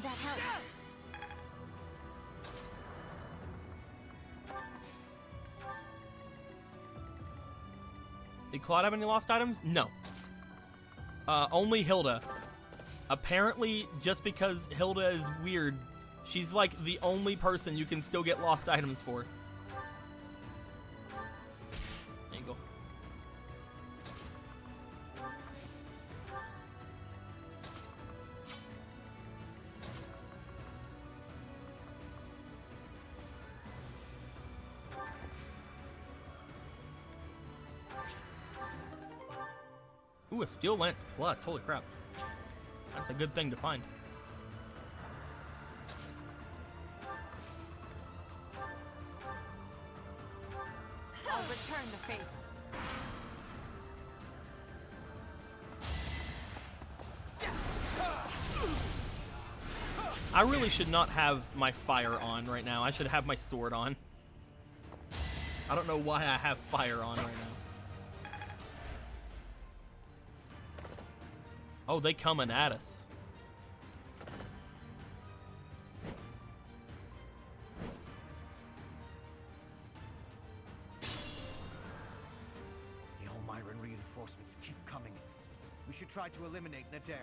That helps. Did Claude have any lost items? No. Only Hilda. Apparently, just because Hilda is weird, she's like the only person you can still get lost items for. There you go. Ooh, a Steel Lance Plus. Holy crap. That's a good thing to find. return the favor. I really should not have my fire on right now. I should have my sword on. I don't know why I have fire on right now. Oh, they coming at us. The Elmyran reinforcements keep coming. We should try to eliminate Nadir.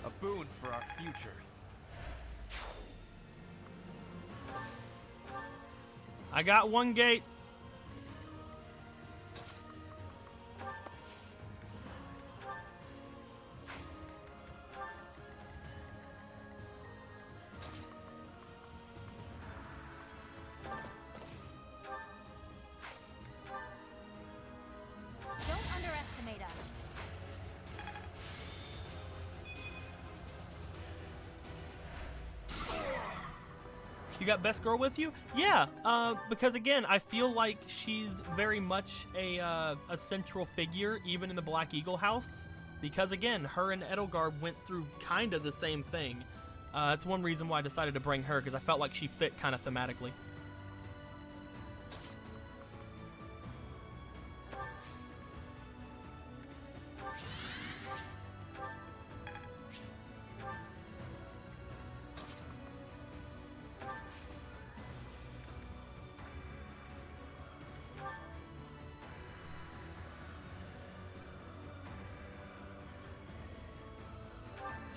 A boon for our future. I got one gate. Don't underestimate us. You got Best Girl with you? Yeah, because again, I feel like she's very much a central figure, even in the Black Eagle house. Because again, her and Edelgard went through kind of the same thing. That's one reason why I decided to bring her, because I felt like she fit kind of thematically.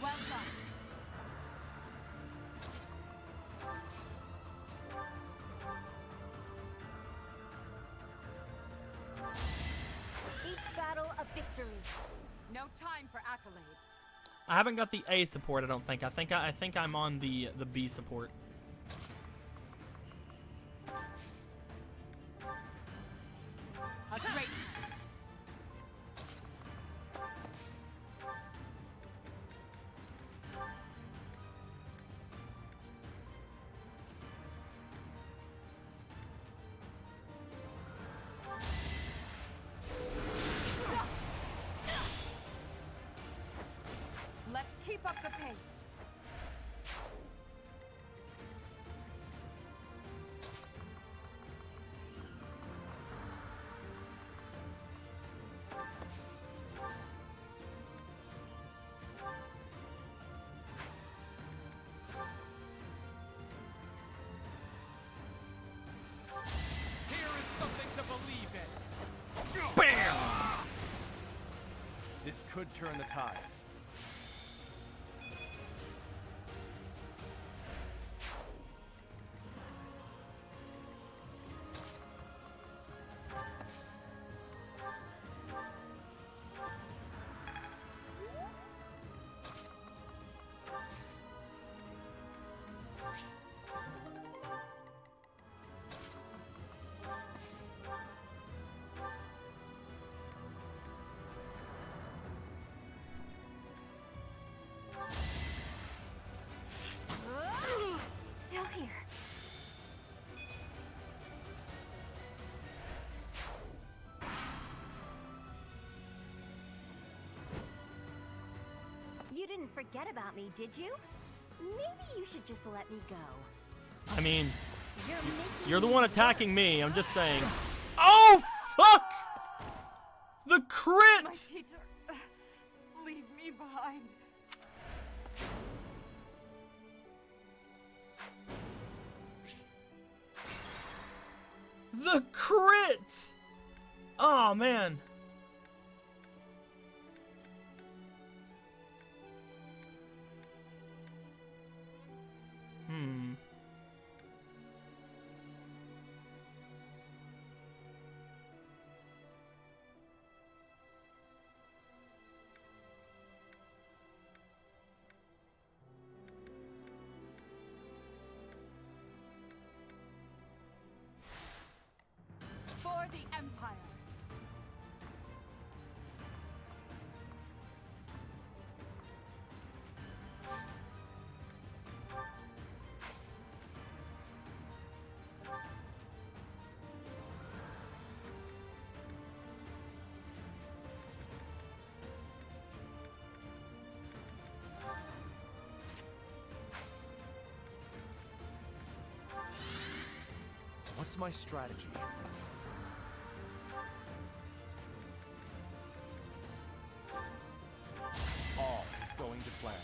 Well done. Each battle a victory. No time for accolades. I haven't got the A support, I don't think. I think I'm on the B support. A great. Let's keep up the pace. Here is something to believe in. BAM! This could turn the tides. Still here. You didn't forget about me, did you? Maybe you should just let me go. I mean, You're you're the one attacking me, I'm just saying. Oh, fuck! The crit! My teacher, leave me behind. The crit! Oh, man. the Empire! What's my strategy? All is going to plan.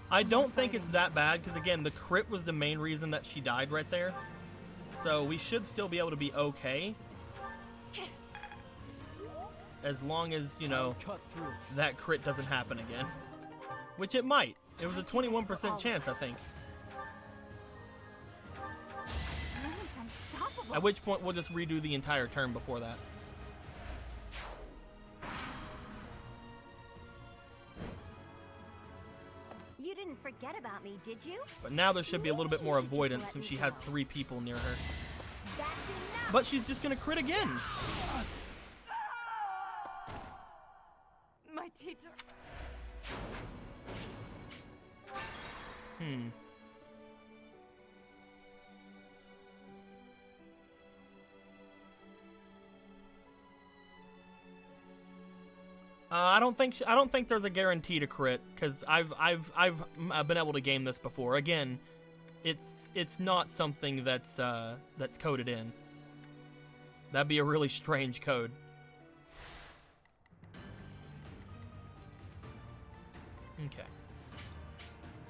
I don't think it's that bad, because again, the crit was the main reason that she died right there. So we should still be able to be okay. As long as, you know, that crit doesn't happen again. Which it might. It was a 21% chance, I think. At which point we'll just redo the entire turn before that. You didn't forget about me, did you? But now there should be a little bit more avoidance since she has 3 people near her. But she's just gonna crit again. My teacher. I don't think there's a guarantee to crit, because I've been able to game this before. Again, it's not something that's coded in. That'd be a really strange code. Okay.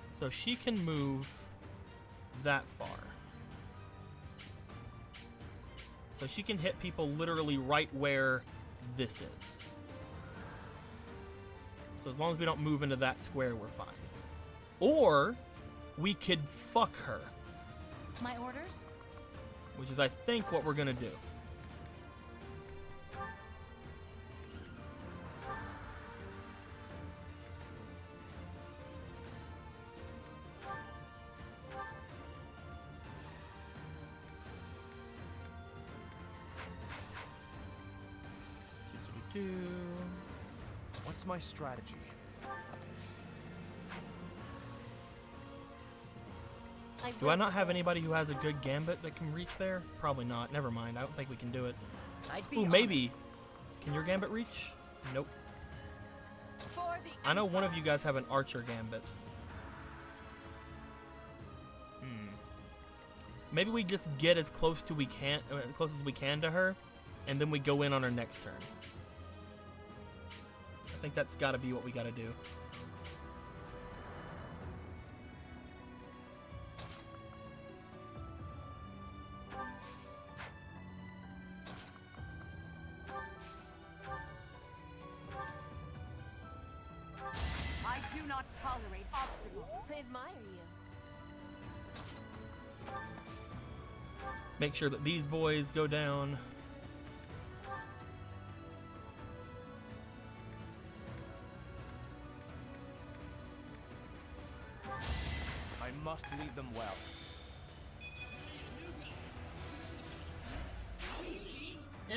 So she can move that far. So she can hit people literally right where this is. So as long as we don't move into that square, we're fine. Or we could fuck her. My orders? Which is, I think, what we're gonna do. What's my strategy? Do I not have anybody who has a good gambit that can reach there? Probably not. Never mind. I don't think we can do it. Ooh, maybe. Can your gambit reach? Nope. I know one of you guys have an archer gambit. Maybe we just get as close as we can to her, and then we go in on her next turn. I think that's got to be what we got to do. I do not tolerate obstacles. I admire you. Make sure that these boys go down. I must lead them well.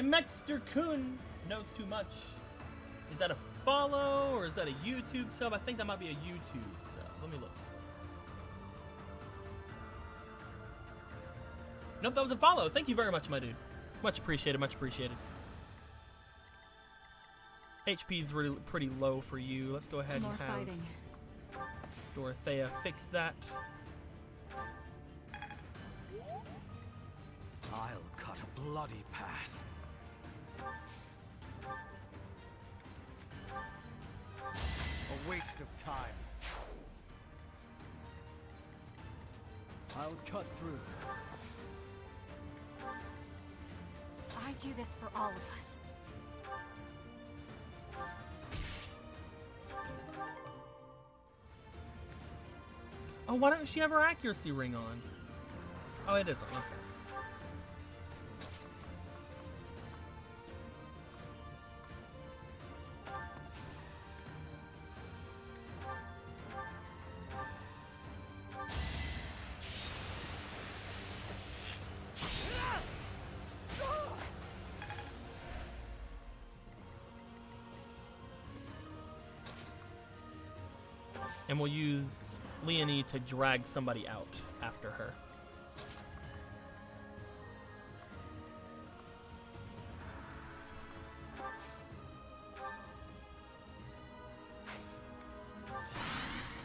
Mexter Kun knows too much. Is that a follow or is that a YouTube sub? I think that might be a YouTube sub. Let me look. Nope, that was a follow. Thank you very much, my dude. Much appreciated, much appreciated. HP's really pretty low for you. Let's go ahead and have fighting. Dorothea fix that. I'll cut a bloody path. A waste of time. I'll cut through. I do this for all of us. Oh, why doesn't she have her accuracy ring on? Oh, it is on. Okay. And we'll use Leonie to drag somebody out after her.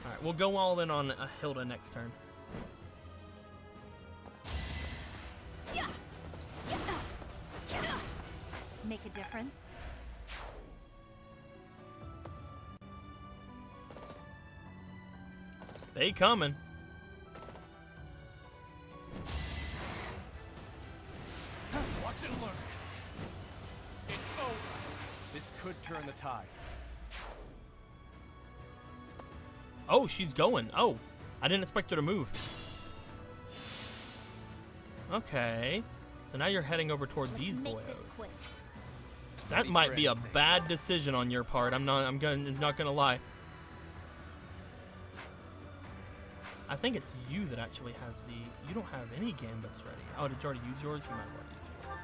Alright, we'll go all in on Hilda next turn. Make a difference? They coming. Watch and learn. It's over. This could turn the tides. Oh, she's going. Oh, I didn't expect her to move. Okay. So now you're heading over toward these boyos. That might be a bad decision on your part. I'm not gonna lie. I think it's you that actually has the. You don't have any gambits ready. Oh, did you already use yours? You might have already used yours.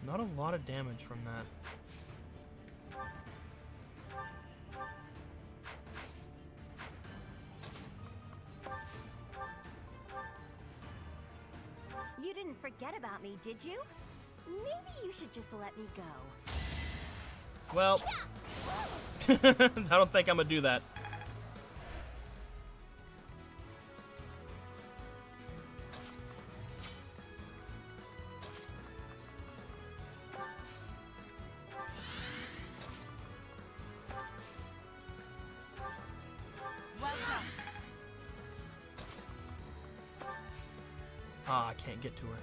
Not a lot of damage from that. You didn't forget about me, did you? Maybe you should just let me go. Well, I don't think I'm gonna do that. Ah, I can't get to her.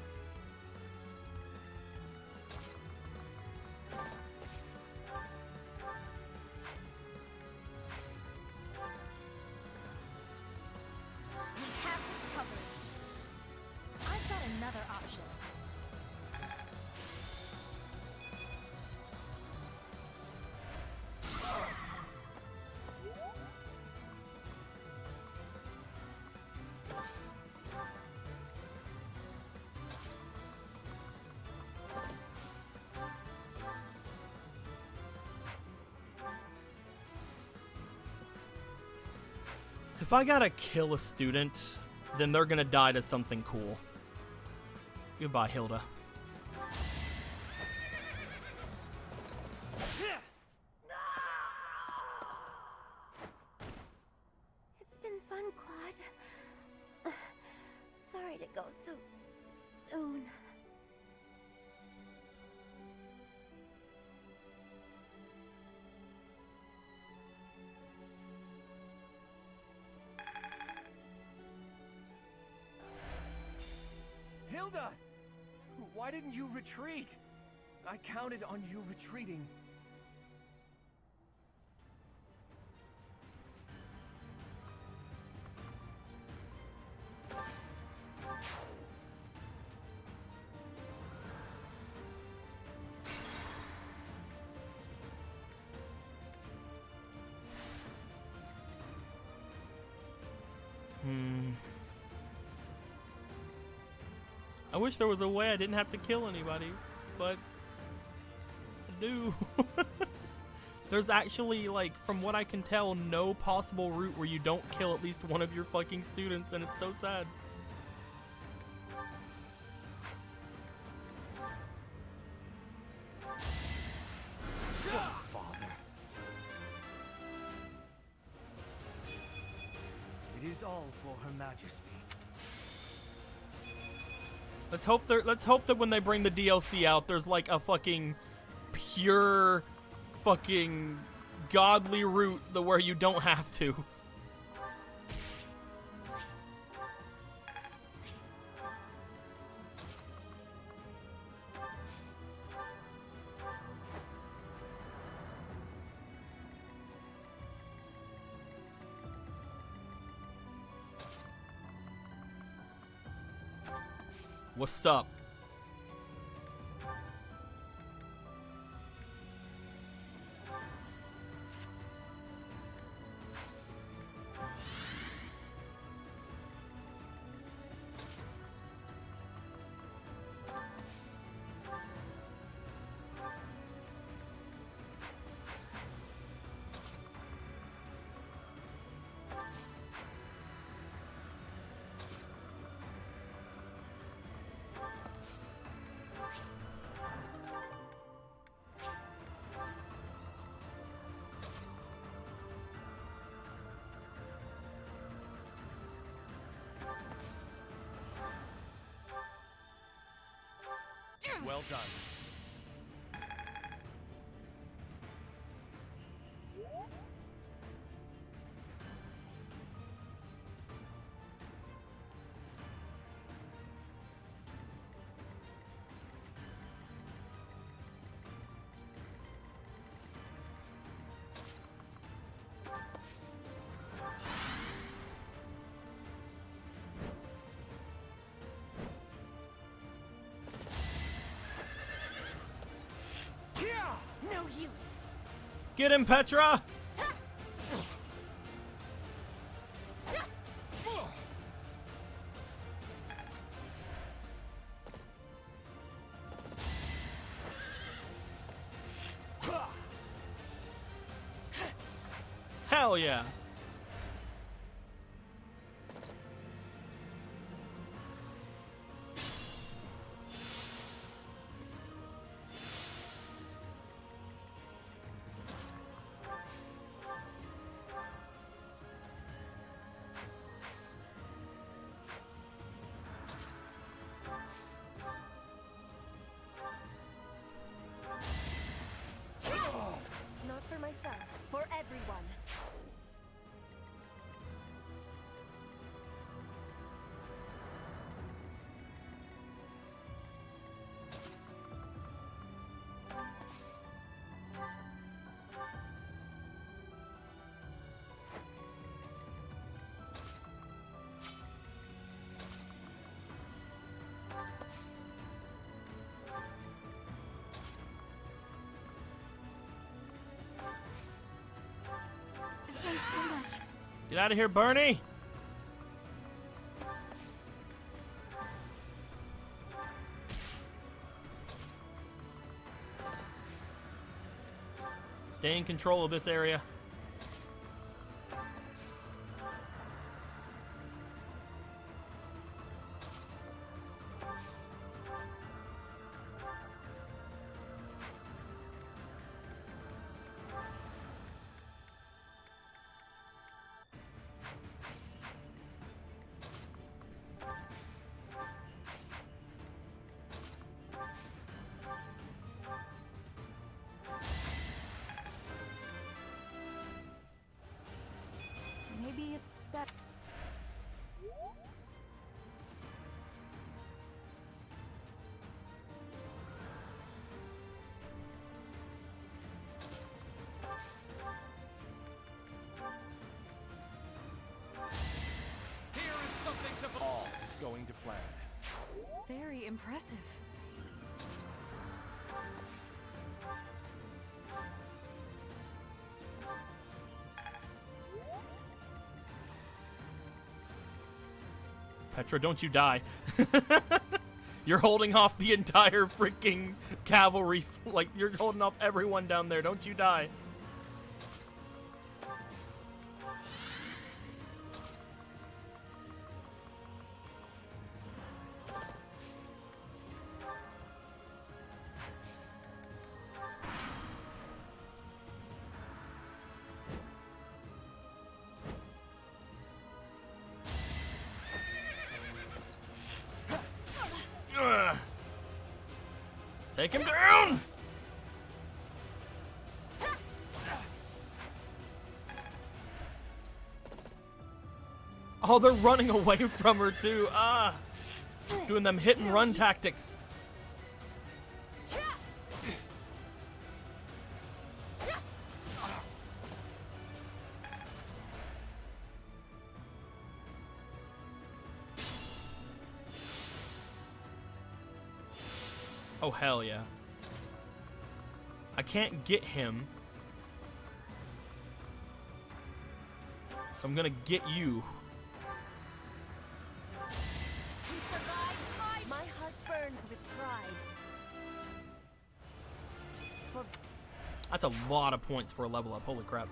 We have this covered. I've got another option. If I gotta kill a student, then they're gonna die to something cool. Goodbye, Hilda. It's been fun, Claude. Sorry to go so soon. Hilda! Why didn't you retreat? I counted on you retreating. I wish there was a way I didn't have to kill anybody, but I do. There's actually, like, from what I can tell, no possible route where you don't kill at least one of your fucking students, and it's so sad. Father. It is all for Her Majesty. Let's hope that when they bring the DLC out, there's like a fucking pure fucking godly route where you don't have to. What's up? Well done. No use. Get him, Petra! Hell yeah! Not for myself, for everyone. Thanks so much. Get out of here, Bernie! Stay in control of this area. Maybe it's better. Here is something to all is going to plan. Very impressive. Petra, don't you die. You're holding off the entire freaking cavalry. Like, you're holding off everyone down there. Don't you die. Ugh. Take him down! Oh, they're running away from her too. Ah! Doing them hit and run tactics. Oh, hell yeah. I can't get him. So I'm gonna get you. My heart burns with pride. For That's a lot of points for a level up. Holy crap.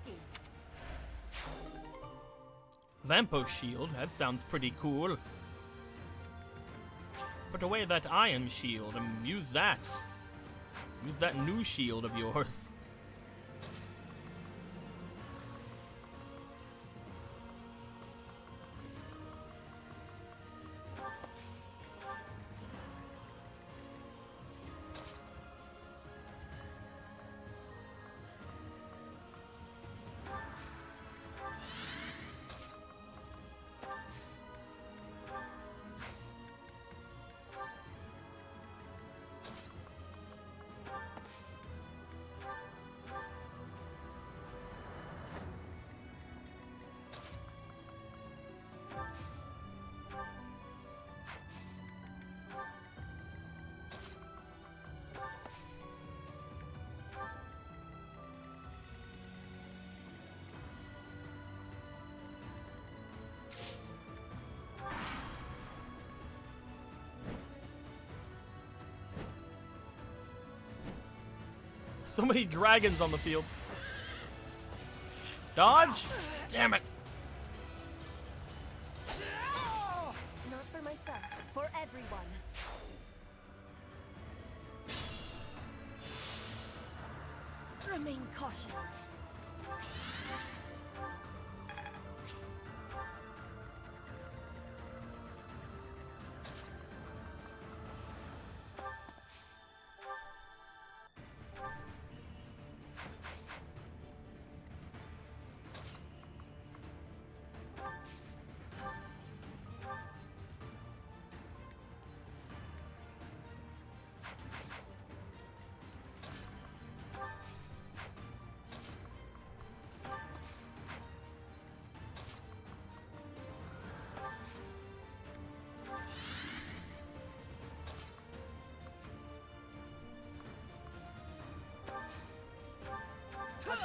lucky. Vampo shield, that sounds pretty cool. Put away that iron shield and use that. Use that new shield of yours. So many dragons on the field. Dodge? Damn it. Not for myself, for everyone. Remain cautious.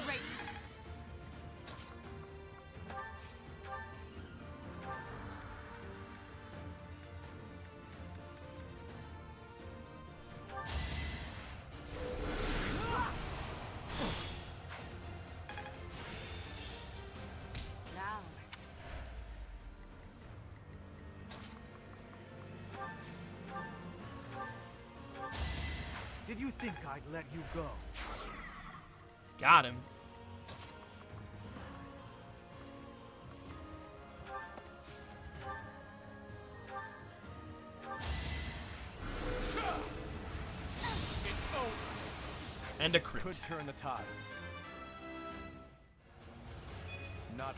Great. Now. Did you think I'd let you go? Got him. And a This crit. could turn the tides. Not.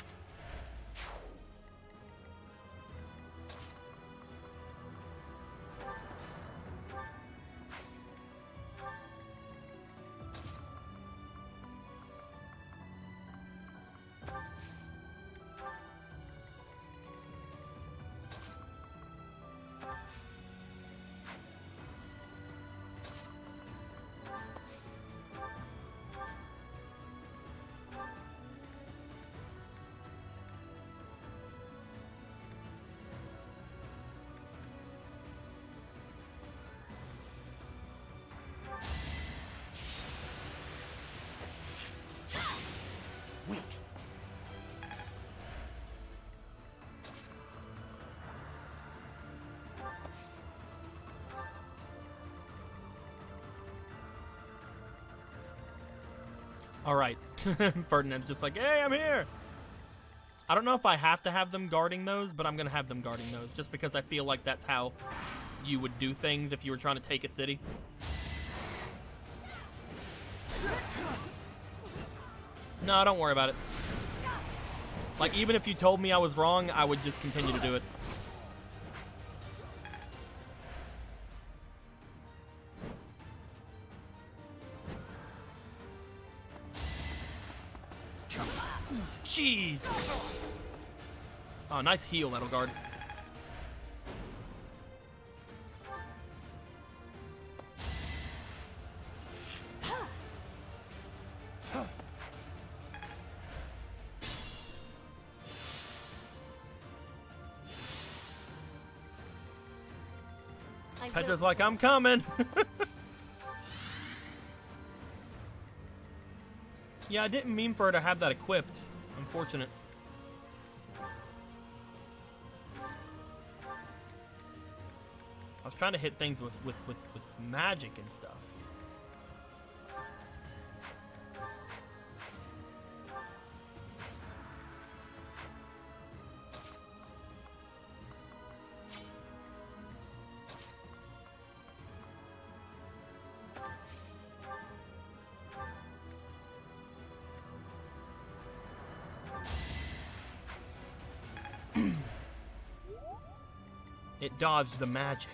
Weak. All right. Ferdinand's just like, hey, I'm here. I don't know if I have to have them guarding those, but I'm going to have them guarding those just because I feel like that's how you would do things if you were trying to take a city. No, don't worry about it. Like, even if you told me I was wrong, I would just continue to do it. Jeez. Oh, nice heal, that'll guard. Petra's like, I'm coming. Yeah, I didn't mean for her to have that equipped. Unfortunate. I was trying to hit things with magic and stuff. It dodged the magic.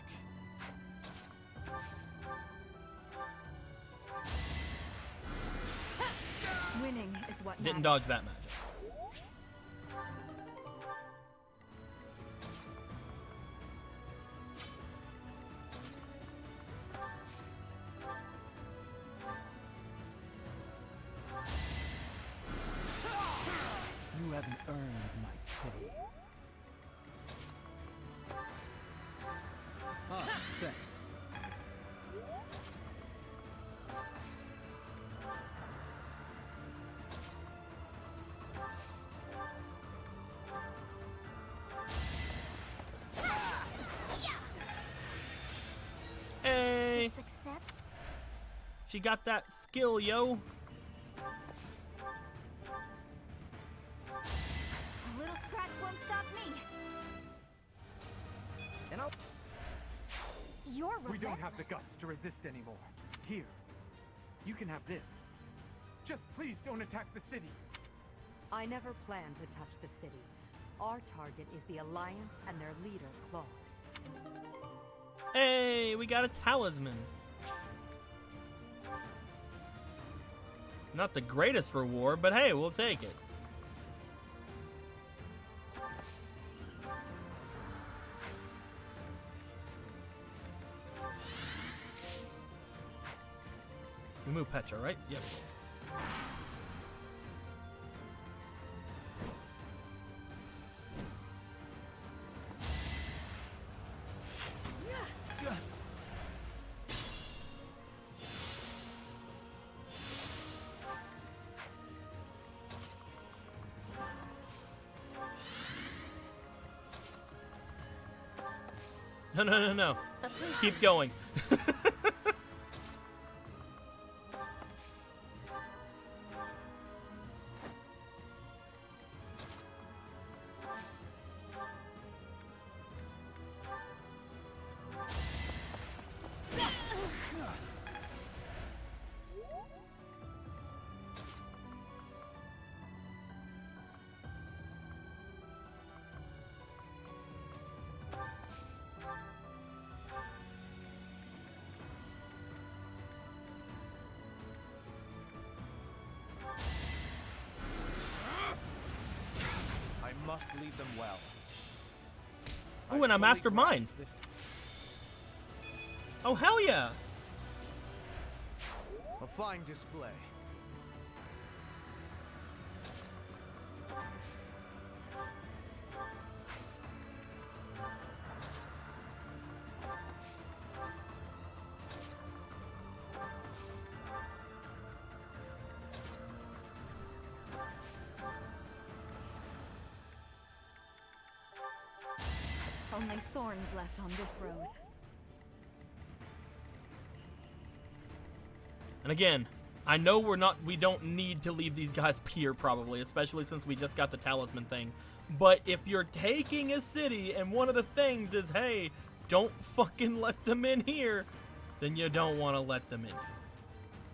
Winning is what Didn't matters. dodge that magic. You haven't earned my pity. Ah, thanks. Hey! Success? She got that skill, yo. A little scratch won't stop me. And I'll... You're relentless. We don't have the guts to resist anymore. Here, you can have this. Just please don't attack the city. I never planned to touch the city. Our target is the Alliance and their leader, Claude. Hey, we got a talisman. Not the greatest reward, but hey, we'll take it. We move Petra, right? Yeah, we did. No, no, no, no. Keep going. I must lead them well. Oh, and I'm after mine. Oh, hell yeah. A fine display. Only thorns left on this rose. And again, I know we don't need to leave these guys here probably, especially since we just got the talisman thing. But if you're taking a city and one of the things is, hey, don't fucking let them in here, then you don't want to let them in.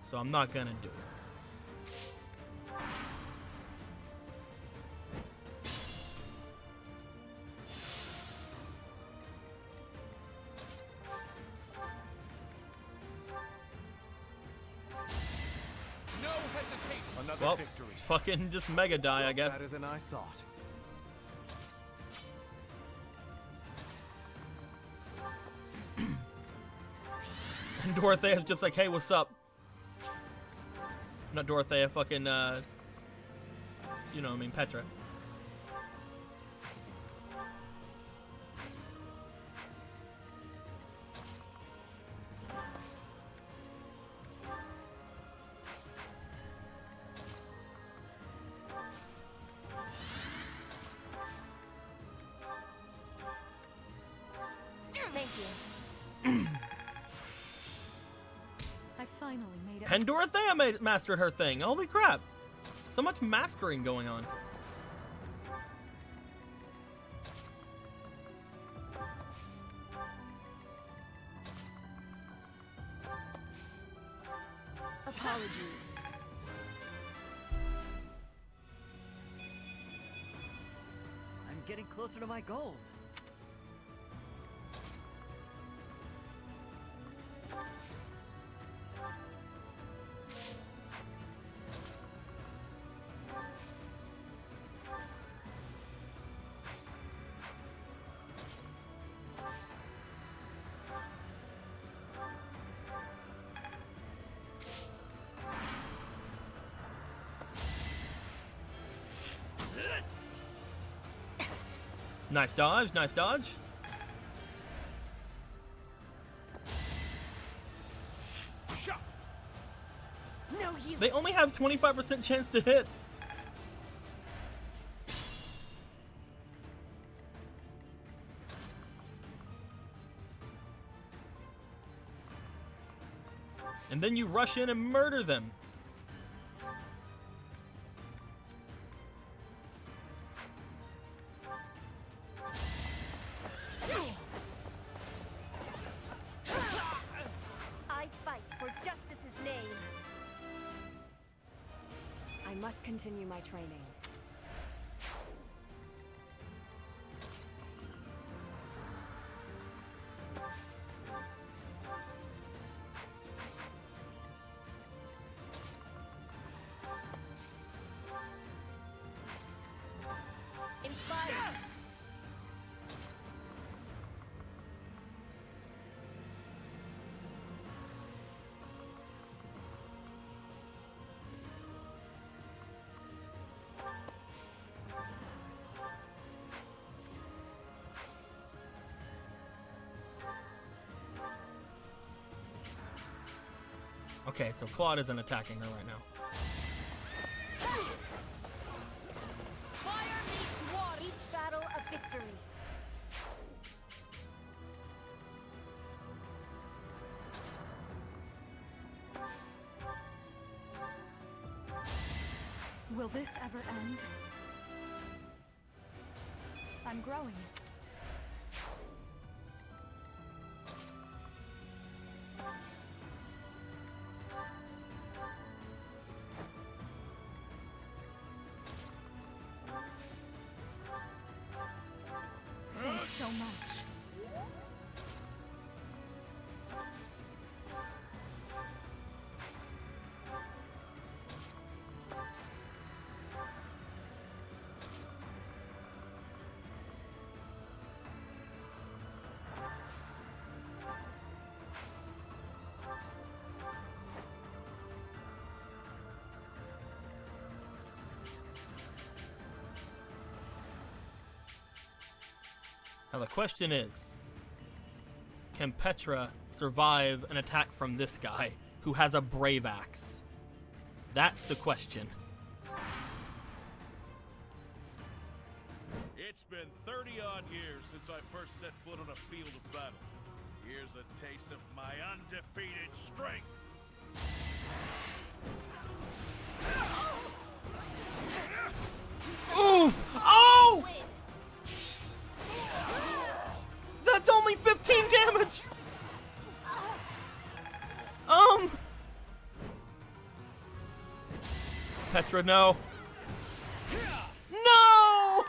So I'm not gonna do it. No hesitation. Another Well, victory. fucking just mega die, I guess. Better than I thought. And Dorothea's just like, hey, what's up? Not Dorothea, fucking, you know what I mean, Petra. And Dorothea mastered her thing. Holy crap. So much mastering going on. Apologies. I'm getting closer to my goals. Nice dodge, nice dodge. No use. They only have 25% chance to hit. And then you rush in and murder them. I fight for justice's name. I must continue my training. Inspired. Okay, so Claude isn't attacking her right now. Fire meets war. Each battle a victory. Will this ever end? I'm growing. Thanks so much. Now the question is, can Petra survive an attack from this guy who has a brave axe? That's the question. It's been 30-odd years since I first set foot on a field of battle. Here's a taste of my undefeated strength. Oof! Oh! That's only 15 damage! Petra, no. No!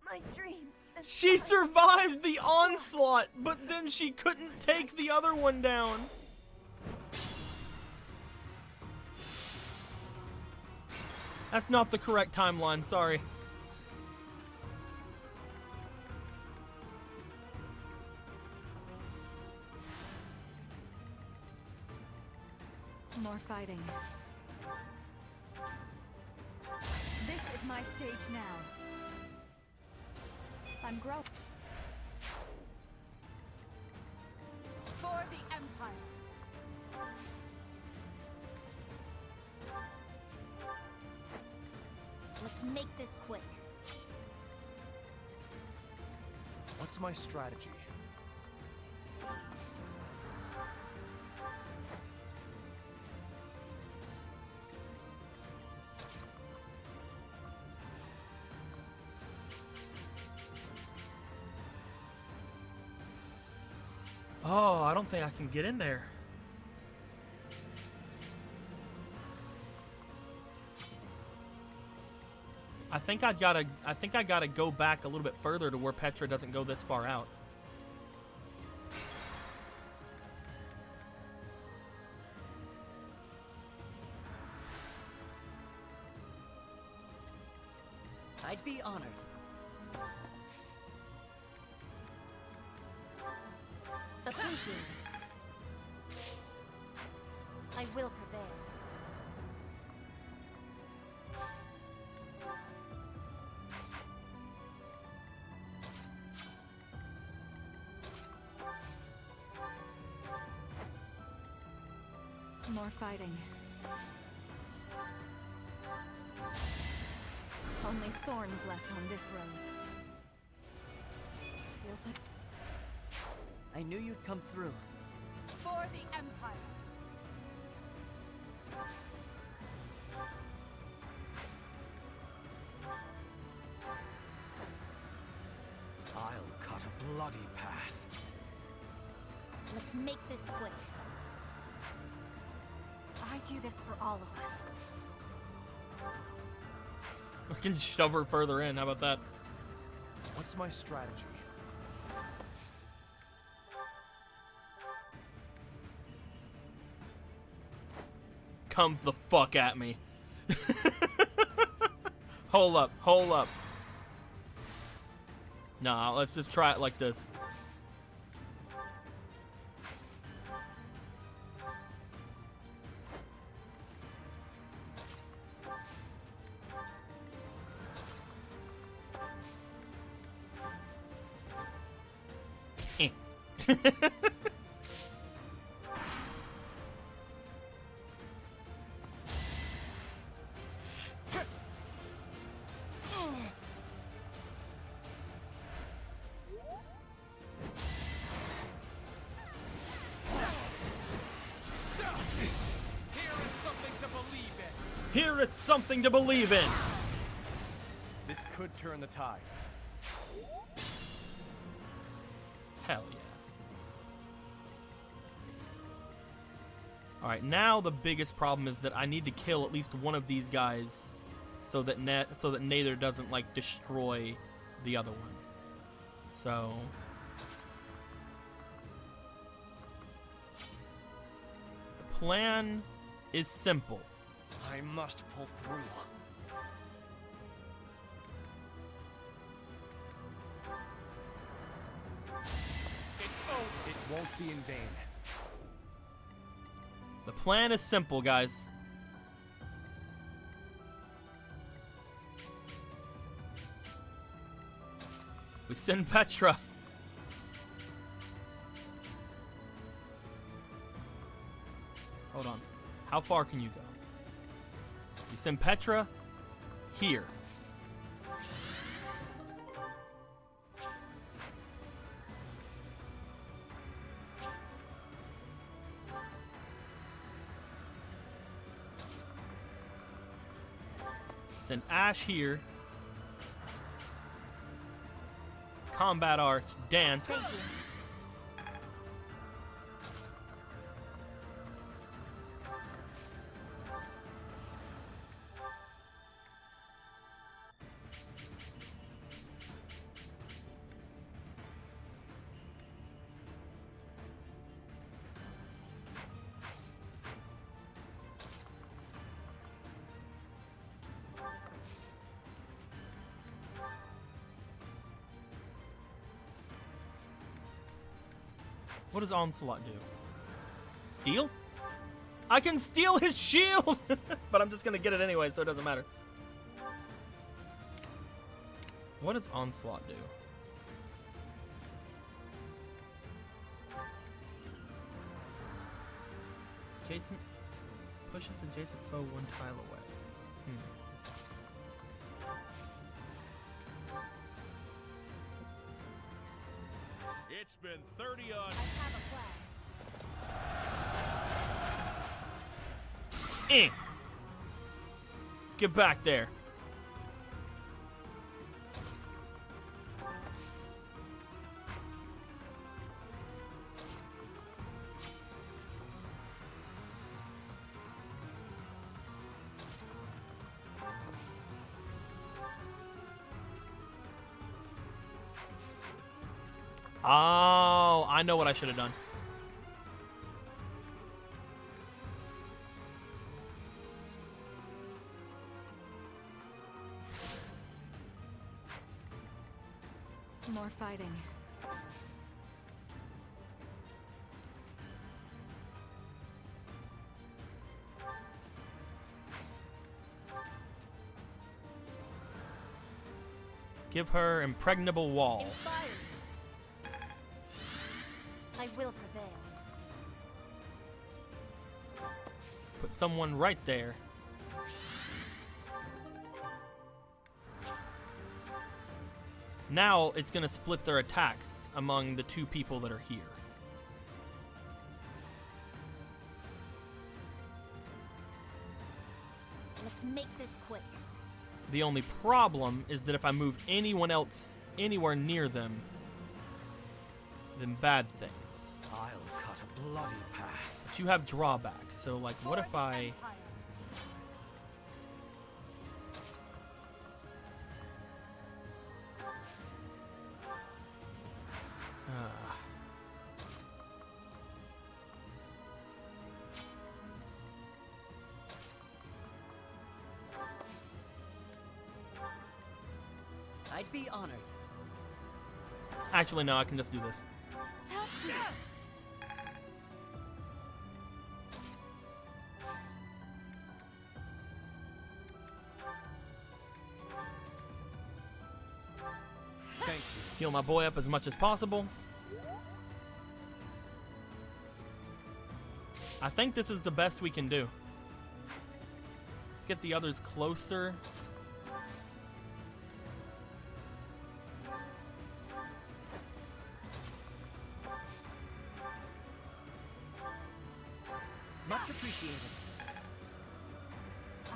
My dreams. She survived the onslaught, but then she couldn't take the other one down. That's not the correct timeline, sorry. More fighting. This is my stage now. I'm growing. For the Empire. Let's make this quick. What's my strategy? Oh, I don't think I can get in there. I think I gotta go back a little bit further to where Petra doesn't go this far out. I'd be honored. Appreciated. I will prevail. More fighting. Only thorns left on this rose. Feels like I knew you'd come through. For the Empire. I'll cut a bloody path. Let's make this quick. I do this for all of us. We can shove her further in. How about that? What's my strategy? Come the fuck at me. Hold up, hold up. Nah, let's just try it like this. Here is something to believe in. This could turn the tides. Hell yeah. Alright, now the biggest problem is that I need to kill at least one of these guys so that Nether doesn't like destroy the other one. So the plan is simple. I must pull through. It won't be in vain. The plan is simple, guys. We send Petra. Hold on. How far can you go? You send Petra here. Send Ash here. Combat art, dance. What does Onslaught do? Steal? I can steal his shield! But I'm just gonna get it anyway, so it doesn't matter. What does Onslaught do? Jason pushes adjacent foe one tile away. It's been 30 on. Get back there. Oh, I know what I should have done. More fighting. Give her impregnable wall. Inspired. I will prevail. Put someone right there. Now it's going to split their attacks among the two people that are here. Let's make this quick. The only problem is that if I move anyone else anywhere near them, then bad things. I'll cut a bloody path. But you have drawbacks, so like what if I... I'd be honored. Actually, no, I can just do this. Thank you. Heal my boy up as much as possible. I think this is the best we can do. Let's get the others closer. Much appreciated.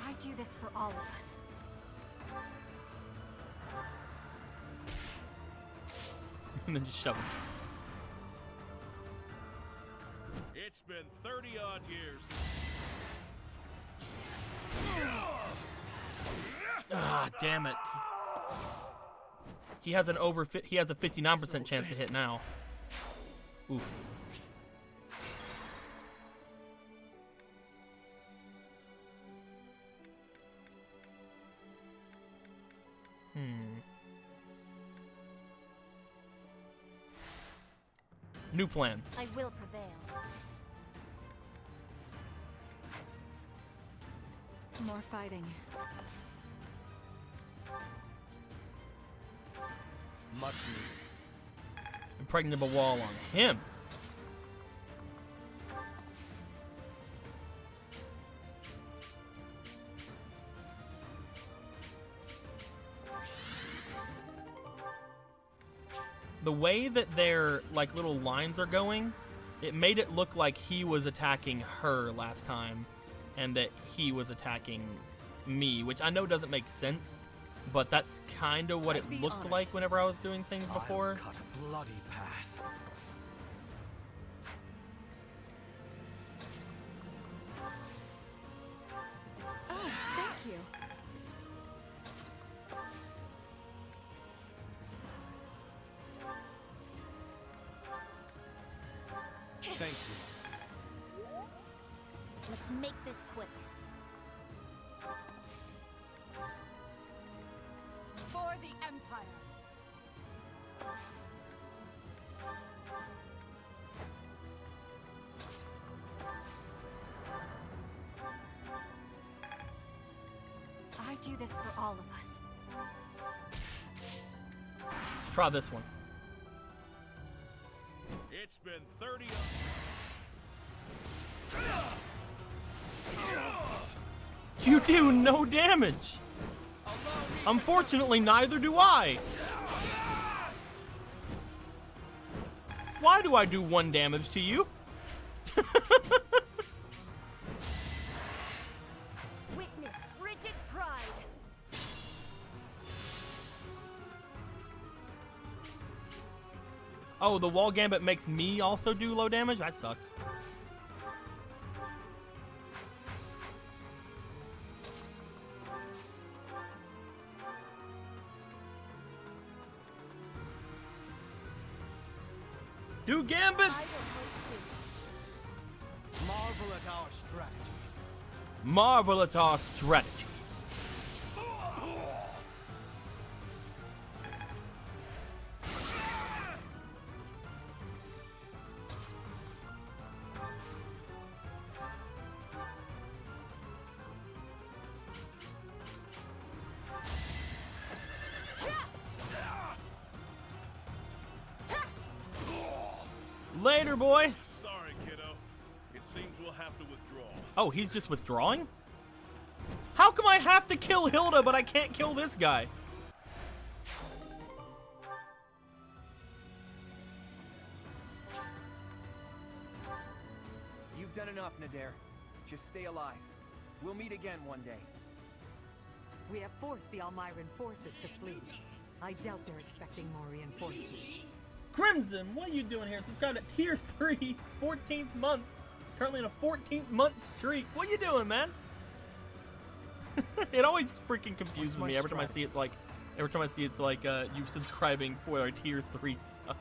I do this for all of us. And then just shove him. It's been 30-odd years. Ah, damn it. He has an he has a 59% chance to hit now. Oof. New plan. I will prevail. More fighting. Much needed. Impregnable wall on him. The way that their like little lines are going, it made it look like he was attacking her last time and that he was attacking me, which I know doesn't make sense, but that's kind of what it looked like whenever I was doing things before. I'll cut a bloody path. Oh, thank you. Thank you. Let's make this quick. For the Empire. I do this for all of us. Let's try this one. It's been 30. You do no damage. Unfortunately, neither do I. Why do I do 1 damage to you? Witness frigid pride. Oh, the wall gambit makes me also do low damage? That sucks. Do I will gambits! hope to. Marvel at our strategy. Marvel at our strategy. Later, boy. Sorry, kiddo. It seems we'll have to withdraw. Oh, he's just withdrawing? How come I have to kill Hilda, but I can't kill this guy? You've done enough, Nadir. Just stay alive. We'll meet again one day. We have forced the Almiran forces to flee. I doubt they're expecting more reinforcements. Crimson, what are you doing here? Subscribe to Tier 3, 14th month. Currently in a 14th month streak. What are you doing, man? It always freaking confuses me every time I see it's like, you subscribing for our Tier 3 sub.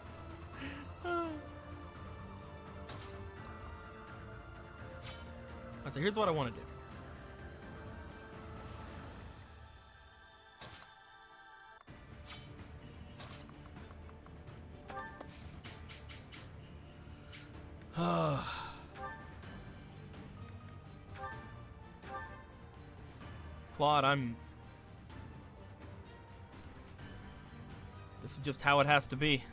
So here's what I want to do. Claude, this is just how it has to be.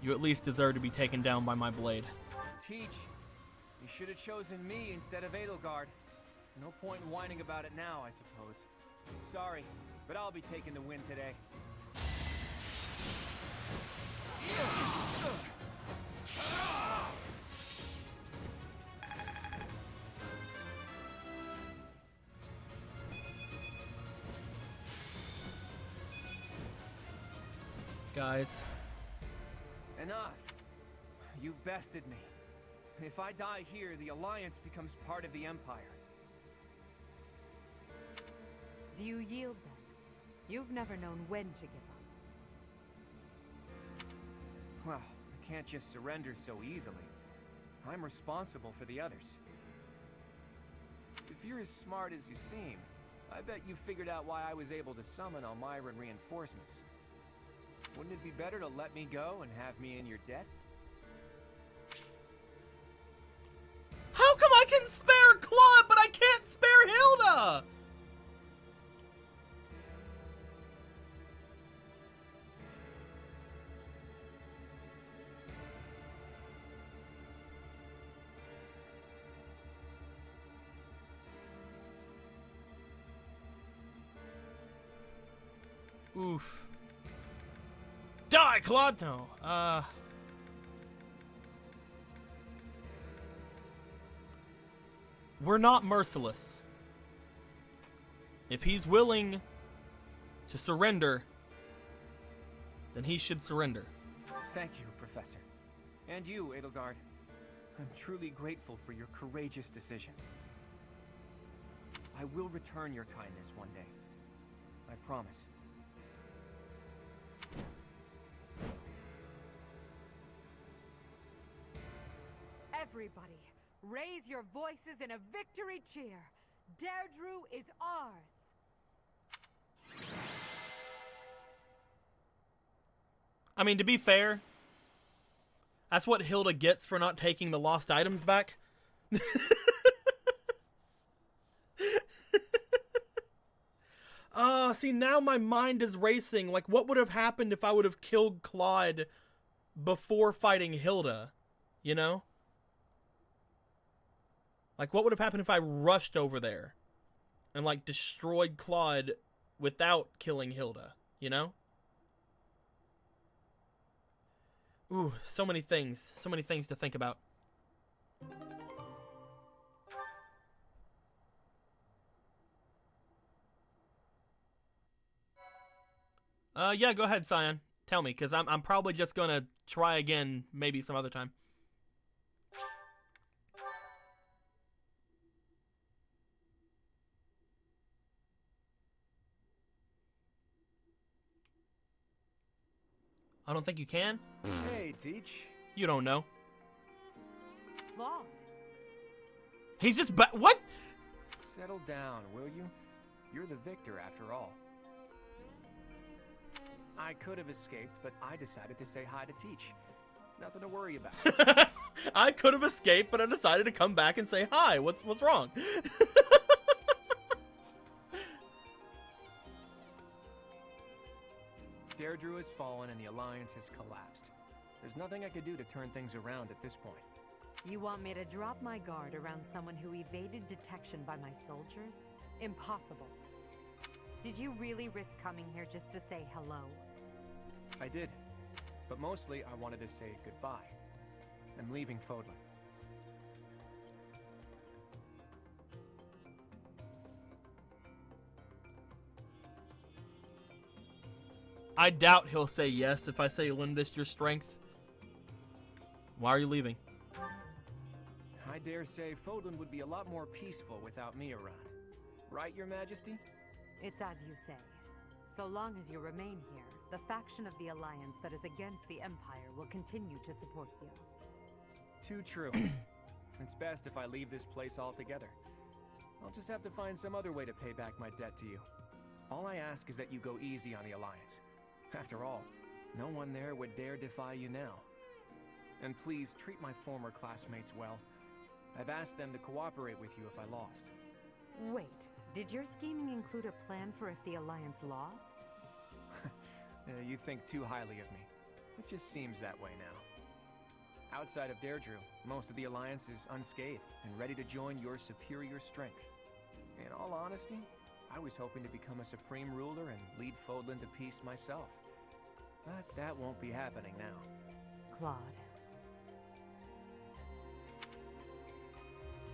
You at least deserve to be taken down by my blade. Teach, you should have chosen me instead of Edelgard. No point in whining about it now, I suppose. Sorry, but I'll be taking the win today. Guys. Enough. You've bested me. If I die here, the Alliance becomes part of the Empire. Do you yield then? You've never known when to give up. Well, I can't just surrender so easily. I'm responsible for the others. If you're as smart as you seem, I bet you figured out why I was able to summon Almiran reinforcements. Wouldn't it be better to let me go and have me in your debt? How come I can spare Claude, but I can't spare Hilda? Oof. Die, Claude! No. We're not merciless. If he's willing to surrender, then he should surrender. Thank you, Professor. And you, Edelgard. I'm truly grateful for your courageous decision. I will return your kindness one day. I promise. Everybody, raise your voices in a victory cheer. Deirdre is ours. I mean, to be fair, that's what Hilda gets for not taking the lost items back. See, now my mind is racing. Like, what would have happened if I would have killed Claude before fighting Hilda? You know? Like, what would have happened if I rushed over there and, like, destroyed Claude without killing Hilda? You know? Ooh, so many things. So many things to think about. Yeah, go ahead, Cyan. Tell me, because I'm probably just going to try again maybe some other time. I don't think you can. Hey, Teach. You don't know. Claude. He's just what? Settle down, will you? You're the victor after all. I could have escaped, but I decided to say hi to Teach. Nothing to worry about. I could have escaped, but I decided to come back and say hi. What's wrong? Deirdre has fallen and the Alliance has collapsed. There's nothing I could do to turn things around at this point. You want me to drop my guard around someone who evaded detection by my soldiers? Impossible. Did you really risk coming here just to say hello? I did, but mostly I wanted to say goodbye. I'm leaving Fodlan. I doubt he'll say yes if I say lend us your strength. Why are you leaving? I dare say Fodlan would be a lot more peaceful without me around. Right, Your Majesty? It's as you say. So long as you remain here, the faction of the Alliance that is against the Empire will continue to support you. Too true. It's best if I leave this place altogether. I'll just have to find some other way to pay back my debt to you. All I ask is that you go easy on the Alliance. After all, no one there would dare defy you now. And please treat my former classmates well. I've asked them to cooperate with you if I lost. Wait, did your scheming include a plan for if the Alliance lost? You think too highly of me. It just seems that way now. Outside of Deirdre, most of the Alliance is unscathed and ready to join your superior strength. In all honesty, I was hoping to become a supreme ruler and lead Fodlan to peace myself. But that won't be happening now. Claude.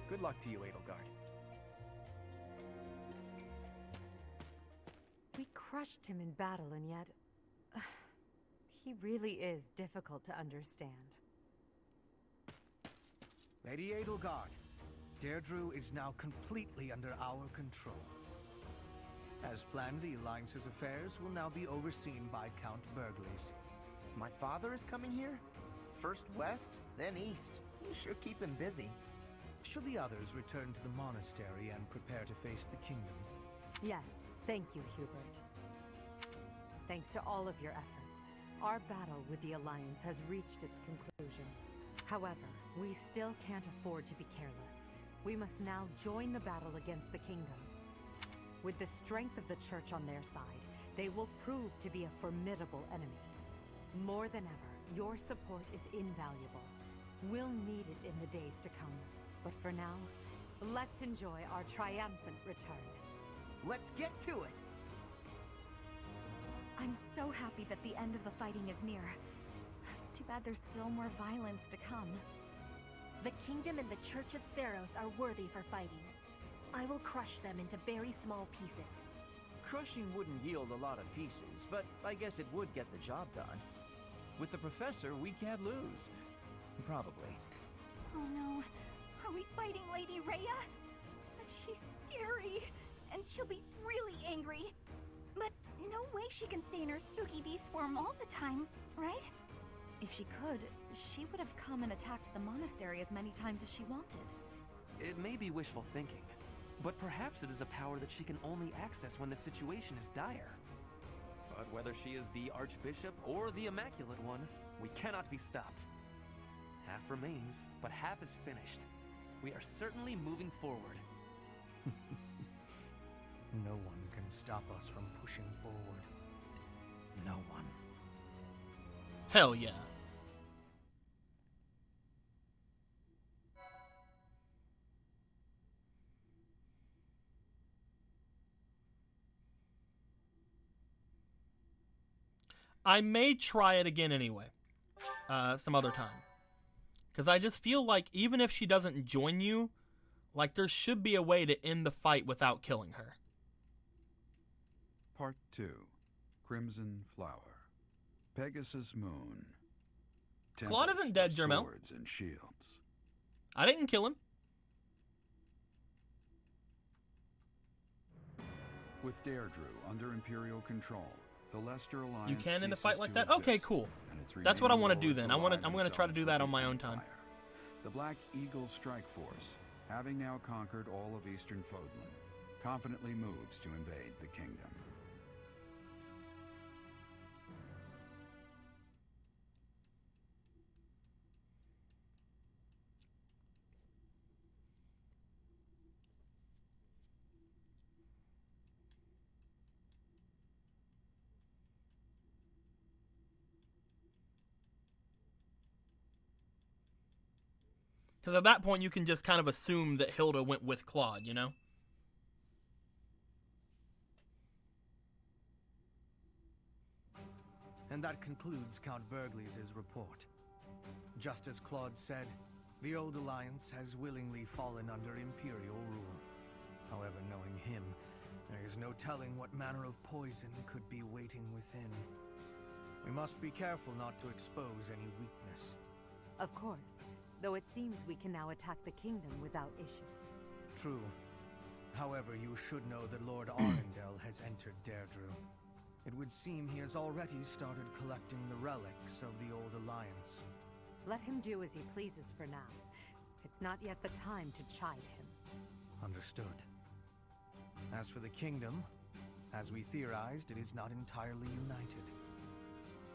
Good luck to you, Edelgard. We crushed him in battle, and yet... he really is difficult to understand. Lady Edelgard, Deirdre is now completely under our control. As planned, the Alliance's affairs will now be overseen by Count Burgles. My father is coming here? First west, then east. You sure keep him busy. Should the others return to the monastery and prepare to face the kingdom? Yes, thank you, Hubert. Thanks to all of your efforts, our battle with the Alliance has reached its conclusion. However, we still can't afford to be careless. We must now join the battle against the kingdom. With the strength of the Church on their side, they will prove to be a formidable enemy. More than ever, your support is invaluable. We'll need it in the days to come. But for now, let's enjoy our triumphant return. Let's get to it! I'm so happy that the end of the fighting is near. Too bad there's still more violence to come. The Kingdom and the Church of Seiros are worthy for fighting. I will crush them into very small pieces. Crushing wouldn't yield a lot of pieces, but I guess it would get the job done. With the Professor, we can't lose. Probably. Oh no. Are we fighting Lady Rhea? But she's scary, and she'll be really angry. But no way she can stay in her spooky beast form all the time, right? If she could, she would have come and attacked the monastery as many times as she wanted. It may be wishful thinking, but perhaps it is a power that she can only access when the situation is dire. But whether she is the Archbishop or the Immaculate One, we cannot be stopped. Half remains, but half is finished. We are certainly moving forward. No one can stop us from pushing forward. No one. Hell yeah. I may try it again anyway. Some other time. Because I just feel like even if she doesn't join you, like there should be a way to end the fight without killing her. Part 2. Crimson Flower. Pegasus Moon. Claude isn't dead, Jermel. Swords and shields. I didn't kill him. With Deirdre under Imperial control, the Leicester Alliance You can end a ceases fight like to that? Okay, exist, cool. That's what I want to do lords then. allied I'm gonna try to themselves do with that the on my own time. Empire. The Black Eagle Strike Force, having now conquered all of Eastern Fodlan, confidently moves to invade the kingdom. Because at that point, you can just kind of assume that Hilda went with Claude, you know? And that concludes Count Burgley's report. Just as Claude said, the Old Alliance has willingly fallen under Imperial rule. However, knowing him, there is no telling what manner of poison could be waiting within. We must be careful not to expose any weakness. Of course, though it seems we can now attack the kingdom without issue. True. However, you should know that Lord Arundel has entered Deirdre. It would seem he has already started collecting the relics of the Old Alliance. Let him do as he pleases for now. It's not yet the time to chide him. Understood. As for the kingdom, as we theorized, it is not entirely united.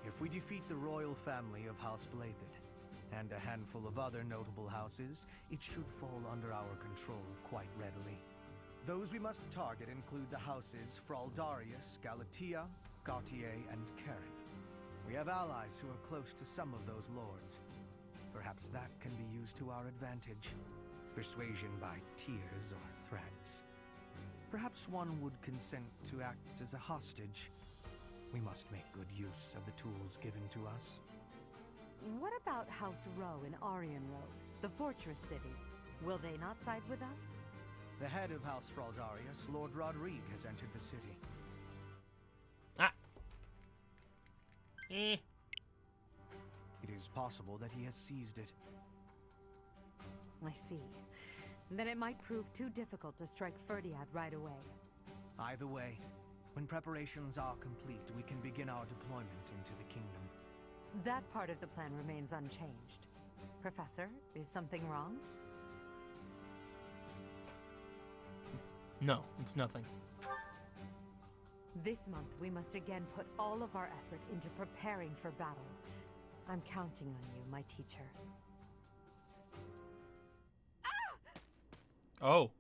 If we defeat the royal family of House Blathed, and a handful of other notable houses, it should fall under our control quite readily. Those we must target include the houses Fraldarius, Galatea, Gautier, and Karen. We have allies who are close to some of those lords. Perhaps that can be used to our advantage. Persuasion by tears or threats. Perhaps one would consent to act as a hostage. We must make good use of the tools given to us. What about House Row in Arian Road, the fortress city? Will they not side with us? The head of House Fraldarius, Lord Rodrigue, has entered the city. Ah. It is possible that he has seized it. I see. Then it might prove too difficult to strike Ferdiad right away. Either way, when preparations are complete, we can begin our deployment into the kingdom. That part of the plan remains unchanged. Professor, is something wrong? No, it's nothing. This month, we must again put all of our effort into preparing for battle. I'm counting on you, my teacher. Oh.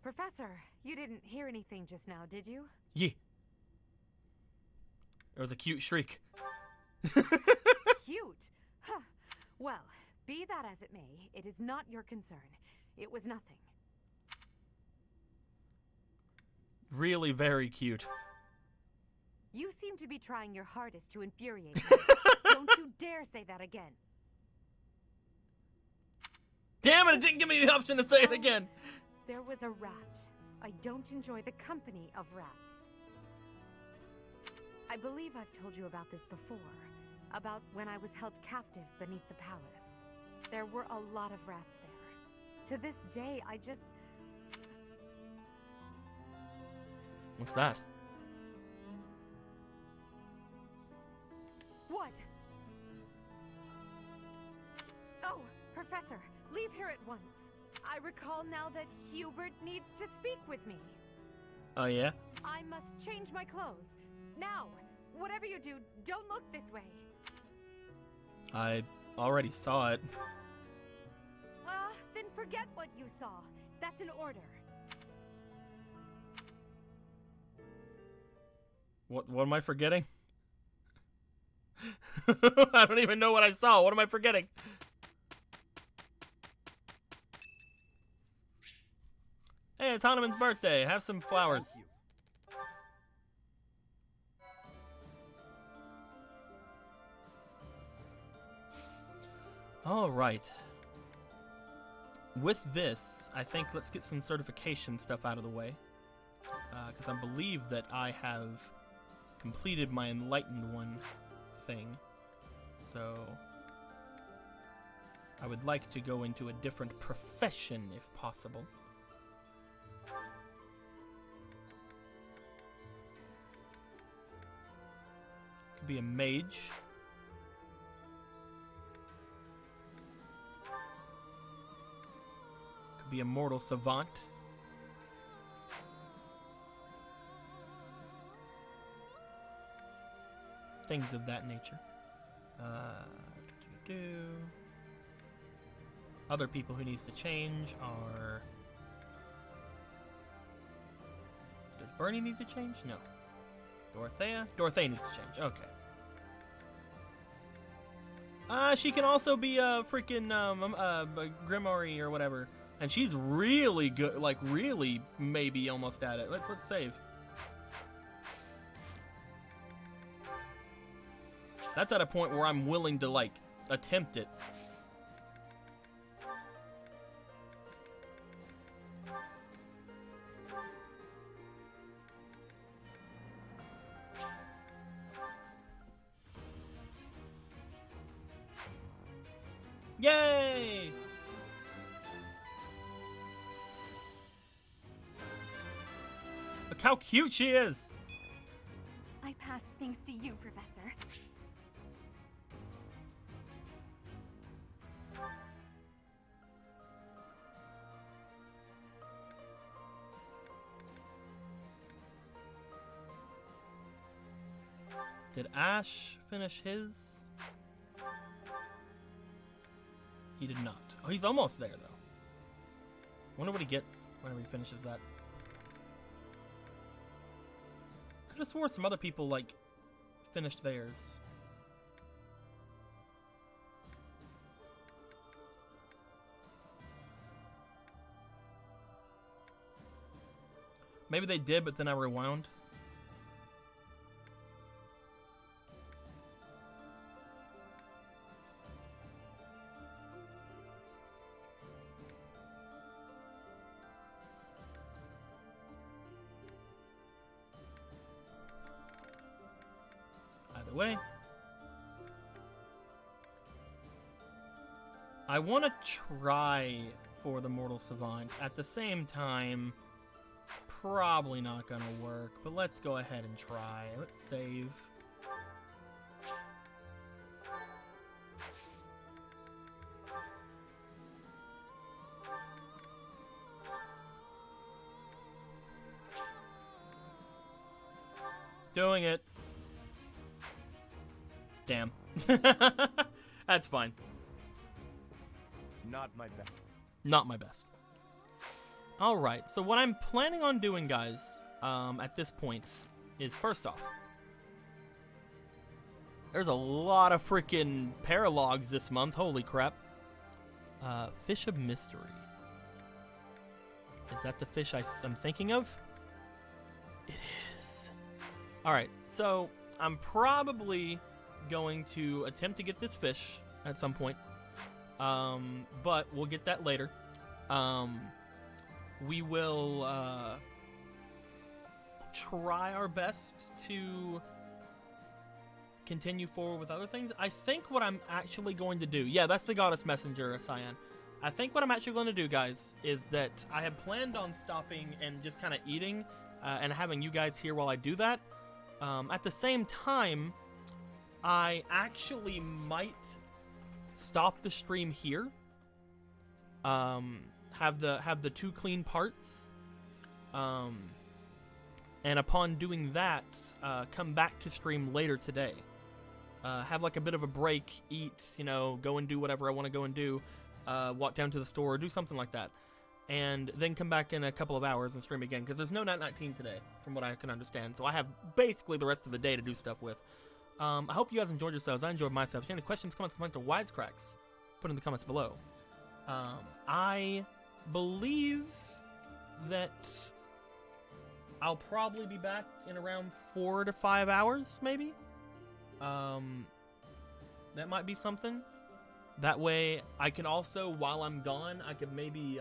Professor, you didn't hear anything just now, did you? Yeah. It was a cute shriek. Cute? Huh. Well, be that as it may, it is not your concern. It was nothing. Really very cute. You seem to be trying your hardest to infuriate me. Don't you dare say that again. Damn it, it didn't give me the option to say it again. There was a rat. I don't enjoy the company of rats. I believe I've told you about this before. About when I was held captive beneath the palace. There were a lot of rats there. To this day, I just... What's that? What? Oh, Professor, leave here at once. I recall now that Hubert needs to speak with me. Oh, yeah? I must change my clothes. Now! Whatever you do, don't look this way. I already saw it. Then forget what you saw. That's an order. What am I forgetting? I don't even know what I saw. What am I forgetting? Hey, it's Hanuman's birthday. Have some flowers. All right. With this, I think let's get some certification stuff out of the way. Because I believe that I have completed my Enlightened One thing. So I would like to go into a different profession if possible. Could be a mage. Could be a mortal savant. Things of that nature. Other people who needs to change are... Does Bernie need to change? No. Dorothea? Dorothea needs to change. Okay. She can also be a freaking Grimoire or whatever. And she's really good, like really maybe almost at it. Let's save. That's at a point where I'm willing to like attempt it. Yay! Look how cute she is! I passed thanks to you, Professor. Did Ash finish his? He did not. Oh, he's almost there, though. Wonder what he gets whenever he finishes that. Could have sworn some other people, like, finished theirs. Maybe they did, but then I rewound. Way. I want to try for the Mortal Savant. At the same time, it's probably not going to work, but let's go ahead and try. Let's save. Doing it. Damn. That's fine. Not my best. Not my best. Alright, so what I'm planning on doing, guys, at this point, is first off, there's a lot of freaking paralogs this month. Holy crap. Fish of Mystery. Is that the fish I'm thinking of? It is. Alright, so I'm probably going to attempt to get this fish at some point, but we'll get that later. We will try our best to continue forward with other things. I think what I'm actually going to do, yeah, that's the Goddess Messenger, Cyan. I think what I'm actually going to do, guys, is that I had planned on stopping and just kind of eating and having you guys here while I do that. At the same time, I actually might stop the stream here. Have the two clean parts. And upon doing that, come back to stream later today. Have like a bit of a break, eat, you know, go and do whatever I want to go and do. Walk down to the store, do something like that. And then come back in a couple of hours and stream again, because there's no Night 19 today, from what I can understand. So I have basically the rest of the day to do stuff with. I hope you guys enjoyed yourselves. I enjoyed myself. If you have any questions, comments, complaints, or wisecracks, put in the comments below. I believe that I'll probably be back in around 4 to 5 hours, maybe. That might be something. That way, I can also, while I'm gone, I could maybe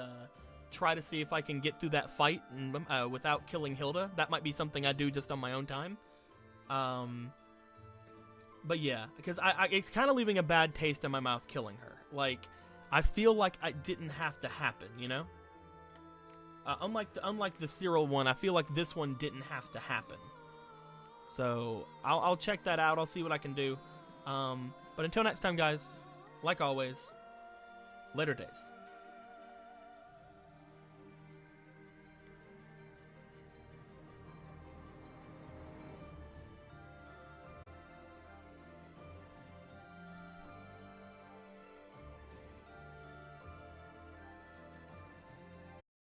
try to see if I can get through that fight and, without killing Hilda. That might be something I do just on my own time. But yeah, because it's kind of leaving a bad taste in my mouth killing her. Like, I feel like it didn't have to happen, you know? Unlike the Cyril one, I feel like this one didn't have to happen. So I'll check that out. I'll see what I can do. But until next time, guys, like always, later days.